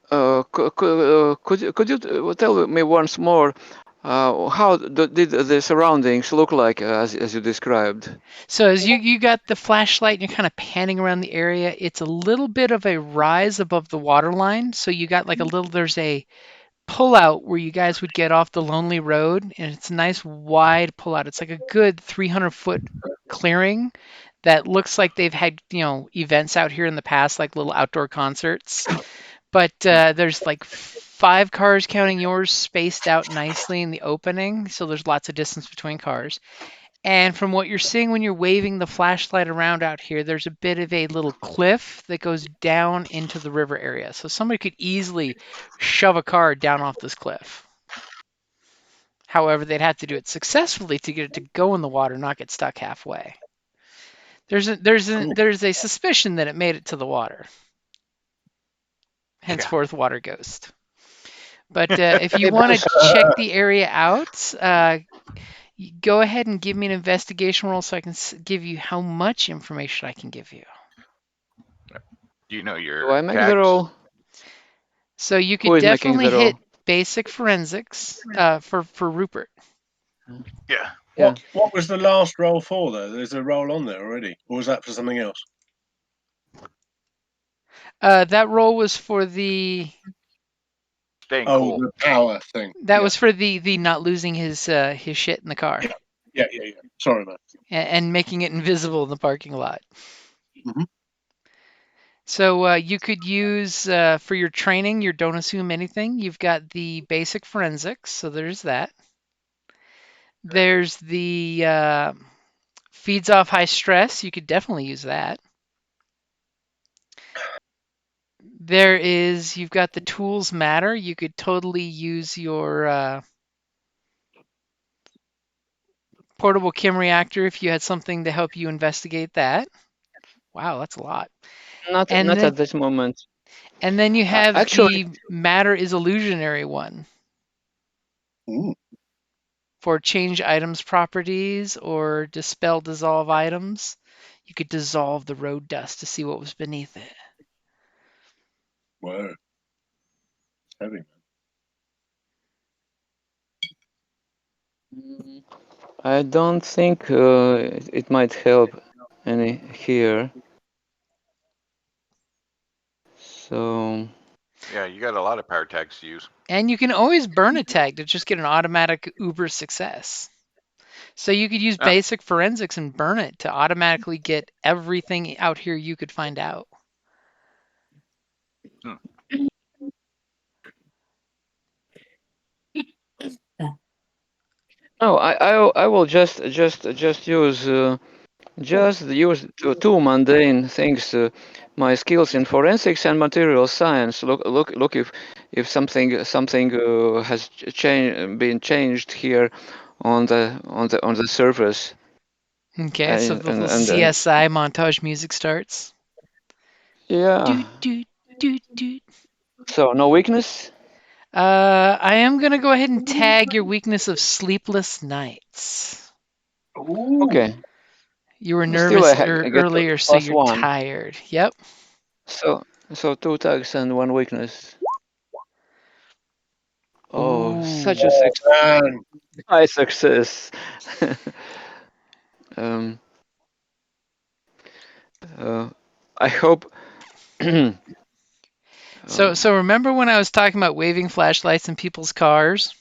S5: could you tell me once more how did the surroundings look like as you described?
S3: So as you got the flashlight and you're kind of panning around the area, it's a little bit of a rise above the water line. So you got there's a pullout where you guys would get off the lonely road, and it's a nice wide pullout. It's like a good 300-foot clearing that looks like they've had events out here in the past, like little outdoor concerts. But there's like 5 cars counting yours spaced out nicely in the opening, so there's lots of distance between cars. And from what you're seeing when you're waving the flashlight around out here, there's a bit of a little cliff that goes down into the river area. So somebody could easily shove a car down off this cliff. However, they'd have to do it successfully to get it to go in the water, not get stuck halfway. There's a suspicion that it made it to the water. Henceforth, Water Ghost. But if you want to check the area out, go ahead and give me an investigation roll so I can give you how much information I can give you.
S4: Do you know your
S5: Do I make
S4: tags?
S5: the roll?
S3: So you
S5: Who
S3: could
S5: is making
S3: definitely
S5: the roll?
S3: hit basic forensics for Rupert.
S4: Yeah.
S5: Yeah.
S2: What was the last roll for, though? There's a roll on there already. Or was that for something else?
S3: That roll was for the
S4: Staying cool.
S2: The power thing.
S3: that was for the not losing his shit in the car
S2: Yeah. Sorry, man.
S3: and making it invisible in the parking lot.
S2: Mhm.
S3: So you could use for your training your don't assume anything. You've got the basic forensics, so there's that. There's the feeds off high stress. You could definitely use that. You've got the tools matter. You could totally use your portable chem reactor if you had something to help you investigate that. Wow, that's a lot.
S5: Not at this moment.
S3: And then you have
S5: actually,
S3: the matter is illusionary one.
S2: Ooh.
S3: For change items properties or dispel dissolve items. You could dissolve the road dust to see what was beneath it.
S2: Whoa. Heavy.
S5: I don't think it might help any here. So
S4: Yeah, you got a lot of power tags to use.
S3: And you can always burn a tag to just get an automatic uber success. So you could use basic forensics and burn it to automatically get everything out here you could find out.
S5: no, I will just use two mundane things. My skills in forensics and material science. Look if something has been changed here on the surface.
S3: Okay, so the little CSI montage music starts.
S5: Yeah.
S3: Doot.
S5: So no weakness?
S3: I am gonna go ahead and tag your weakness of sleepless nights.
S2: Ooh.
S5: Okay.
S3: You were nervous earlier, so you're
S5: +1.
S3: tired. Yep.
S5: So 2 tags and 1 weakness. Oh, such a success! High success. I hope
S3: So remember when I was talking about waving flashlights in people's cars?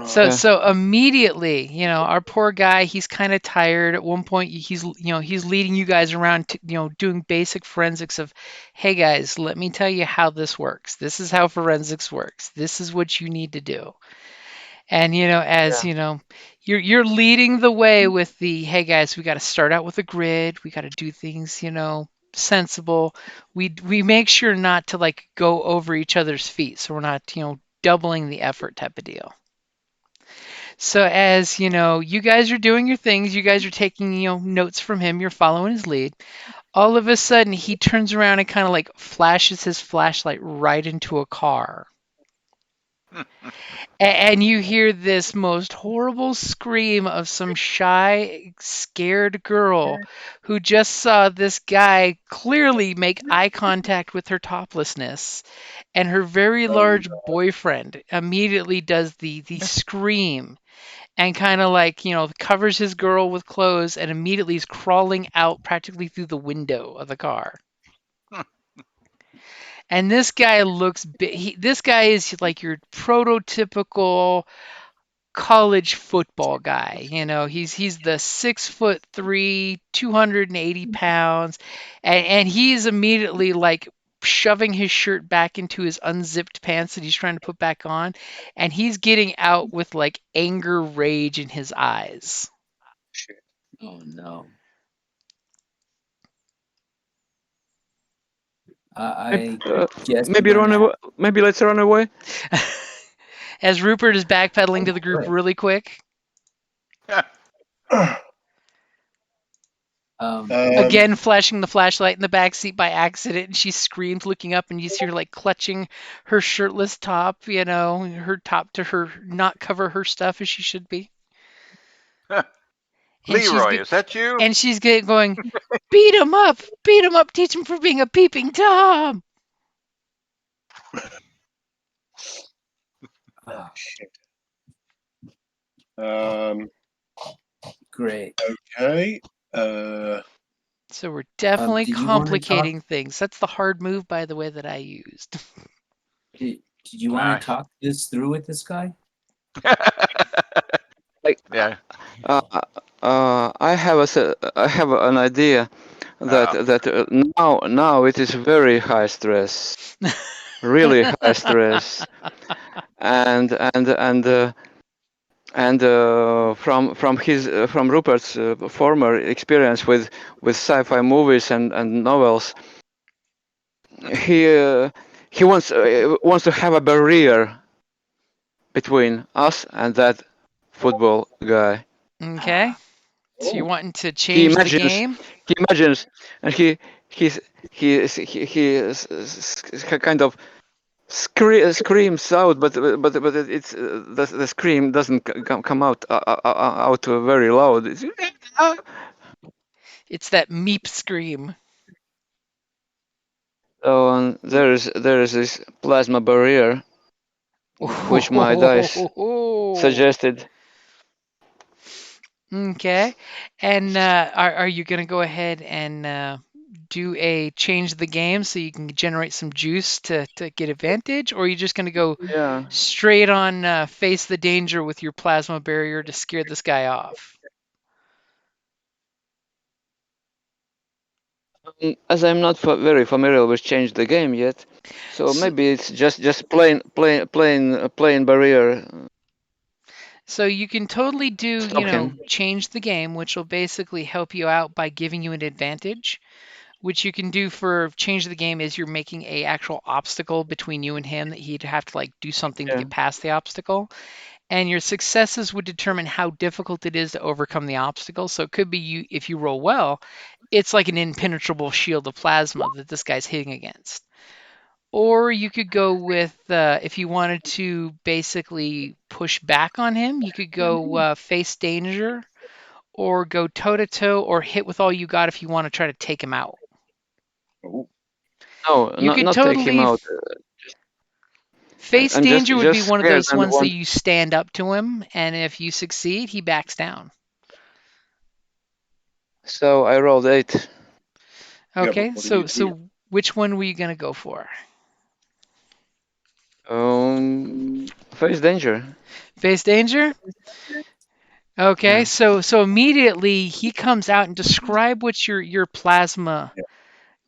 S3: So
S5: Yeah.
S3: so immediately, our poor guy, he's kind of tired. At one point, he's leading you guys around, doing basic forensics of, hey guys, let me tell you how this works. This is how forensics works. This is what you need to do. And as you're leading the way with the, hey guys, we got to start out with a grid. We got to do things, sensible. We make sure not to like go over each other's feet, so we're not, doubling the effort type of deal. So as you guys are doing your things, you guys are taking notes from him, you're following his lead. All of a sudden, he turns around and kind of like flashes his flashlight right into a car. And you hear this most horrible scream of some shy, scared girl who just saw this guy clearly make eye contact with her toplessness. And her very large boyfriend immediately does the scream and kind of like, covers his girl with clothes and immediately is crawling out practically through the window of the car. And this guy looks this guy is like your prototypical college football guy. He's the 6'3", 280 pounds, and he's immediately like shoving his shirt back into his unzipped pants that he's trying to put back on, and he's getting out with like anger, rage in his eyes.
S1: Oh no. I guess
S5: Maybe
S1: we're
S5: run
S1: gonna
S5: away. Maybe let's run away.
S3: As Rupert is backpedaling to the group really quick. Again, flashing the flashlight in the back seat by accident, and she screams, looking up, and you see her like clutching her shirtless top, her top to her not cover her stuff as she should be.
S4: Leroy, is that you?
S3: And she's going, beat him up, teach him for being a peeping Tom.
S2: Oh, shit.
S1: great.
S2: Okay.
S3: So we're definitely
S1: Did you wanna
S3: complicating things. That's the hard move, by the way, that I used.
S1: Did you want
S4: Nice.
S1: to talk this through with this guy?
S4: Yeah.
S5: I have an idea that now it is very high stress, really high stress, and from Rupert's former experience with sci-fi movies and novels, he wants to have a barrier between us and that football guy.
S3: Okay. So you're wanting to
S5: He
S3: change the
S5: imagines,
S3: game?
S5: and he kind of screams out, but it's the scream doesn't come out very loud.
S3: It's that meep scream.
S5: So there is this plasma barrier, which my dice suggested.
S3: Okay. And are you going to go ahead and do a change the game so you can generate some juice to get advantage? Or are you just going to go straight on face the danger with your plasma barrier to scare this guy off?
S5: As I'm not very familiar with change the game yet, so maybe it's just plain barrier.
S3: So you can totally do,
S5: Stop him.
S3: change the game, which will basically help you out by giving you an advantage. Which you can do for change the game is you're making a actual obstacle between you and him that he'd have to like do something to get past the obstacle. And your successes would determine how difficult it is to overcome the obstacle. So it could be you, if you roll well, it's like an impenetrable shield of plasma that this guy's hitting against. Or you could go with, if you wanted to basically push back on him, you could go face danger, or go toe to toe, or hit with all you got if you want to try to take him out.
S5: No,
S3: You could
S5: not
S3: totally
S5: take him out.
S3: Face
S5: I'm
S3: danger would be
S5: just
S3: one of those
S5: scared and
S3: ones that you stand up to him, and if you succeed, he backs down.
S5: So I rolled 8.
S3: Okay,
S2: but what do you
S3: so which one were you gonna go for?
S5: Face danger.
S3: Face danger? Okay,
S2: Yeah.
S3: so immediately he comes out and describe what your plasma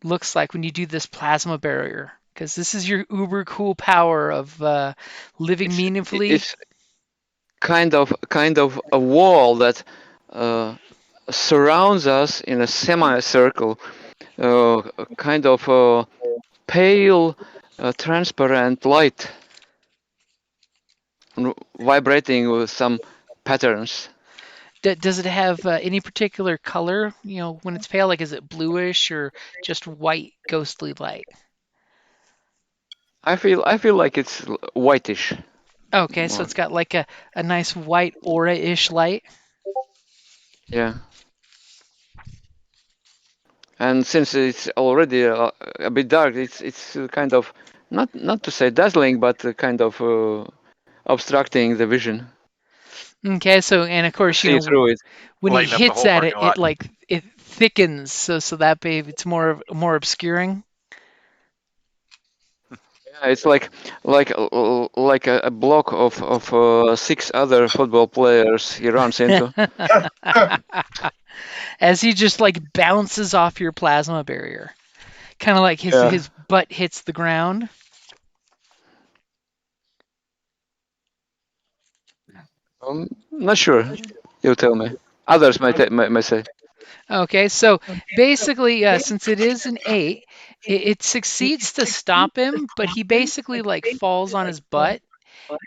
S3: looks like when you do this plasma barrier, because this is your uber cool power of living meaningfully.
S5: It's kind of a wall that surrounds us in a semicircle, a kind of pale, transparent light, vibrating with some patterns.
S3: Does it have any particular color? You know, when it's pale, like is it bluish or just white, ghostly light?
S5: I feel like it's whitish.
S3: Okay, so
S5: More.
S3: it's got like a nice white aura-ish light.
S5: Yeah. And since it's already a bit dark, it's kind of not to say dazzling, but kind of obstructing the vision.
S3: Okay, so and of course, you
S5: See
S3: know,
S5: through it.
S3: when he
S4: Lighting up the
S3: hits
S4: whole
S3: at it,
S4: parking lot.
S3: it thickens, so that babe, it's more obscuring.
S5: Yeah, it's like a block of 6 other football players he runs into.
S3: As he just like bounces off your plasma barrier, kind of like
S5: Yeah.
S3: his butt hits the ground.
S5: Not sure. You tell me. Others may say.
S3: Okay, so basically, since it is an 8, it succeeds to stop him, but he basically like falls on his butt,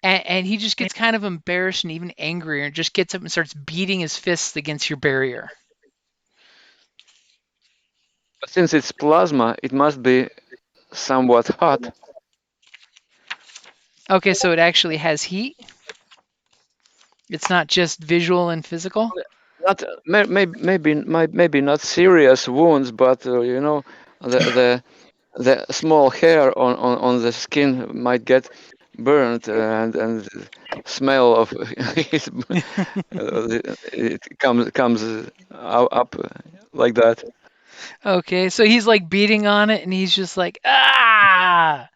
S3: and he just gets kind of embarrassed and even angrier, and just gets up and starts beating his fists against your barrier.
S5: But since it's plasma, it must be somewhat hot.
S3: Okay, so it actually has heat. It's not just visual and physical.
S5: Not maybe not serious wounds, but you know, the small hair on the skin might get burned, and smell of it comes up like that.
S3: Okay, so he's like beating on it, and he's just like ah.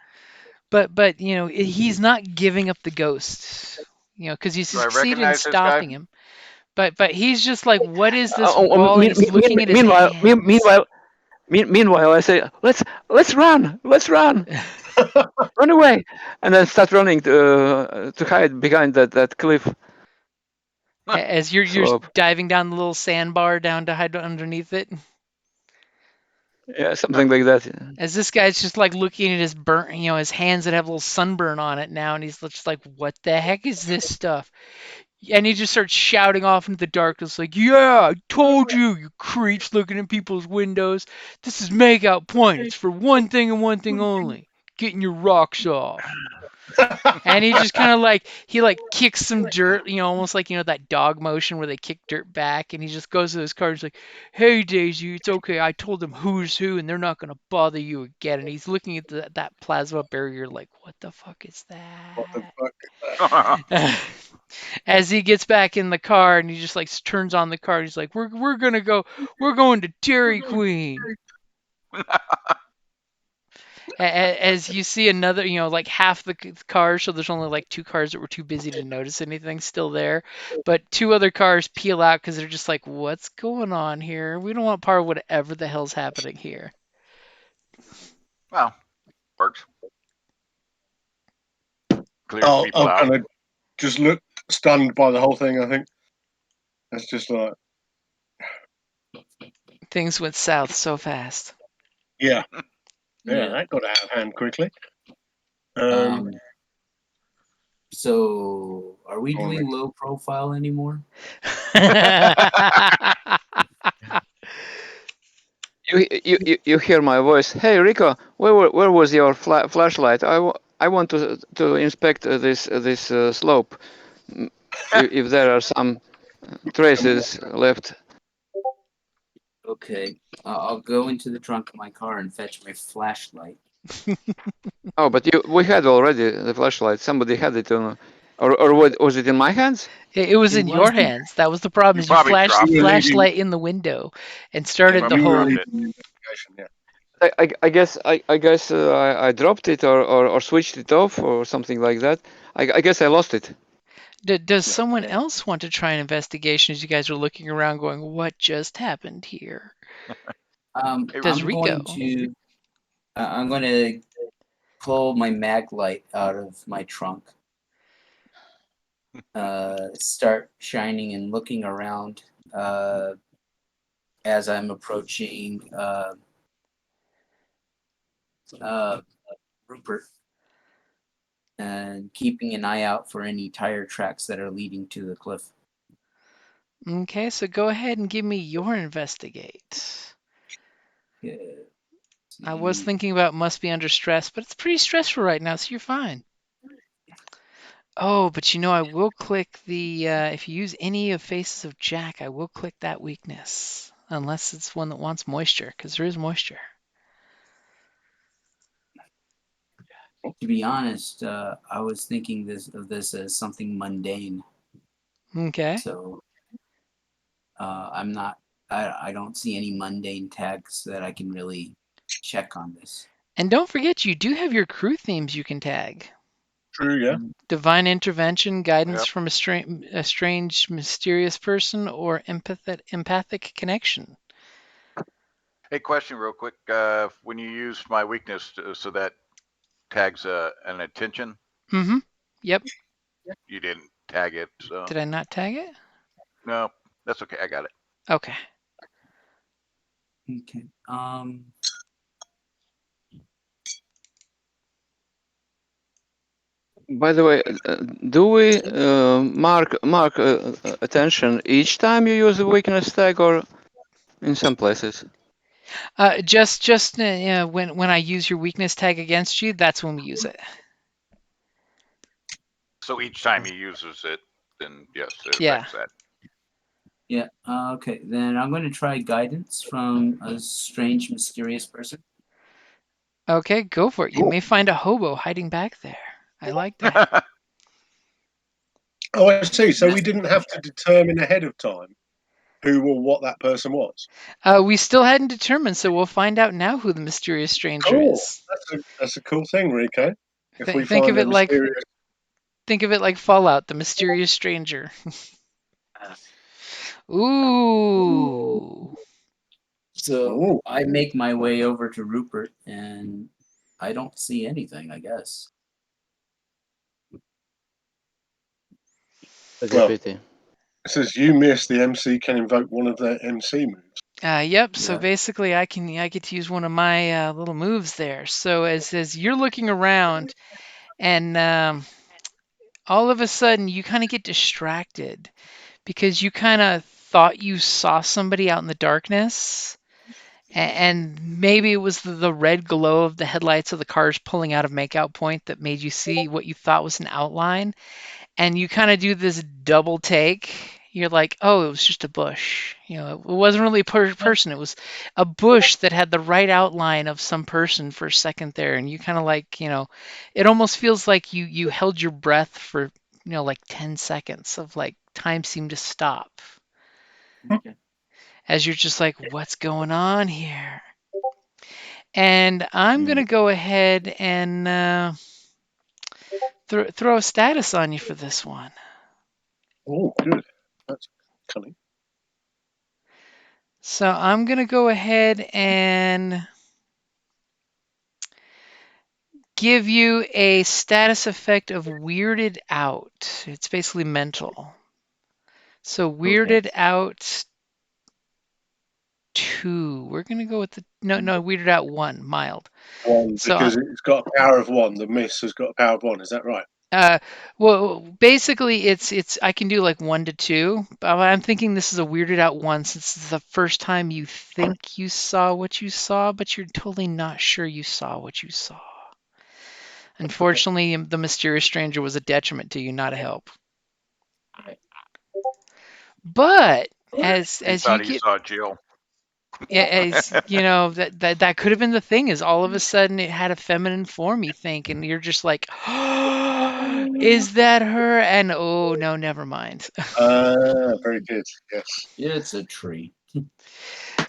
S3: But you know he's not giving up the ghost. You know, because you
S4: Do I
S3: succeed in
S4: recognize this
S3: stopping
S4: guy?
S3: him. But he's just like, what is this wall? And he's looking at his
S5: Meanwhile, meanwhile, I say, let's run, run away, and then start running to hide behind that cliff.
S3: As you're
S5: slope.
S3: diving down the little sandbar down to hide underneath it.
S5: Yeah, something like that.
S3: As this guy's just like looking at his burnt, you know, his hands that have a little sunburn on it now, and he's just like, what the heck is this stuff? And he just starts shouting off into the darkness, like, yeah, I told you, you creeps looking in people's windows. This is Makeout Point. It's for one thing and one thing only, getting your rocks off. And he just kind of like, he like kicks some dirt, you know, almost like, you know, that dog motion where they kick dirt back. And he just goes to his car and he's like, hey, Daisy, it's okay. I told them who's who and they're not going to bother you again. And he's looking at that plasma barrier like, what the fuck is
S2: What the
S3: that?
S2: fuck?
S3: As he gets back in the car and he just like turns on the car, he's like, we're going to Dairy Queen. As you see another, you know, like half the cars, so there's only like 2 cars that were too busy to notice anything still there, but 2 other cars peel out because they're just like, what's going on here? We don't want part of whatever the hell's happening here.
S4: Well, works. Clears
S2: Oh,
S4: people
S2: I'm
S4: out.
S2: kind of just look stunned by the whole thing. I think that's just like,
S3: Things went south so fast.
S2: yeah, that got out of hand quickly.
S1: So are we
S2: Go on,
S1: doing
S2: Rick.
S1: low profile anymore?
S5: You hear my voice. Hey, Rico, where was your flashlight? I want to inspect this slope. If there are some traces left.
S1: Okay, I'll go into the trunk of my car and fetch my flashlight.
S5: Oh, but we had already the flashlight. Somebody had it on, or what, was it in my hands?
S3: It was
S1: It
S3: in your
S1: wasn't.
S3: hands. That was the problem.
S4: You
S3: Is you
S4: probably
S3: flashed
S4: dropped
S3: the
S2: it.
S3: flashlight in the window and started the
S4: probably
S3: whole.
S4: dropped it.
S2: Investigation, yeah.
S5: I guess I dropped it or switched it off or something like that. I guess I lost it.
S3: Does someone
S1: Okay.
S3: else want to try an investigation as you guys are looking around going, what just happened here?
S4: Hey,
S3: Does
S1: I'm
S3: Rico?
S1: going to pull my mag light out of my trunk. Start shining and looking around as I'm approaching Rupert, and keeping an eye out for any tire tracks that are leading to the cliff.
S3: Okay, so go ahead and give me your investigate.
S1: Yeah.
S3: I was thinking about must be under stress, but it's pretty stressful right now, so you're fine. Oh, but you know, I will click the, if you use any of Faces of Jack, I will click that weakness. Unless it's one that wants moisture, because there is moisture.
S1: To be honest, I was thinking of this as something mundane.
S3: Okay.
S1: So I'm not. I don't see any mundane tags that I can really check on this.
S3: And don't forget, you do have your crew themes you can tag.
S2: True, yeah.
S3: Divine intervention, guidance
S4: Yep.
S3: from a strange, mysterious person, or empathic connection.
S4: Hey, question real quick. When you use my weakness, so that tags an attention,
S3: Mm-hmm. Yep.
S4: you didn't tag it, so
S3: Did I not tag it?
S4: no, that's okay. I got it.
S3: Okay.
S1: Okay.
S5: By the way, do we mark attention each time you use a weakness tag or in some places?
S3: Just when I use your weakness tag against you, that's when we use it.
S4: So each time he uses it, then yes, it
S3: Yeah.
S4: affects that.
S1: Yeah. Okay. Then I'm going to try guidance from a strange, mysterious person.
S3: Okay, go for it. You
S2: Cool.
S3: may find a hobo hiding back there. I like that.
S2: Oh, I see. So we didn't have to determine ahead of time who or what that person was.
S3: We still hadn't determined, so we'll find out now who the mysterious stranger
S2: Cool.
S3: is.
S2: That's a cool thing, Rico. If we
S3: Think of
S2: find a
S3: it like
S2: mysterious,
S3: Fallout, the mysterious stranger. Ooh.
S1: So
S2: Ooh.
S1: I make my way over to Rupert, and I don't see anything. I guess.
S5: That's
S2: Well,
S5: a pity.
S2: it says you miss the MC can invoke one of their MC moves.
S3: Yep. So
S1: Yeah.
S3: basically, I get to use one of my little moves there. So as you're looking around, and all of a sudden you kind of get distracted because you kind of thought you saw somebody out in the darkness, and maybe it was the red glow of the headlights of the cars pulling out of Makeout Point that made you see what you thought was an outline, and you kind of do this double take. You're like, oh, it was just a bush. You know, it wasn't really a person. It was a bush that had the right outline of some person for a second there, and you kind of like, it almost feels like you held your breath for, like 10 seconds of like time seemed to stop
S1: Okay.
S3: as you're just like, what's going on here? And I'm gonna go ahead and throw a status on you for this one.
S2: Oh, good. That's cunning.
S3: So I'm going to go ahead and give you a status effect of weirded out. It's basically mental. So weirded out 2. We're going to go with the no, weirded out 1, mild.
S2: One,
S3: So
S2: because it's got a power of 1. The miss has got a power of 1. Is that right?
S3: well, basically it's I can do like 1 to 2, but I'm thinking this is a weirded out 1 since it's the first time you think you saw what you saw, but you're totally not sure you saw what you saw. Unfortunately, the mysterious stranger was a detriment to you, not a help.
S1: Right.
S3: But
S4: He
S3: as you
S4: thought he
S3: get,
S4: saw Jill.
S3: as you know, that could have been the thing. Is all of a sudden it had a feminine form, you think, and you're just like, oh, is that her? And oh no, never mind.
S2: Very good. Yes.
S1: It's a tree.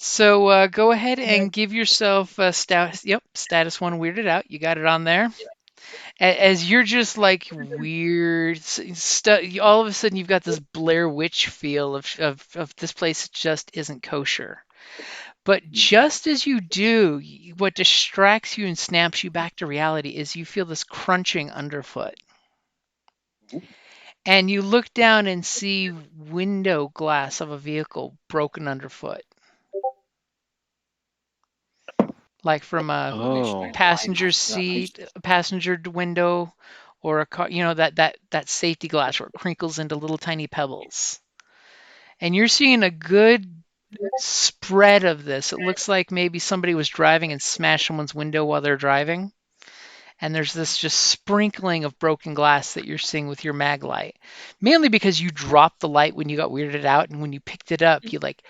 S3: So go ahead and give yourself a status. Yep, status 1 weirded out. You got it on there. As you're just like weird stuff, all of a sudden you've got this Blair Witch feel of this place just isn't kosher. But just as you do, what distracts you and snaps you back to reality is you feel this crunching underfoot. And you look down and see window glass of a vehicle broken underfoot. Like from a
S5: Oh.
S3: passenger seat, a passenger window, or a car, that safety glass where it crinkles into little tiny pebbles. And you're seeing a good spread of this. It looks like maybe somebody was driving and smashed someone's window while they're driving. And there's this just sprinkling of broken glass that you're seeing with your mag light. Mainly because you dropped the light when you got weirded out, and when you picked it up, you like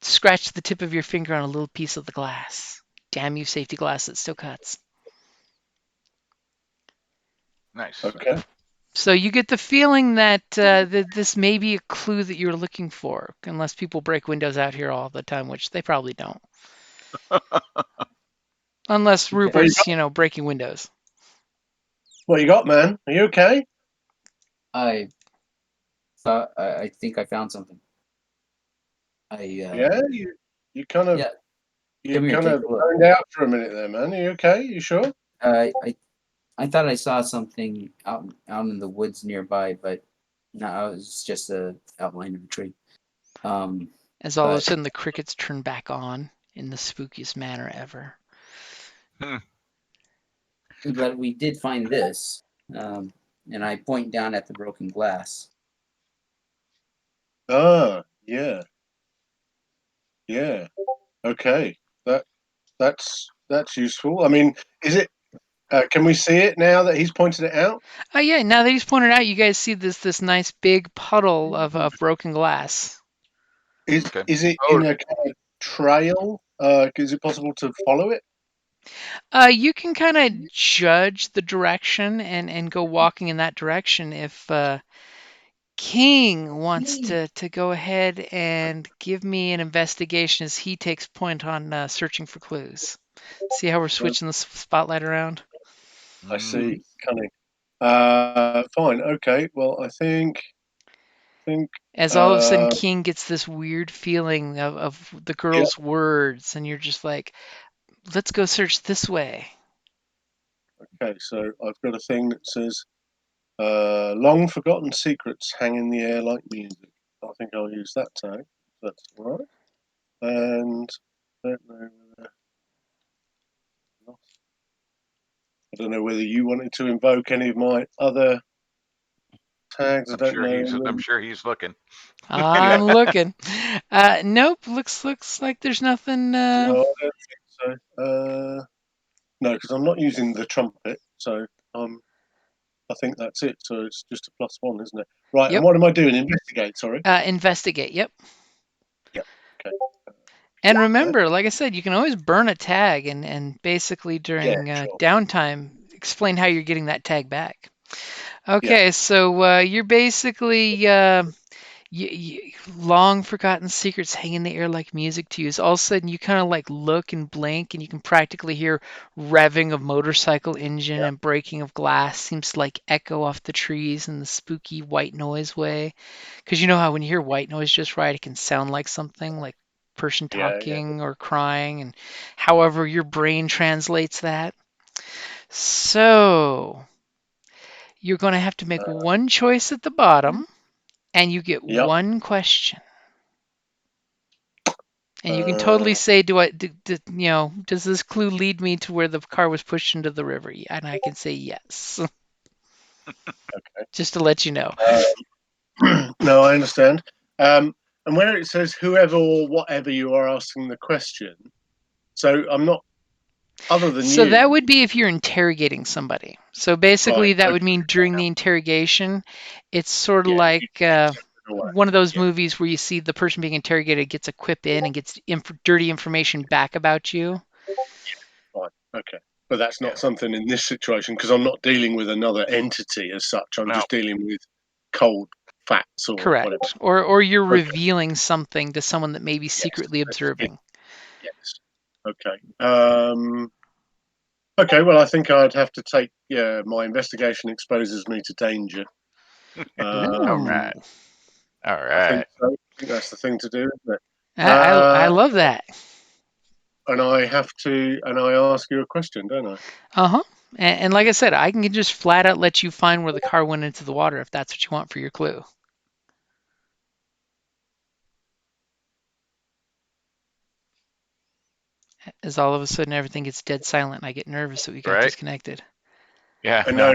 S3: scratched the tip of your finger on a little piece of the glass. Damn you, safety glass, it still cuts.
S4: Nice.
S2: Okay.
S3: So you get the feeling that this may be a clue that you're looking for, unless people break windows out here all the time, which they probably don't. Unless Rupert's, breaking windows.
S2: What you got, man? Are you okay?
S1: I think I found something.
S2: Yeah, you kind of
S1: Yeah.
S2: you
S1: Come here,
S2: kind
S1: take
S2: of
S1: a look.
S2: zoned out for a minute there, man. Are you okay? You sure?
S1: I thought I saw something out in the woods nearby, but no, it was just a outline of a tree.
S3: As all of a
S1: But-
S3: sudden the crickets turn back on in the spookiest manner ever.
S1: But we did find this, and I point down at the broken glass.
S2: Ah, yeah. Okay, that's useful. I mean, is it? Can we see it now that he's pointed it out?
S3: Oh yeah, now that he's pointed out, you guys see this nice big puddle of broken glass.
S2: Is
S4: Okay.
S2: it
S4: Oh.
S2: in a kind of trail? Is it possible to follow it?
S3: You can kind of judge the direction and go walking in that direction if King wants to go ahead and give me an investigation as he takes point on searching for clues. See how we're switching the spotlight around?
S2: I see. Cunning. Fine. Okay. Well, I think.
S3: As all of a sudden King gets this weird feeling of the girl's words, and you're just like, let's go search this way.
S2: Okay, so I've got a thing that says, "Long forgotten secrets hang in the air like music." I think I'll use that tag. That's all right. And I don't know whether you wanted to invoke any of my other tags. I don't know.
S4: I'm sure he's looking.
S3: I'm looking. Nope. Looks like there's nothing.
S2: No, I don't think so. No, because I'm not using the trumpet, so I think that's it. So it's just a +1, isn't it? Right.
S3: Yep.
S2: And what am I doing? Investigate. Sorry.
S3: Investigate. Yep.
S2: Yep. Okay.
S3: And remember, like I said, you can always burn a tag and basically during
S2: sure.
S3: downtime explain how you're getting that tag back. Okay, so you're basically long forgotten secrets hang in the air like music to you. So all of a sudden you kind of like look and blink, and you can practically hear revving of motorcycle engine and breaking of glass seems to like echo off the trees in the spooky white noise way. Because you know how when you hear white noise just right, it can sound like something like person talking or crying, and however your brain translates that. So you're going to have to make one choice at the bottom, and you get one question. And you can totally say, does this clue lead me to where the car was pushed into the river? And I can say yes.
S2: Okay.
S3: Just to let you know.
S2: No, I understand. And where it says whoever or whatever you are asking the question, so I'm not other than you.
S3: So that would be if you're interrogating somebody. So basically
S2: Right,
S3: that would mean during the interrogation, it's sort of like one of those movies where you see the person being interrogated gets a quip in and gets dirty information back about you.
S2: Right. Okay. But that's not something in this situation, because I'm not dealing with another entity as such. I'm just dealing with cold facts or
S3: correct.
S2: whatever.
S3: Or you're revealing something to someone that may be secretly observing.
S2: Yes. Okay. Okay. Well, I think I'd have to take. Yeah, my investigation exposes me to danger.
S4: All right. All
S2: I think
S4: right.
S2: so. I think that's the thing to do, isn't it?
S3: I love that.
S2: And I have to, and I ask you a question, don't I?
S3: Uh-huh. And like I said, I can just flat out let you find where the car went into the water if that's what you want for your clue. As all of a sudden everything gets dead silent and I get nervous that we got
S4: Right.
S3: disconnected.
S4: Yeah.
S2: No.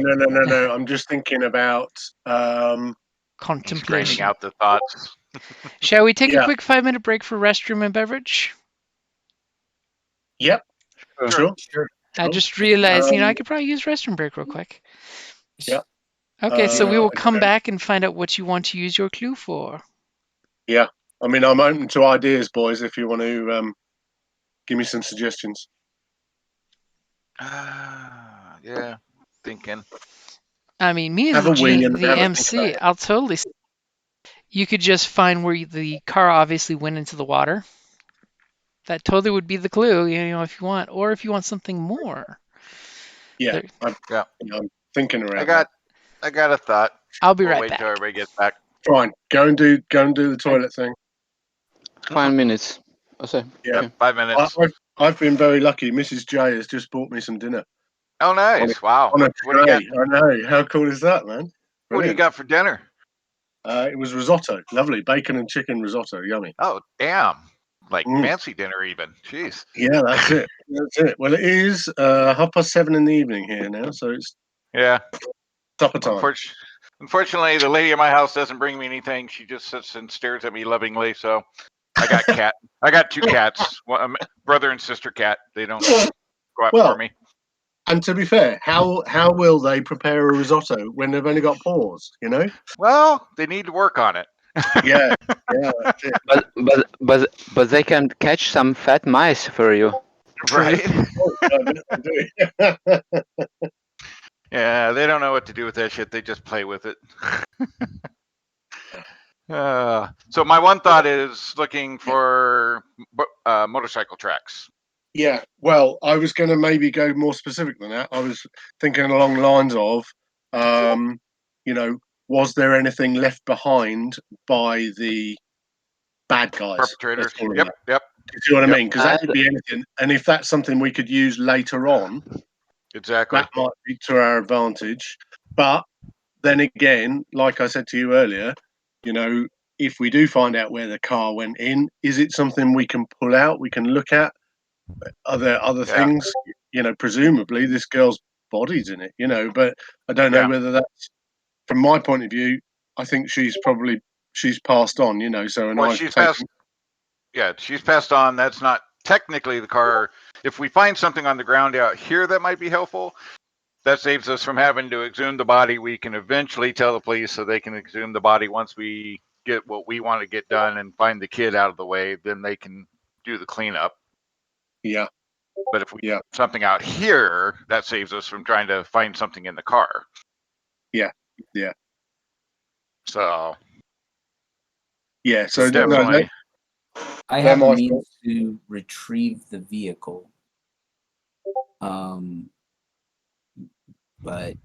S2: I'm just thinking about.
S4: He's
S3: Contemplation.
S4: grinding out the thoughts.
S3: Shall we take a
S2: Yeah.
S3: quick 5-minute break for restroom and beverage?
S2: Yep. Sure.
S1: Sure.
S3: I
S2: Sure.
S3: just realized, I
S2: Um,
S3: could probably use restroom break real quick.
S2: Yeah.
S3: Okay, so we will come
S2: okay.
S3: back and find out what you want to use your clue for.
S2: Yeah. I mean, I'm open to ideas, boys. If you want to give me some suggestions.
S4: Yeah. Thinking.
S3: I mean, me as
S2: Have
S3: the,
S2: a wee and
S3: the
S2: have a think
S3: MC,
S2: about it.
S3: I'll totally. You could just find where the car obviously went into the water. That totally would be the clue, if you want, or if you want something more.
S2: Yeah.
S4: Yeah.
S2: I'm thinking around.
S4: I got a thought.
S3: I'll be
S4: We'll
S3: right
S4: wait
S3: back.
S4: till everybody gets back.
S2: Fine. Go and do the toilet thing.
S5: 5 minutes. I say.
S2: Yeah.
S5: Okay.
S4: 5 minutes.
S2: I've been very lucky. Mrs. J has just bought me some dinner.
S4: Oh, nice. Wow.
S2: On a
S4: What do you got?
S2: tray. I know. How cool is that, man?
S4: What do you
S2: Brilliant.
S4: got for dinner?
S2: It was risotto. Lovely. Bacon and chicken risotto. Yummy.
S4: Oh, damn. Like
S2: Mm.
S4: fancy dinner even. Jeez.
S2: Yeah, that's it. That's it. Well, it is 7:30 in the evening here now, so it's
S4: Yeah.
S2: supper time.
S4: Unfortunately, the lady at my house doesn't bring me anything. She just sits and stares at me lovingly. So I got cat. I got two cats, brother and sister cat. They don't go out
S2: Well,
S4: for me.
S2: And to be fair, how will they prepare a risotto when they've only got paws? You know?
S4: Well, they need to work on it.
S2: Yeah, yeah. That's it.
S5: But they can catch some fat mice for you.
S4: Right.
S2: Oh, I do.
S4: Yeah, they don't know what to do with that shit. They just play with it. So my one thought is looking for motorcycle tracks.
S2: Yeah. Well, I was going to maybe go more specific than that. I was thinking along the lines of, was there anything left behind by the bad guys?
S4: Perpetrators.
S2: Let's call them
S4: Yep.
S2: that.
S4: Yep.
S2: You see what I
S4: Yep.
S2: mean? Because that could be anything. And if that's something we could use later on,
S4: Exactly.
S2: that might be to our advantage. But then again, like I said to you earlier, if we do find out where the car went in, is it something we can pull out? We can look at? Are there other things? Presumably this girl's body's in it, but I don't know whether that's, from my point of view, I think she's passed on, so and
S4: Well,
S2: I've
S4: she's
S2: taken,
S4: passed. Yeah, she's passed on. That's not technically the car. If we find something on the ground out here that might be helpful, that saves us from having to exhume the body. We can eventually tell the police so they can exhume the body once we get what we want to get done and find the kid out of the way. Then they can do the cleanup.
S2: Yeah.
S4: But if we get something out here, that saves us from trying to find something in the car.
S2: Yeah. Yeah.
S4: So.
S2: Yeah. So
S4: definitely.
S1: I have a means to retrieve the vehicle. But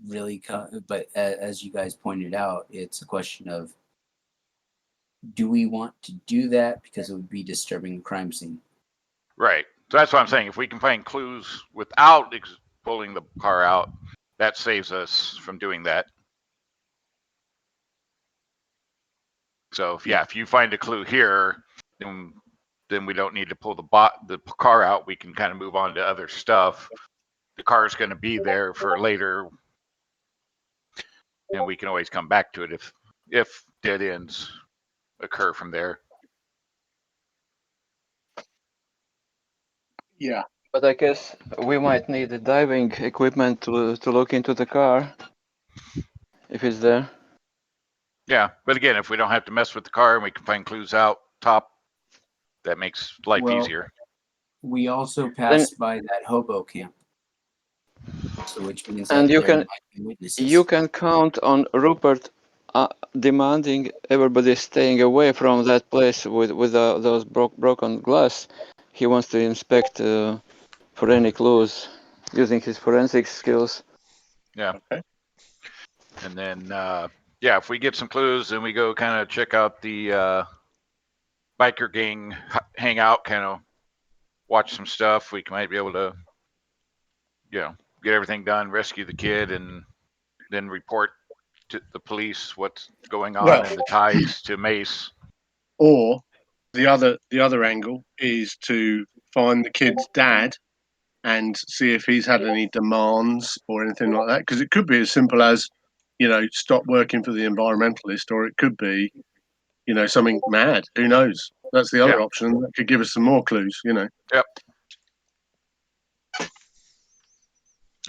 S1: really, but as you guys pointed out, it's a question of, do we want to do that because it would be disturbing the crime scene?
S4: Right. So that's what I'm saying. If we can find clues without pulling the car out, that saves us from doing that. So if you find a clue here, then we don't need to pull the car out. We can kind of move on to other stuff. The car is going to be there for later, and we can always come back to it if dead ends occur from there.
S2: Yeah.
S5: But I guess we might need the diving equipment to look into the car if it's there.
S4: Yeah, but again, if we don't have to mess with the car and we can find clues out top, that makes life easier.
S1: We also passed by that hobo camp, so which means
S5: and
S1: that
S5: you
S1: there
S5: can
S1: might be witnesses.
S5: you can count on Rupert demanding everybody staying away from that place with those broken glass. He wants to inspect for any clues using his forensic skills.
S2: Okay.
S4: And then, yeah, if we get some clues, then we go kind of check out the biker gang hangout, kind of watch some stuff. We might be able to, get everything done, rescue the kid, and then report to the police what's going on
S2: Well-
S4: and the ties to Mace.
S2: Or the other angle is to find the kid's dad and see if he's had any demands or anything like that. Because it could be as simple as, stop working for the environmentalist, or it could be, something mad. Who knows? That's the other
S4: Yeah.
S2: option. That could give us some more clues.
S4: Yep.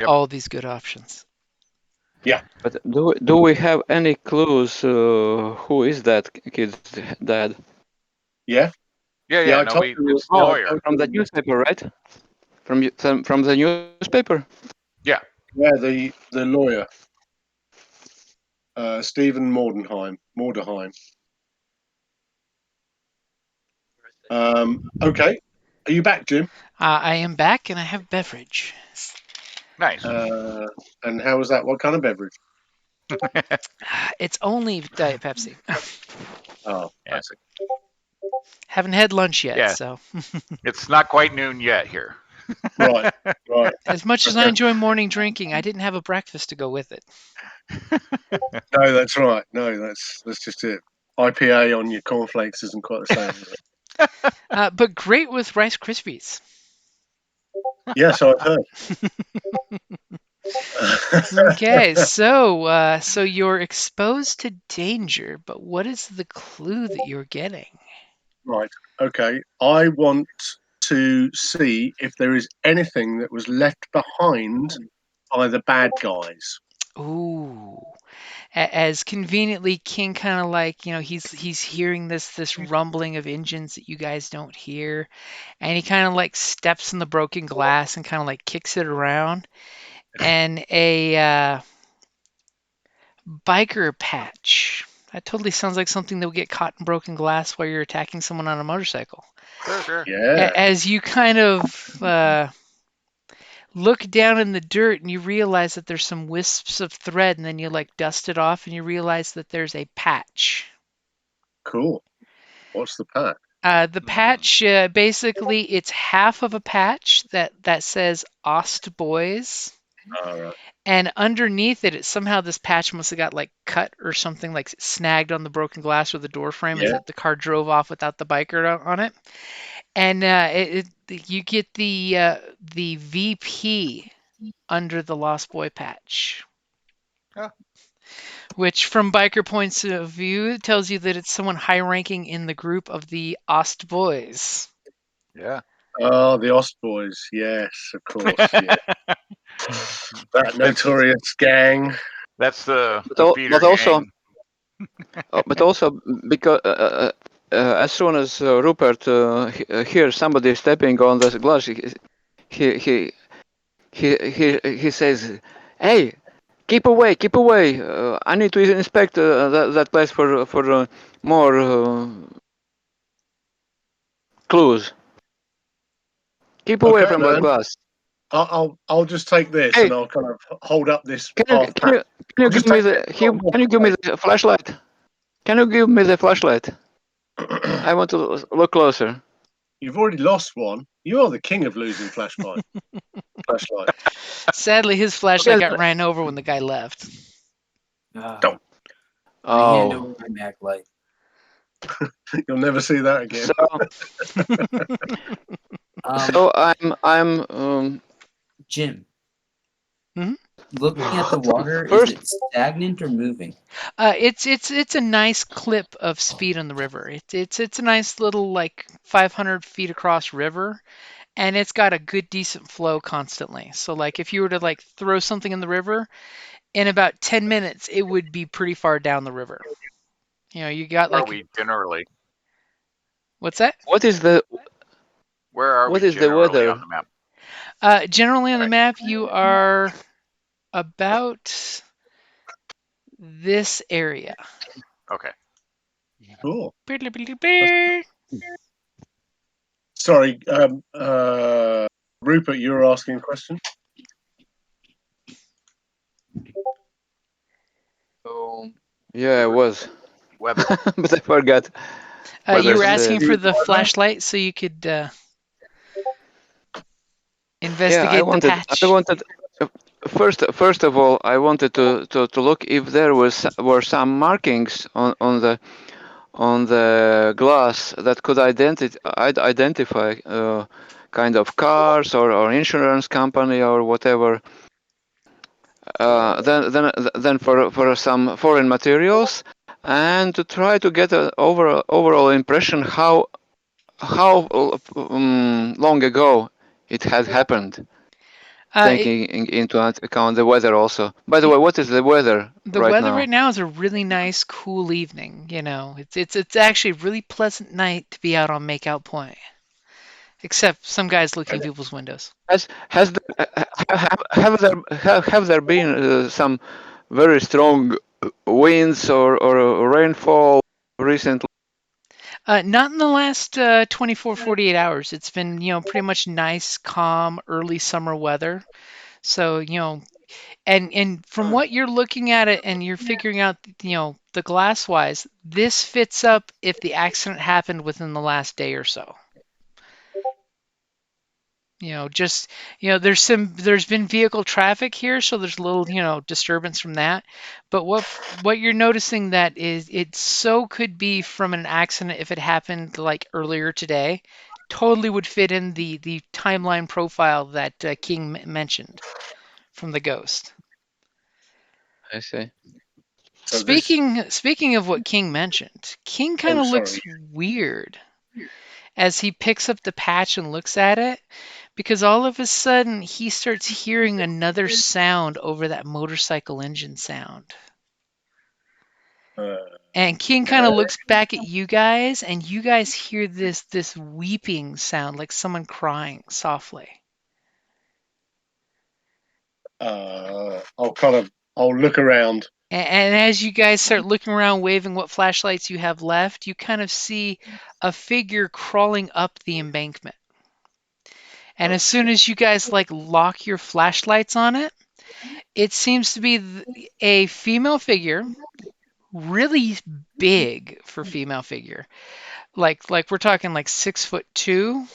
S3: All these good options.
S5: But do we have any clues? Who is that kid's dad?
S2: Yeah.
S4: Yeah.
S2: I
S4: No,
S2: told you.
S4: it's the lawyer.
S5: From the newspaper, right? From the newspaper.
S2: Yeah, the lawyer, Stephen Mordenheim. Okay, are you back, Jim?
S3: I am back and I have beverage.
S4: Nice.
S2: And how was that? What kind of beverage?
S3: It's only Diet Pepsi.
S2: Oh,
S4: Yeah.
S2: classic.
S3: Haven't had lunch yet,
S4: Yeah.
S3: so
S4: It's not quite noon yet here.
S2: Right.
S3: as much as I enjoy morning drinking, I didn't have a breakfast to go with it.
S2: No, that's right. No, that's just it. IPA on your cornflakes isn't quite the same. Is it?
S3: But great with Rice Krispies.
S2: Yes, I've heard.
S3: Okay, so you're exposed to danger, but what is the clue that you're getting?
S2: Right. Okay. I want to see if there is anything that was left behind by the bad guys.
S3: Ooh. As conveniently King kind of like, he's hearing this rumbling of engines that you guys don't hear, and he kind of like steps in the broken glass and kind of like kicks it around, and a biker patch. That totally sounds like something that would get caught in broken glass while you're attacking someone on a motorcycle.
S4: Sure.
S2: Yeah.
S3: As you kind of look down in the dirt and you realize that there's some wisps of thread, and then you like dust it off and you realize that there's a patch.
S2: Cool. What's the pack?
S3: The patch, basically, it's half of a patch that says Ost Boys,
S2: All right.
S3: and underneath it, somehow this patch must have got like cut or something, like snagged on the broken glass or the door frame as
S2: Yeah.
S3: the car drove off without the biker on it. And you get the VP under the Lost Boy patch.
S4: Oh.
S3: Which, from biker points of view, tells you that it's someone high-ranking in the group of the Ost Boys.
S4: Yeah.
S2: Oh, the Ost Boys. Yes, of course. Yeah. That notorious gang.
S4: That's the
S5: But
S4: feeder
S5: also-
S4: gang.
S5: But also because as soon as Rupert hears somebody stepping on the glass, he says, "Hey, keep away! I need to inspect that place for more clues. Keep away
S2: Okay,
S5: from
S2: man.
S5: that glass."
S2: I'll just take this
S5: Hey.
S2: and I'll kind of hold up this
S5: Can
S2: half pack.
S5: you
S2: Just
S5: give me
S2: take
S5: the
S2: it.
S5: can you give me the flashlight? Can you give me the flashlight? I want to look closer.
S2: You've already lost one. You are the king of losing flashlight.
S3: Sadly, his flashlight
S5: Okay.
S3: got ran over when the guy left.
S2: Don't.
S1: I hand
S5: Oh,
S1: over my Mac light.
S2: You'll never see that again.
S5: so I'm
S1: Jim.
S3: Mhm.
S1: Looking at the water,
S5: First-
S1: is it stagnant or moving?
S3: It's a nice clip of speed on the river. It's a nice little like 500 feet across river, and it's got a good decent flow constantly. So like if you were to like throw something in the river, in about 10 minutes it would be pretty far down the river. You got
S4: Where
S3: like
S4: are we generally?
S3: what's that?
S5: what is the
S4: Where are
S5: What
S4: we
S5: is the
S4: generally
S5: weather?
S4: on the map?
S3: Generally on the
S4: Right.
S3: map you are about this area.
S4: Okay.
S2: Cool.
S3: Beep.
S2: Sorry, Rupert, you were asking a question.
S5: So, yeah, I was,
S4: Weather.
S5: but I forgot.
S3: You were
S5: Weather's,
S3: asking for the
S2: weather?
S3: flashlight so you could
S5: Yeah,
S3: investigate the patch.
S5: I wanted. First of all, I wanted to look if there were some markings on the glass that could identify kind of cars or insurance company or whatever. Then for some foreign materials, and to try to get an overall impression how long ago it had happened, taking into account the weather also. By the way, what is the weather
S3: The
S5: right
S3: weather
S5: now?
S3: right now is a really nice, cool evening. You know, it's actually a really pleasant night to be out on Makeout Point. Except some guys looking in people's windows.
S5: Have there been some very strong winds or rainfall recently?
S3: Not in the last 24, 48 hours. It's been, pretty much nice, calm, early summer weather. So, and from what you're looking at it and you're figuring out, the glass wise, this fits up if the accident happened within the last day or so. Just, there's been vehicle traffic here, so there's a little, disturbance from that. But what you're noticing that is it so could be from an accident if it happened like earlier today. Totally would fit in the timeline profile that King mentioned from the ghost.
S5: I see.
S2: So this.
S3: Speaking of what King mentioned, King kind
S2: Oh,
S3: of
S2: sorry.
S3: looks weird as he picks up the patch and looks at it, because all of a sudden he starts hearing another sound over that motorcycle engine sound. And King kind of looks back at you guys, and you guys hear this weeping sound, like someone crying softly.
S2: I'll look around.
S3: And as you guys start looking around, waving what flashlights you have left, you kind of see a figure crawling up the embankment. And as soon as you guys like lock your flashlights on it, it seems to be a female figure, really big for female figure. Like we're talking like 6'2".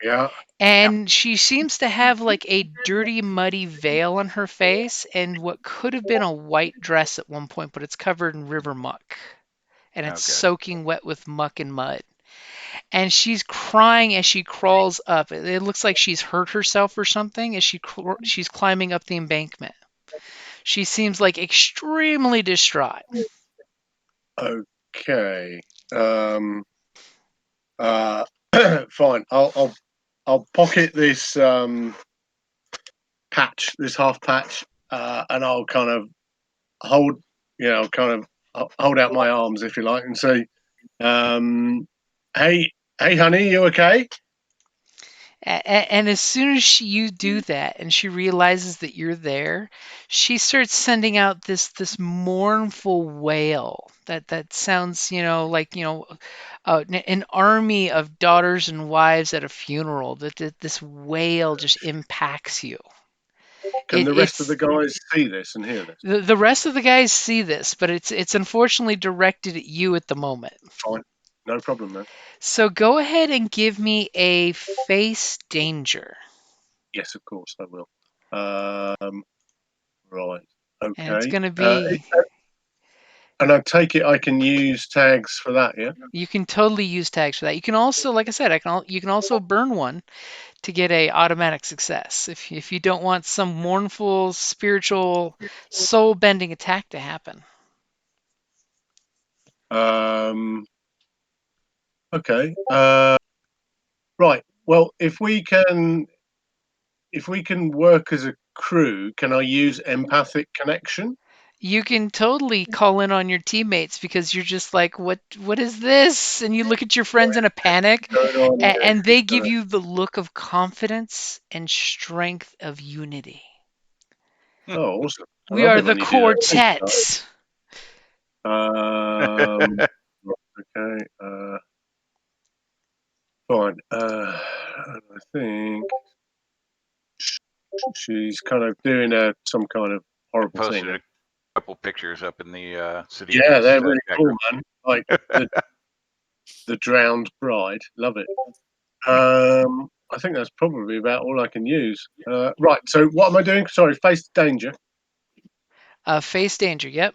S2: Yeah.
S3: And she seems to have like a dirty, muddy veil on her face and what could have been a white dress at one point, but it's covered in river muck. And it's
S4: Okay.
S3: soaking wet with muck and mud. And she's crying as she crawls up. It looks like she's hurt herself or something as she's climbing up the embankment. She seems like extremely distraught.
S2: Okay. Fine. I'll pocket this patch, this half patch, and I'll kind of hold, hold out my arms, if you like, and say, "Hey, honey, you okay?"
S3: And as soon as you do that and she realizes that you're there, she starts sending out this mournful wail that sounds, like, an army of daughters and wives at a funeral. That this wail just impacts you.
S2: Can the rest of the
S3: It's
S2: guys see this and hear this?
S3: the rest of the guys see this, but it's unfortunately directed at you at the moment.
S2: Fine. No problem, man.
S3: So go ahead and give me a face danger.
S2: Yes, of course I will. Right.
S3: And it's
S2: Okay.
S3: going to be,
S2: And I take it I can use tags for that, yeah?
S3: you can totally use tags for that. You can also, like I said, you can also burn one to get a automatic success if you don't want some mournful, spiritual, soul-bending attack to happen.
S2: Okay. Right. Well, if we can work as a crew, can I use empathic connection?
S3: You can totally call in on your teammates because you're just like, what is this? And you look at your friends in a panic,
S2: Going on here?
S3: and they give you the look of confidence and strength of unity.
S2: Oh, awesome. I
S3: We
S2: love
S3: are
S2: it
S3: the
S2: when you do that. Thanks,
S3: quartets.
S2: guys. Okay. Fine. I think she's kind of doing some kind of horrible
S4: Posted
S2: thing.
S4: a couple pictures up in the city.
S2: Yeah,
S4: News,
S2: they're really
S4: chat
S2: cool,
S4: group.
S2: man. Like the drowned bride. Love it. I think that's probably about all I can use. Right. So what am I doing? Sorry, face danger.
S3: Face danger. Yep.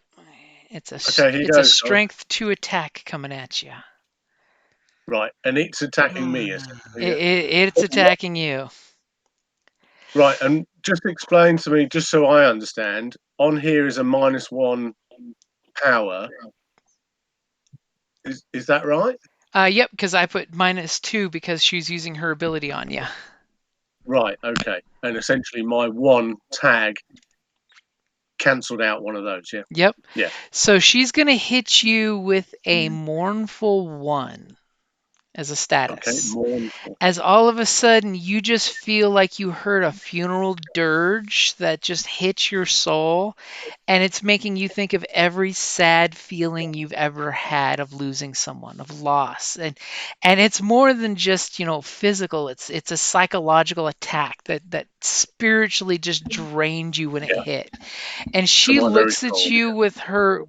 S3: It's a
S2: Okay, here
S3: it's a
S2: goes, guys.
S3: strength 2 attack coming at you.
S2: Right, and it's attacking me.
S3: It's attacking you.
S2: Right, and just explain to me, just so I understand. On here is a -1 power. Is that right?
S3: Yep, because I put -2 because she's using her ability on you.
S2: Right. Okay. And essentially, my one tag cancelled out one of those. Yeah.
S3: Yep.
S2: Yeah.
S3: So she's gonna hit you with a mournful 1 as a status.
S2: Okay. Mournful.
S3: As all of a sudden you just feel like you heard a funeral dirge that just hits your soul, and it's making you think of every sad feeling you've ever had of losing someone, of loss. And it's more than just, physical. It's a psychological attack that spiritually just drained you when it
S2: Yeah.
S3: hit. And
S2: So
S3: she
S2: my very
S3: looks at
S2: soul.
S3: you with her,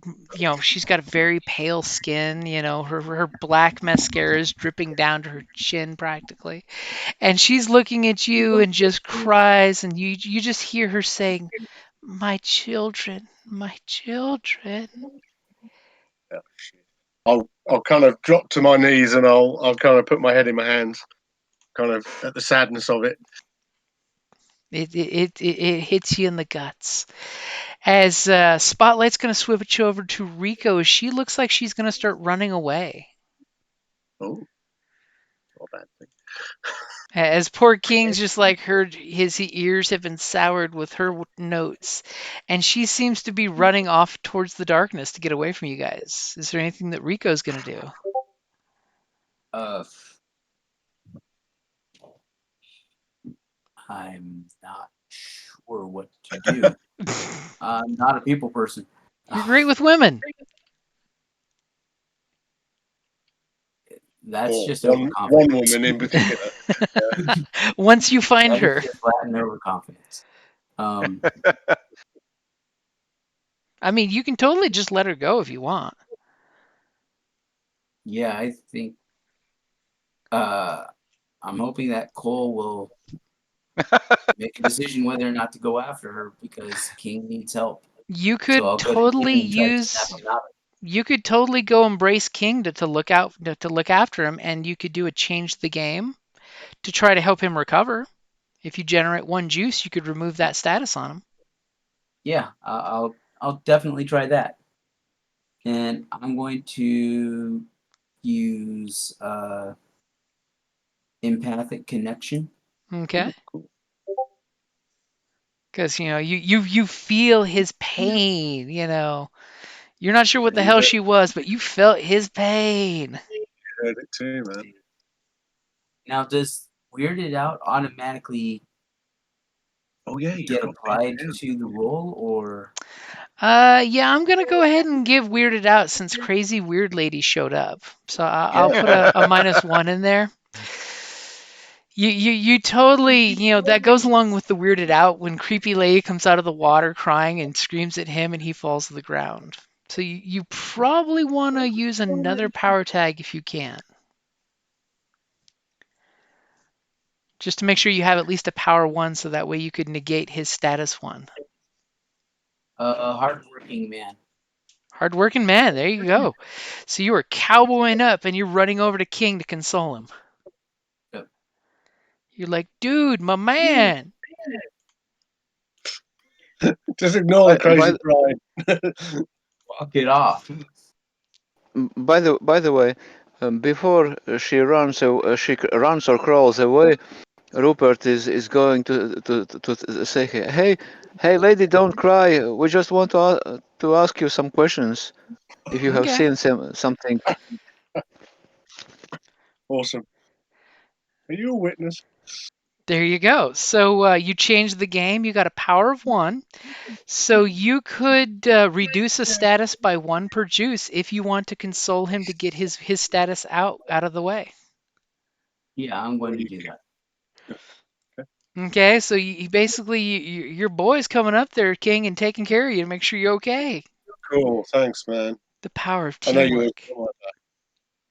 S3: she's got a very pale skin, her black mascara is dripping down to her chin practically. And she's looking at you and just cries, and you just hear her saying, "My children, my children."
S2: Yeah. I'll kind of drop to my knees and I'll kind of put my head in my hands, kind of at the sadness of it.
S3: It hits you in the guts. As Spotlight's going to switch over to Rico, she looks like she's going to start running away.
S2: Oh, not a bad thing.
S3: As poor King's just like heard his ears have been soured with her notes, and she seems to be running off towards the darkness to get away from you guys. Is there anything that Rico's going to do?
S1: I'm not sure what to do. I'm not a people person.
S3: You're great with women.
S1: That's just
S2: one
S1: overconfidence.
S2: woman in particular.
S3: Once you find
S1: That
S3: her.
S1: is just Latin overconfidence.
S3: I mean, you can totally just let her go if you want.
S1: Yeah, I think I'm hoping that Cole will make a decision whether or not to go after her because King needs help.
S3: You could
S1: So I'll go to
S3: totally
S1: King and try to
S3: use.
S1: snap him out of it.
S3: You could totally go embrace King to look after him, and you could do a change the game to try to help him recover. If you generate 1 juice, you could remove that status on him.
S1: Yeah, I'll definitely try that. And I'm going to use empathic connection.
S3: Okay. Because you feel his pain. You're not sure what the hell she was, but you felt his pain.
S2: Heard it too, man.
S1: Now, does Weirded Out automatically get applied to the role, or?
S3: Yeah, I'm gonna go ahead and give Weirded Out since Crazy Weird Lady showed up. So I'll put a -1 in there. You totally, that goes along with the Weirded Out when Creepy Lady comes out of the water crying and screams at him and he falls to the ground. So you probably want to use another power tag if you can. Just to make sure you have at least a power 1 so that way you could negate his status 1.
S1: Hardworking man.
S3: Hardworking man, there you go. So you are cowboying up and you're running over to King to console him.
S1: Yep.
S3: You're like, dude, my man.
S2: Just ignore the crazy bride.
S1: Walk it off.
S5: By the way, before she runs or crawls away, Rupert is going to say, hey, lady, don't cry. We just want to ask you some questions. If you have
S3: Okay.
S5: seen something.
S2: Awesome. Are you a witness?
S3: There you go. So you changed the game. You got a power of 1. So you could reduce a status by 1 per juice if you want to console him to get his status out of the way.
S1: Yeah, I'm going to do that.
S3: Okay, so you basically your boy's coming up there, King, and taking care of you to make sure you're okay.
S2: Cool. Thanks, man.
S3: The power of
S2: I know you
S3: teamwork.
S2: were.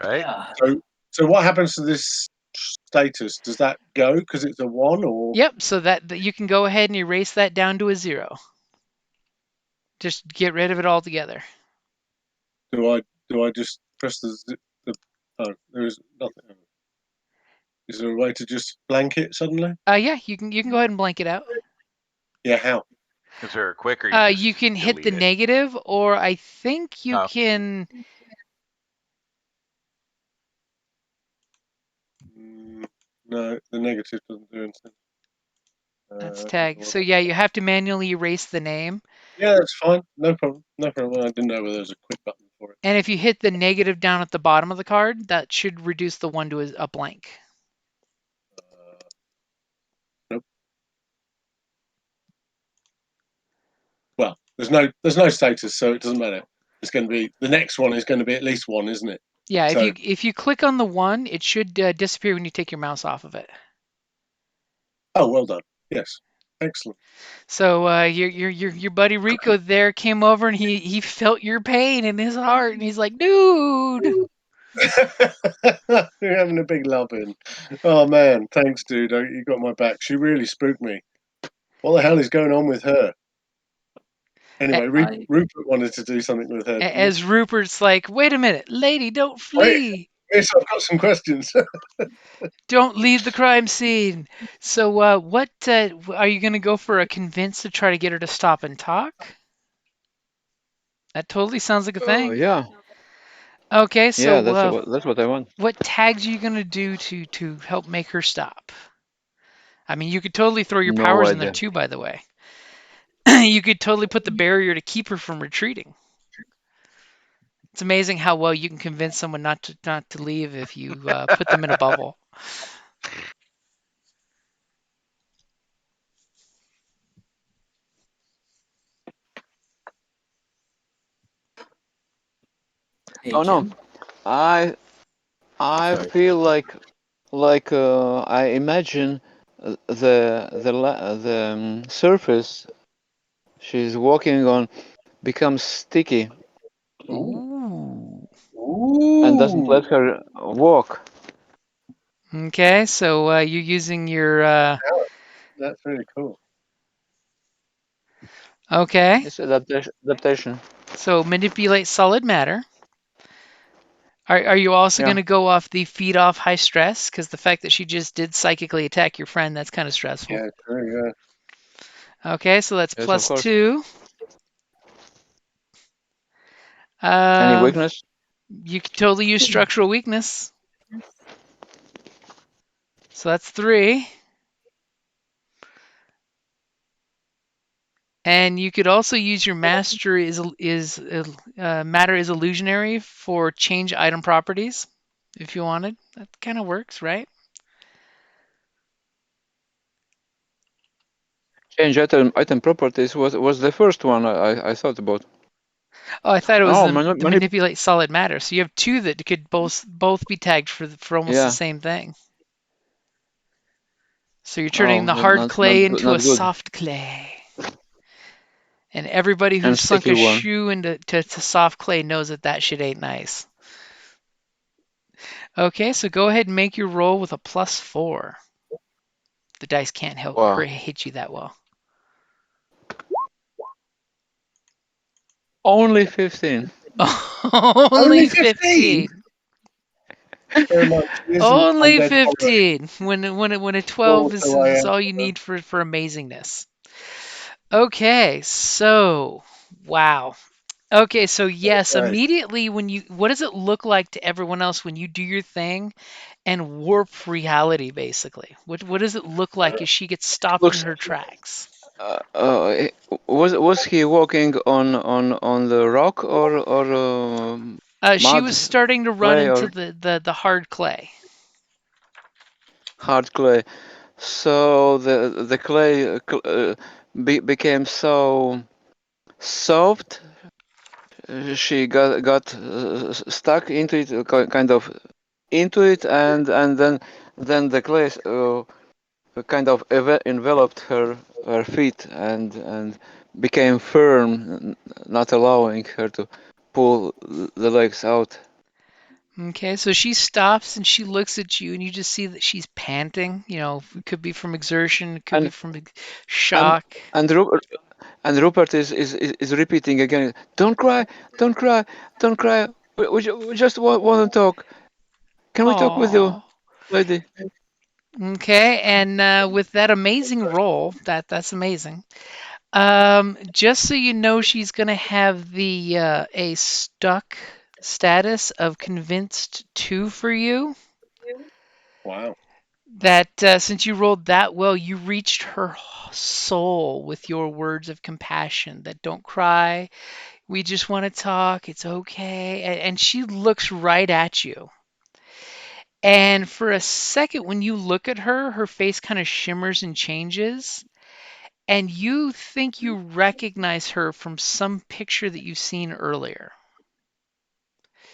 S4: Right?
S1: Yeah.
S2: So what happens to this status? Does that go because it's a 1 or?
S3: Yep, so that you can go ahead and erase that down to a 0. Just get rid of it altogether.
S2: Do I just press the oh, there is nothing. Is there a way to just blank it suddenly?
S3: Yeah, you can go ahead and blank it out.
S2: Yeah, how?
S4: Is there a quicker?
S3: You can hit the negative, or I think you
S4: Oh.
S3: can.
S2: No, the negative doesn't do anything.
S3: That's tag. So yeah, you have to manually erase the name.
S2: Yeah, that's fine. No problem. No problem. I didn't know whether there was a quick button for it.
S3: And if you hit the negative down at the bottom of the card, that should reduce the 1 to a blank.
S2: Nope. Well, there's no status, so it doesn't matter. It's going to be the next one is going to be at least 1, isn't it?
S3: Yeah,
S2: So-
S3: if you click on the 1, it should disappear when you take your mouse off of it.
S2: Oh, well done. Yes, excellent.
S3: So your buddy Rico there came over and he felt your pain in his heart and he's like, dude.
S2: You're having a big love in. Oh man, thanks, dude. You got my back. She really spooked me. What the hell is going on with her? Anyway, Rupert wanted to do something with her.
S3: As Rupert's like, wait a minute, lady, don't flee.
S2: Yes, I've got some questions.
S3: Don't leave the crime scene. So what are you going to go for a convince to try to get her to stop and talk? That totally sounds like a thing.
S5: Yeah.
S3: Okay, so
S5: Yeah, that's what I want.
S3: what tags are you going to do to help make her stop? I mean, you could totally throw your
S5: No
S3: powers in there
S5: idea.
S3: too, by the way. You could totally put the barrier to keep her from retreating. It's amazing how well you can convince someone not to leave if you put them in a bubble.
S1: Hey,
S5: Oh no,
S1: Jim.
S5: I
S1: Sorry.
S5: feel like I imagine the surface she's walking on becomes sticky
S3: Ooh.
S5: and doesn't let her walk.
S3: Okay, so you're using your
S2: That's really cool.
S3: okay.
S5: It's adaptation.
S3: So manipulate solid matter. Are you also
S5: Yeah.
S3: going to go off the feed off high stress? Because the fact that she just did psychically attack your friend, that's kind of stressful.
S2: Yeah, sure, yeah.
S3: Okay, so that's
S5: Yes, of
S3: plus
S5: course.
S3: 2.
S5: Any weakness?
S3: You can totally use structural weakness. So that's 3. And you could also use your master matter is illusionary for change item properties, if you wanted. That kind of works, right?
S5: Change item properties was the first one I thought about.
S3: Oh, I thought it was
S5: Oh,
S3: the manipulate solid matter. So you have 2 that could both be tagged for almost the same thing. So you're turning the hard clay into a soft clay. And everybody who's sunk a shoe into soft clay knows that shit ain't nice. Okay, so go ahead and make your roll with a plus 4. The dice can't hit you that well.
S5: Only 15.
S3: Only 15. Only 15. When a 12 is all you need for amazingness. Okay, so wow. Okay, so yes, immediately what does it look like to everyone else when you do your thing and warp reality basically? What does it look like as she gets stopped in her tracks?
S5: Was he walking on the rock or
S3: she was starting to run into the hard clay.
S5: Hard clay. So the clay became so soft. She got stuck into it, kind of into it, and then the clay kind of enveloped her feet and became firm, not allowing her to pull the legs out.
S3: Okay, so she stops and she looks at you, and you just see that she's panting. You know, it could be from exertion, it could be
S5: And
S3: from
S5: and
S3: shock.
S5: and Rupert is repeating again. Don't cry, don't cry, don't cry. We just want to talk. Can we talk with you,
S3: Oh.
S5: lady?
S3: Okay, and with that amazing roll, that's amazing. Just so you know, she's gonna have the a stuck status of convinced 2 for you.
S2: Wow.
S3: That since you rolled that well, you reached her soul with your words of compassion. That don't cry. We just want to talk. It's okay. And she looks right at you. And for a second, when you look at her, her face kind of shimmers and changes. And you think you recognize her from some picture that you've seen earlier.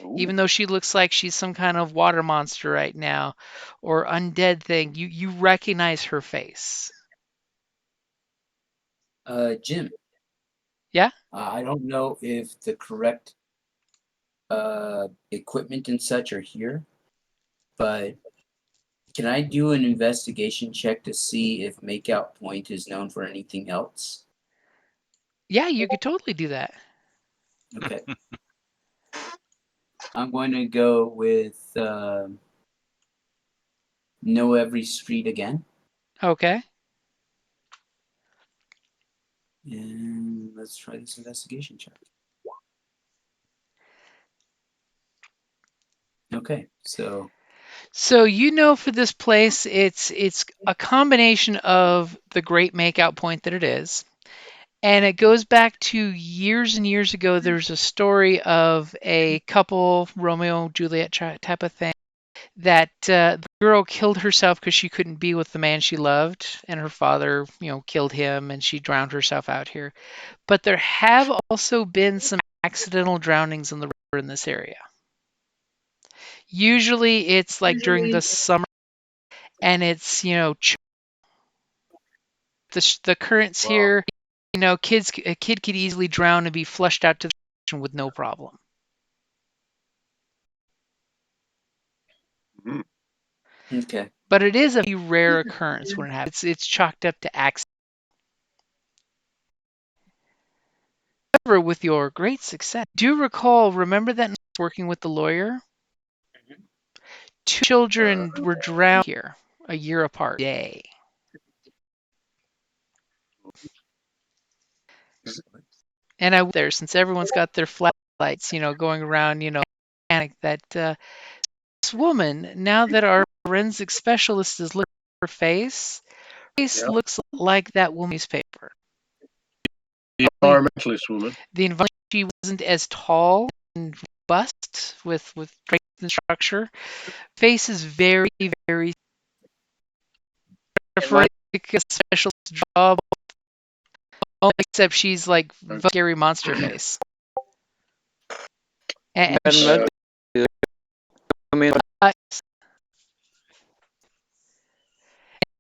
S2: Ooh.
S3: Even though she looks like she's some kind of water monster right now or undead thing, you recognize her face.
S1: Jim.
S3: Yeah?
S1: I don't know if the correct equipment and such are here, but can I do an investigation check to see if Makeout Point is known for anything else?
S3: Yeah, you could totally do that.
S1: Okay. I'm going to go with Know Every Street again.
S3: Okay.
S1: And let's try this investigation check. Okay, so
S3: So you know for this place, it's a combination of the great makeout point that it is, and it goes back to years and years ago. There's a story of a couple, Romeo Juliet type of thing, that the girl killed herself because she couldn't be with the man she loved, and her father, killed him, and she drowned herself out here. But there have also been some accidental drownings in the river in this area. Usually it's like during the summer, and it's the currents
S2: Wow.
S3: here. A kid could easily drown and be flushed out to the ocean with no problem.
S2: Mm.
S1: okay.
S3: But it is a rare occurrence when it happens. It's chalked up to accident. However, with your great success, do recall, remember that night working with the lawyer? 2 children were drowned here a year apart. Day. And I went there, since everyone's got their flashlights, going around, panic that this woman, now that our forensic specialist is looking at her face
S2: Yeah.
S3: looks like that woman's paper.
S2: The environmentalist woman.
S3: The environment, she wasn't as tall and robust with strength and structure. Face is very, very forensic specialist job, except she's like scary monster face. And
S5: And I mean,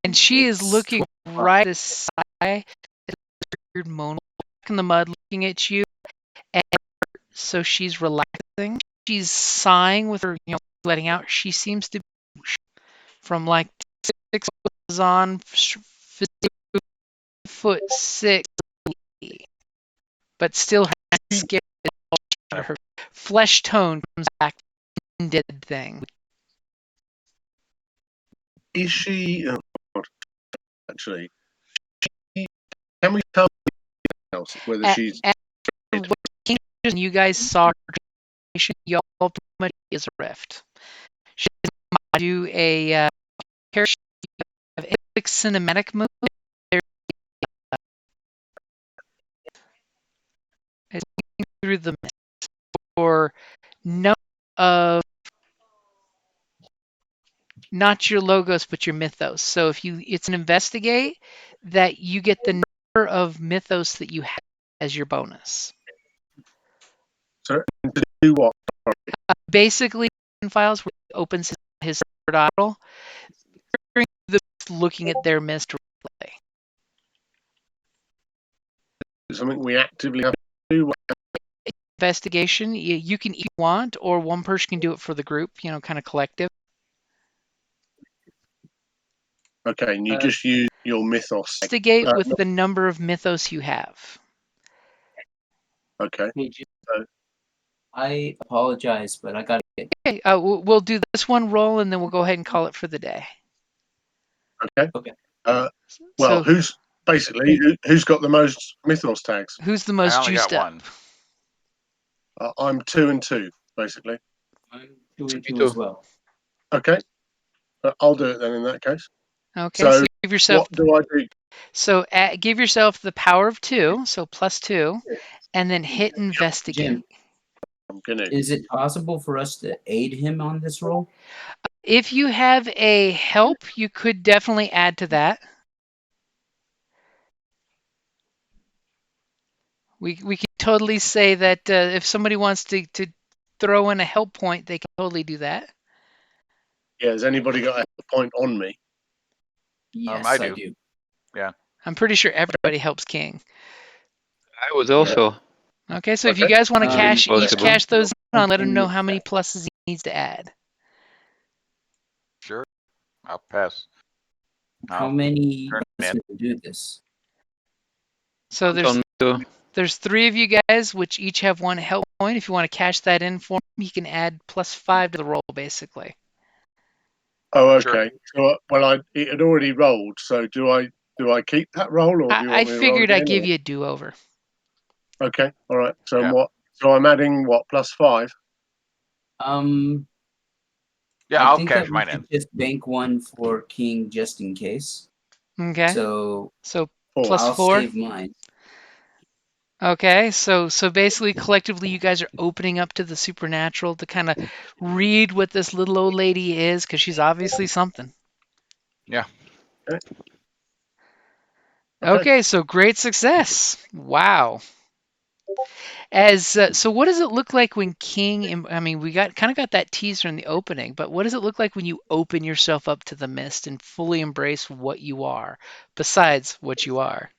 S3: and she is looking right aside, weird moan in the mud, looking at you, and so she's relaxing. She's sighing with her, letting out. She seems to be from like 6 on, 6'6", but still has scared. Her flesh tone comes back to dead thing.
S2: Is she? Oh God. Actually, can we tell else whether she's?
S3: You guys saw her, y'all pretty much is a rift. She doesn't do a cinematic movie. Through the mist or no of not your logos, but your mythos. So if it's an investigate that you get the number of mythos that you have as your bonus.
S2: So to do what?
S3: Basically, files where he opens his separate idol, looking at their mist replay.
S2: Something we actively have to do.
S3: Investigation, you can either want, or one person can do it for the group, kind of collective.
S2: Okay, and you just use your mythos.
S3: Investigate with the number of mythos you have.
S2: Okay.
S1: Hey, Jim, I apologize, but I got to get.
S3: Okay, we'll do this one roll, and then we'll go ahead and call it for the day.
S2: Okay.
S1: Okay.
S2: Well,
S3: So
S2: who's got the most mythos tags?
S3: who's the
S4: I
S3: most
S4: only got
S3: juiced up?
S4: one.
S2: I'm 2 and 2, basically.
S1: I'm 2 and 2
S5: too.
S1: as well.
S2: Okay. I'll do it then in that case.
S3: Okay,
S2: So
S3: give yourself.
S2: what do I do?
S3: So give yourself the power of 2, so +2, and then hit investigate.
S1: Jim,
S2: I'm gonna.
S1: is it possible for us to aid him on this roll?
S3: If you have a help, you could definitely add to that. We can totally say that if somebody wants to throw in a help point, they can totally do that.
S2: Yeah, has anybody got a point on me?
S1: Yes,
S4: I
S1: I
S4: do.
S1: do.
S3: I'm pretty sure everybody helps King.
S5: I would also.
S3: Okay, so if
S2: Okay.
S3: you guys want to cash each
S5: Possible.
S3: cash those on, let him know
S1: Continue
S3: how many
S1: that.
S3: pluses he needs to add.
S4: Sure. I'll pass.
S1: How
S4: I'll
S1: many
S4: turn it
S1: can
S4: in.
S1: do this?
S3: So
S5: On me too.
S3: there's 3 of you guys, which each have 1 help point. If you want to cash that in for him, you can add +5 to the roll, basically.
S2: Oh, okay.
S4: Sure.
S2: So, it had already rolled. So do I keep that roll, or do you
S3: I
S2: want me to roll
S3: figured I'd
S2: again,
S3: give
S2: or-
S3: you a do-over.
S2: Okay. All right. So
S4: Yeah.
S2: what? So I'm adding what, +5?
S4: Yeah,
S1: I
S4: I'll
S1: think
S4: cash
S1: that we
S4: mine in.
S1: should just bank 1 for King just in case.
S3: Okay,
S1: So
S2: 4.
S1: I'll
S3: +4.
S1: save mine.
S3: Okay, so basically collectively you guys are opening up to the supernatural to kind of read what this little old lady is, because she's obviously something.
S4: Yeah.
S3: Okay, so great success. Wow. So what does it look like when King, I mean, we got that teaser in the opening, but what does it look like when you open yourself up to the mist and fully embrace what you are, besides what you are?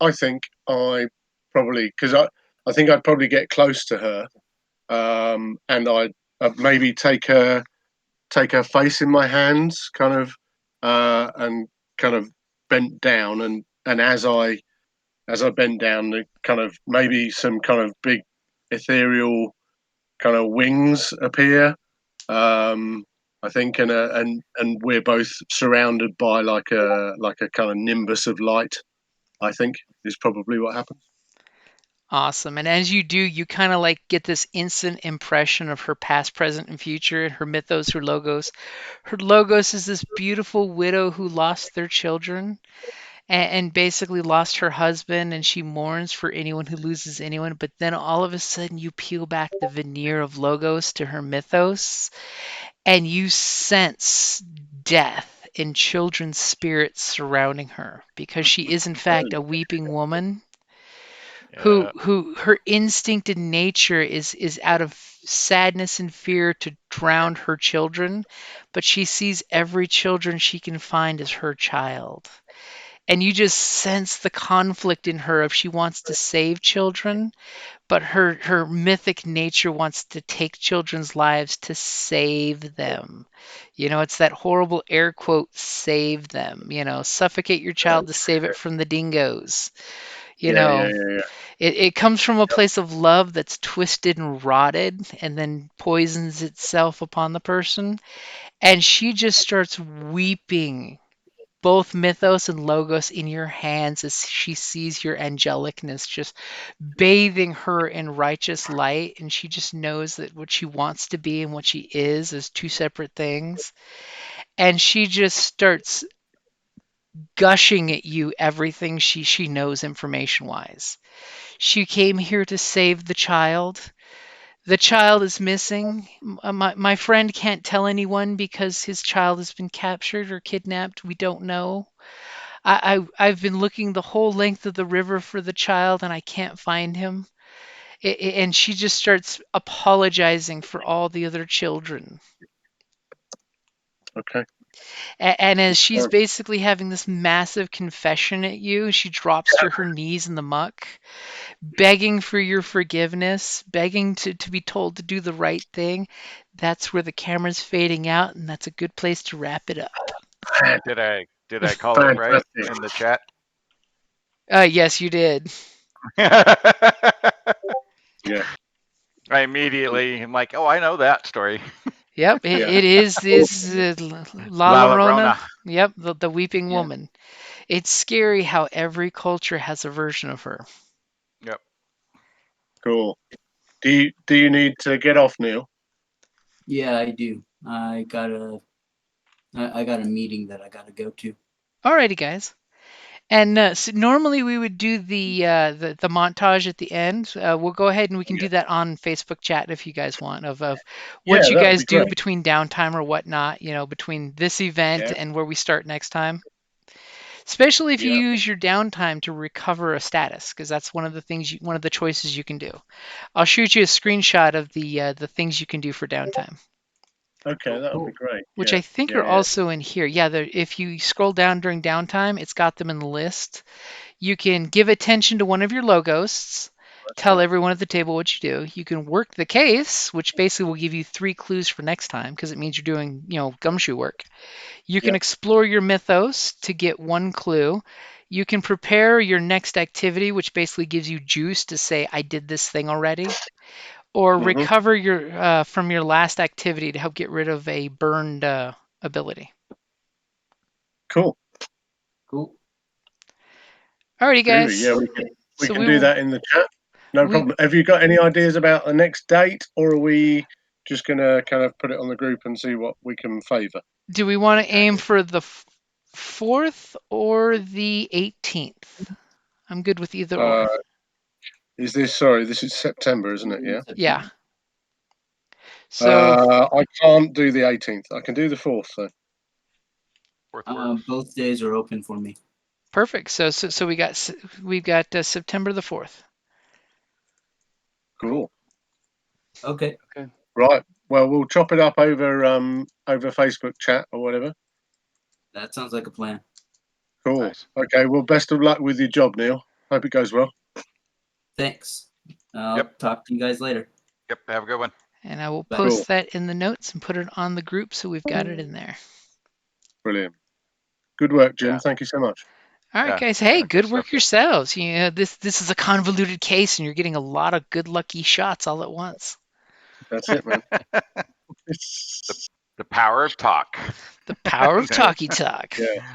S2: I think I probably, because I think I'd probably get close to her, and I'd maybe take her face in my hands, kind of, and kind of bent down, and as I bent down, the kind of maybe some kind of big ethereal kind of wings appear. I think, and we're both surrounded by like a kind of nimbus of light. I think is probably what happens.
S3: Awesome. And as you do, you kind of like get this instant impression of her past, present, and future, and her mythos, her logos. Her logos is this beautiful widow who lost their children and basically lost her husband, and she mourns for anyone who loses anyone. But then all of a sudden, you peel back the veneer of logos to her mythos, and you sense death in children's spirits surrounding her, because she is, in fact, a weeping woman who her instinct in nature is out of sadness and fear to drown her children, but she sees every children she can find as her child. And you just sense the conflict in her if she wants to save children, but her mythic nature wants to take children's lives to save them. It's that horrible air quote, save them, suffocate your child to save it from the dingoes.
S2: Yeah.
S3: It comes from a place of love that's twisted and rotted and then poisons itself upon the person. And she just starts weeping, both mythos and logos, in your hands as she sees your angelicness just bathing her in righteous light. And she just knows that what she wants to be and what she is 2 separate things. And she just starts gushing at you everything she knows information wise. She came here to save the child. The child is missing. My friend can't tell anyone because his child has been captured or kidnapped. We don't know. I've been looking the whole length of the river for the child and I can't find him. And she just starts apologizing for all the other children.
S2: Okay.
S3: And as she's
S2: Sure.
S3: basically having this massive confession at you, she drops to her knees in the muck, begging for your forgiveness, begging to be told to do the right thing. That's where the camera's fading out, and that's a good place to wrap it up.
S4: Did I call it right
S2: Fantastic.
S4: in the chat?
S3: Yes, you did.
S2: Yeah.
S4: I immediately am like, oh, I know that story.
S3: Yep,
S2: Yeah.
S3: it is this La
S4: La
S3: Llorona.
S4: Llorona.
S3: Yep, the weeping
S1: Yeah.
S3: woman. It's scary how every culture has a version of her.
S4: Yep.
S2: Cool. Do you need to get off, Neil?
S1: Yeah, I do. I got a meeting that I gotta go to.
S3: Alrighty, guys. And so normally we would do the montage at the end. We'll go ahead and we can do that on Facebook chat if you guys want of what
S2: Yeah,
S3: you
S2: that would
S3: guys
S2: be
S3: do
S2: great.
S3: between downtime or whatnot. Between this event
S2: Yeah.
S3: and where we start next time. Especially if you
S2: Yeah.
S3: use your downtime to recover a status, because that's one of the things one of the choices you can do. I'll shoot you a screenshot of the things you can do for downtime,
S2: Okay, that would be great.
S3: which
S2: Yeah.
S3: I think
S2: Yeah.
S3: are also in here. Yeah, if you scroll down during downtime, it's got them in the list. You can give attention to one of your logos, tell everyone at the table what you do. You can work the case, which basically will give you 3 clues for next time because it means you're doing, gumshoe work. You can
S2: Yep.
S3: explore your mythos to get 1 clue. You can prepare your next activity, which basically gives you juice to say, I did this thing already. Or
S2: Mhm.
S3: recover your from your last activity to help get rid of a burned ability.
S2: Cool.
S1: Cool.
S3: Alrighty,
S2: Groovy.
S3: guys.
S2: Yeah, we
S3: So
S2: can do that in the chat. No
S3: we-
S2: problem. Have you got any ideas about the next date, or are we just gonna kind of put it on the group and see what we can favour?
S3: Do we want to aim for the 4th or the 18th? I'm good with either or.
S2: Is this sorry? This is September, isn't it? Yeah.
S3: Yeah. So
S2: I can't do the 18th. I can do the 4th though.
S4: Fourth works.
S1: Both days are open for me.
S3: perfect. So we've got September the 4th.
S2: Cool.
S1: Okay.
S2: Right. Well, we'll chop it up over Facebook chat or whatever.
S1: That sounds like a plan.
S2: Cool.
S4: Nice.
S2: Okay. Well, best of luck with your job, Neil. Hope it goes well.
S1: Thanks. I'll
S4: Yep.
S1: talk to you guys later.
S4: Yep. Have a good one.
S3: And I will
S1: Bye.
S3: post
S2: Cool.
S3: that in the notes and put it on the group so we've got it in there.
S2: Brilliant. Good work, Jim.
S4: Yeah.
S2: Thank you so much.
S3: All right,
S4: Yeah,
S3: guys. Hey,
S4: yeah, good
S3: good
S4: stuff.
S3: work yourselves. This is a convoluted case, and you're getting a lot of good lucky shots all at once.
S2: That's it, man.
S4: The power of talk.
S3: The power of talkie talk.
S2: Yeah.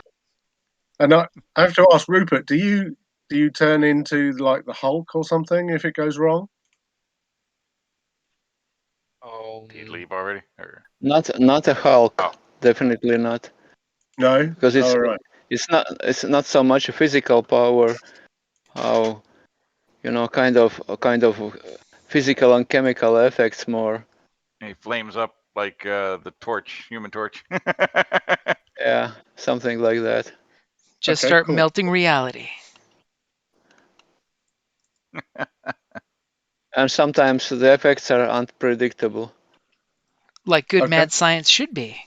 S2: And I have to ask Rupert, do you turn into like the Hulk or something if it goes wrong?
S4: Did you leave already? Or
S5: Not a Hulk,
S4: Oh.
S5: definitely not,
S2: No.
S5: because it's
S2: All right.
S5: it's not so much a physical power, how kind of physical and chemical effects more.
S4: he flames up like the torch, Human Torch.
S5: Yeah, something like that.
S3: Just
S2: Okay,
S3: start
S2: cool.
S3: melting reality.
S5: And sometimes the effects are unpredictable.
S3: Like good
S2: Okay.
S3: mad science should be.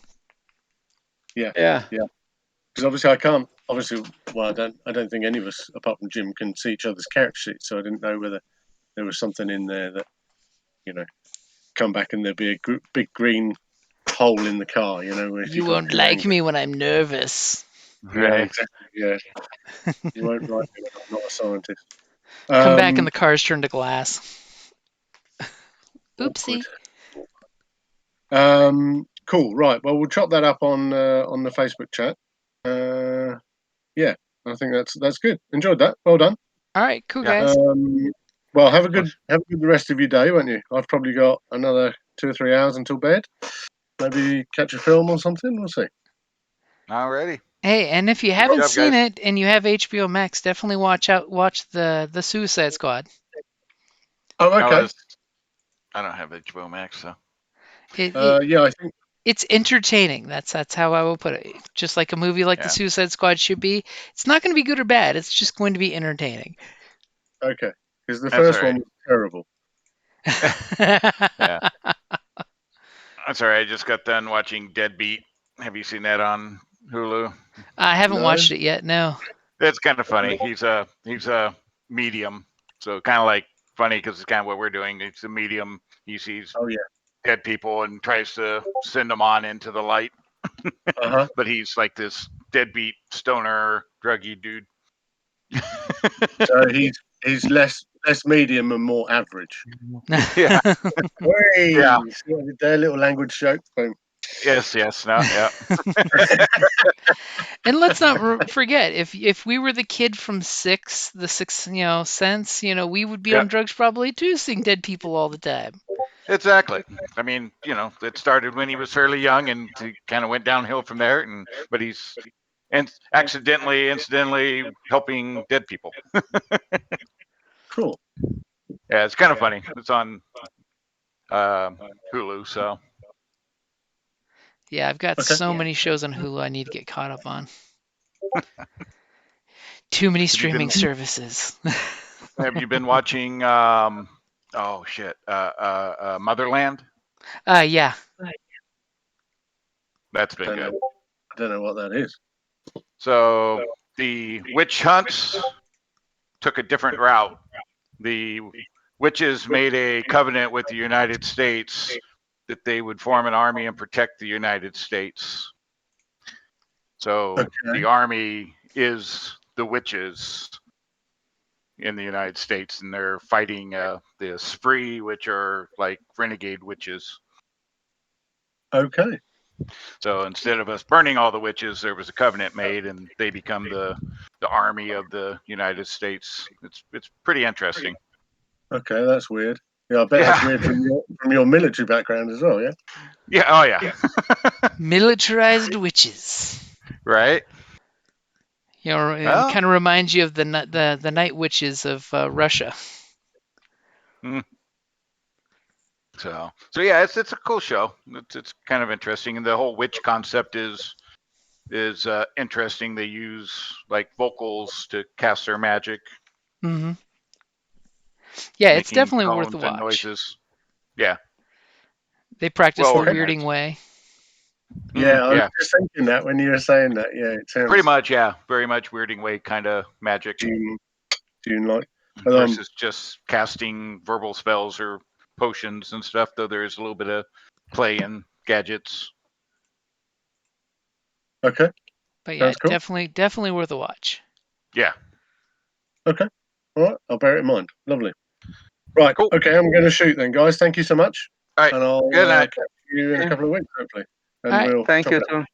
S5: Yeah.
S2: Because obviously I can't. Obviously, well, I don't think any of us, apart from Jim, can see each other's character sheets. So I didn't know whether there was something in there that, come back and there'd be a big green hole in the car. Where if
S3: You
S2: got
S3: won't
S2: too
S3: like
S2: angry.
S3: me when I'm nervous.
S2: Yeah,
S4: Right.
S2: exactly. Yeah, you won't like me when I'm not a scientist.
S3: Come back and the cars turn to glass.
S2: Awkward.
S3: Oopsie.
S2: Cool. Right. Well, we'll chop that up on the Facebook chat. Yeah, I think that's good. Enjoyed that. Well done.
S3: All right, cool,
S4: Yeah.
S3: guys.
S2: Well, have a good rest of your day, won't you? I've probably got another 2 or 3 hours until bed. Maybe catch a film or something. We'll see.
S4: Alrighty.
S3: Hey, and if you haven't
S4: job,
S3: seen
S4: guys.
S3: it and you have HBO Max, definitely watch the Suicide Squad.
S2: Oh, okay.
S4: I don't have HBO Max, so
S2: Yeah, I think.
S3: It's entertaining. That's how I will put it. Just like a movie like The
S4: Yeah.
S3: Suicide Squad should be. It's not going to be good or bad. It's just going to be entertaining.
S2: Okay, because the
S4: That's
S2: first
S4: all right.
S2: one was terrible.
S4: Yeah. That's all right. I just got done watching Deadbeat. Have you seen that on Hulu?
S3: I haven't
S2: No?
S3: watched it yet. No.
S4: It's kind of funny. He's a medium, so kind of like funny because it's kind of what we're doing. It's a medium. He sees
S2: Oh yeah.
S4: dead people and tries to send them on into the light,
S2: Uh-huh.
S4: but he's like this deadbeat stoner druggy dude.
S2: So he's less medium and more average.
S4: Yeah.
S2: Hey,
S4: Yeah.
S2: see what I did there? Little language joke. Boom.
S4: Yes. No. Yeah.
S3: And let's not forget, if we were the kid from the Sixth Sense, we would be
S4: Yeah.
S3: on drugs probably too, seeing dead people all the time.
S4: Exactly. I mean, it started when he was fairly young, and he kind of went downhill from there. But he's incidentally helping dead people.
S2: Cool.
S4: Yeah, it's kind of funny. It's on Hulu, so
S3: Yeah, I've got
S2: Okay.
S3: so many shows on Hulu I need to get caught up on. Too many
S4: you
S3: streaming
S4: been-
S3: services.
S4: have you been watching? Oh shit, Motherland.
S3: Yeah.
S4: That's been
S2: I
S4: good.
S2: don't know what that is.
S4: So the witch hunts took a different route. The witches made a covenant with the United States that they would form an army and protect the United States. So
S2: Okay.
S4: the army is the witches in the United States, and they're fighting the Spree, which are like renegade witches.
S2: Okay.
S4: So instead of us burning all the witches, there was a covenant made, and they become the army of the United States. It's pretty interesting.
S2: Okay, that's weird. Yeah, I bet that's
S4: Yeah.
S2: weird from your military background as well. Yeah.
S4: Yeah. Oh yeah.
S3: Militarized witches.
S4: Right.
S3: It
S4: Well,
S3: kind of reminds you of the night witches of Russia.
S4: so yeah, it's a cool show. It's kind of interesting, and the whole witch concept is interesting. They use like vocals to cast their magic.
S3: Hmm. Yeah, it's
S4: making
S3: definitely worth a
S4: tones and
S3: watch.
S4: noises. Yeah.
S3: They practice
S4: Well
S3: the
S4: organized.
S3: weirding way.
S2: Yeah, I was
S4: Yeah.
S2: just thinking that when you were saying that. Yeah, it sounds
S4: Pretty much, yeah. Very much weirding way kind of magic
S2: Dune-like.
S4: versus just casting verbal spells or potions and stuff, though there is a little bit of play and gadgets.
S2: Okay.
S3: But yeah,
S2: Sounds cool.
S3: definitely worth a watch.
S4: Yeah.
S2: Okay. All right. I'll bear it in mind. Lovely. Right.
S4: Cool.
S2: Okay. I'm going to shoot then, guys. Thank you so much.
S4: All right.
S2: And I'll
S4: Good night.
S2: catch you in a couple of weeks, hopefully. And
S3: All right.
S2: we'll
S5: Thank
S2: talk
S5: you
S2: about it.
S5: too.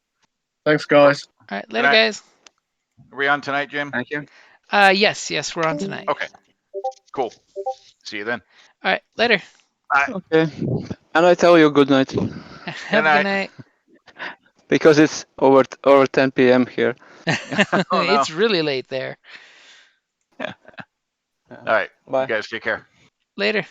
S2: Thanks, guys.
S3: All right, later,
S4: Good night.
S3: guys.
S4: Are we on tonight, Jim?
S5: Thank you.
S3: Yes, we're on tonight.
S4: Okay. Cool. See you then.
S3: All right, later.
S5: Okay. And I tell you good night
S3: Have a
S4: night.
S3: good night.
S5: because it's over 10 p.m. here.
S4: Oh, no.
S3: It's really late there.
S4: All right.
S5: Bye.
S4: You guys take care.
S3: Later.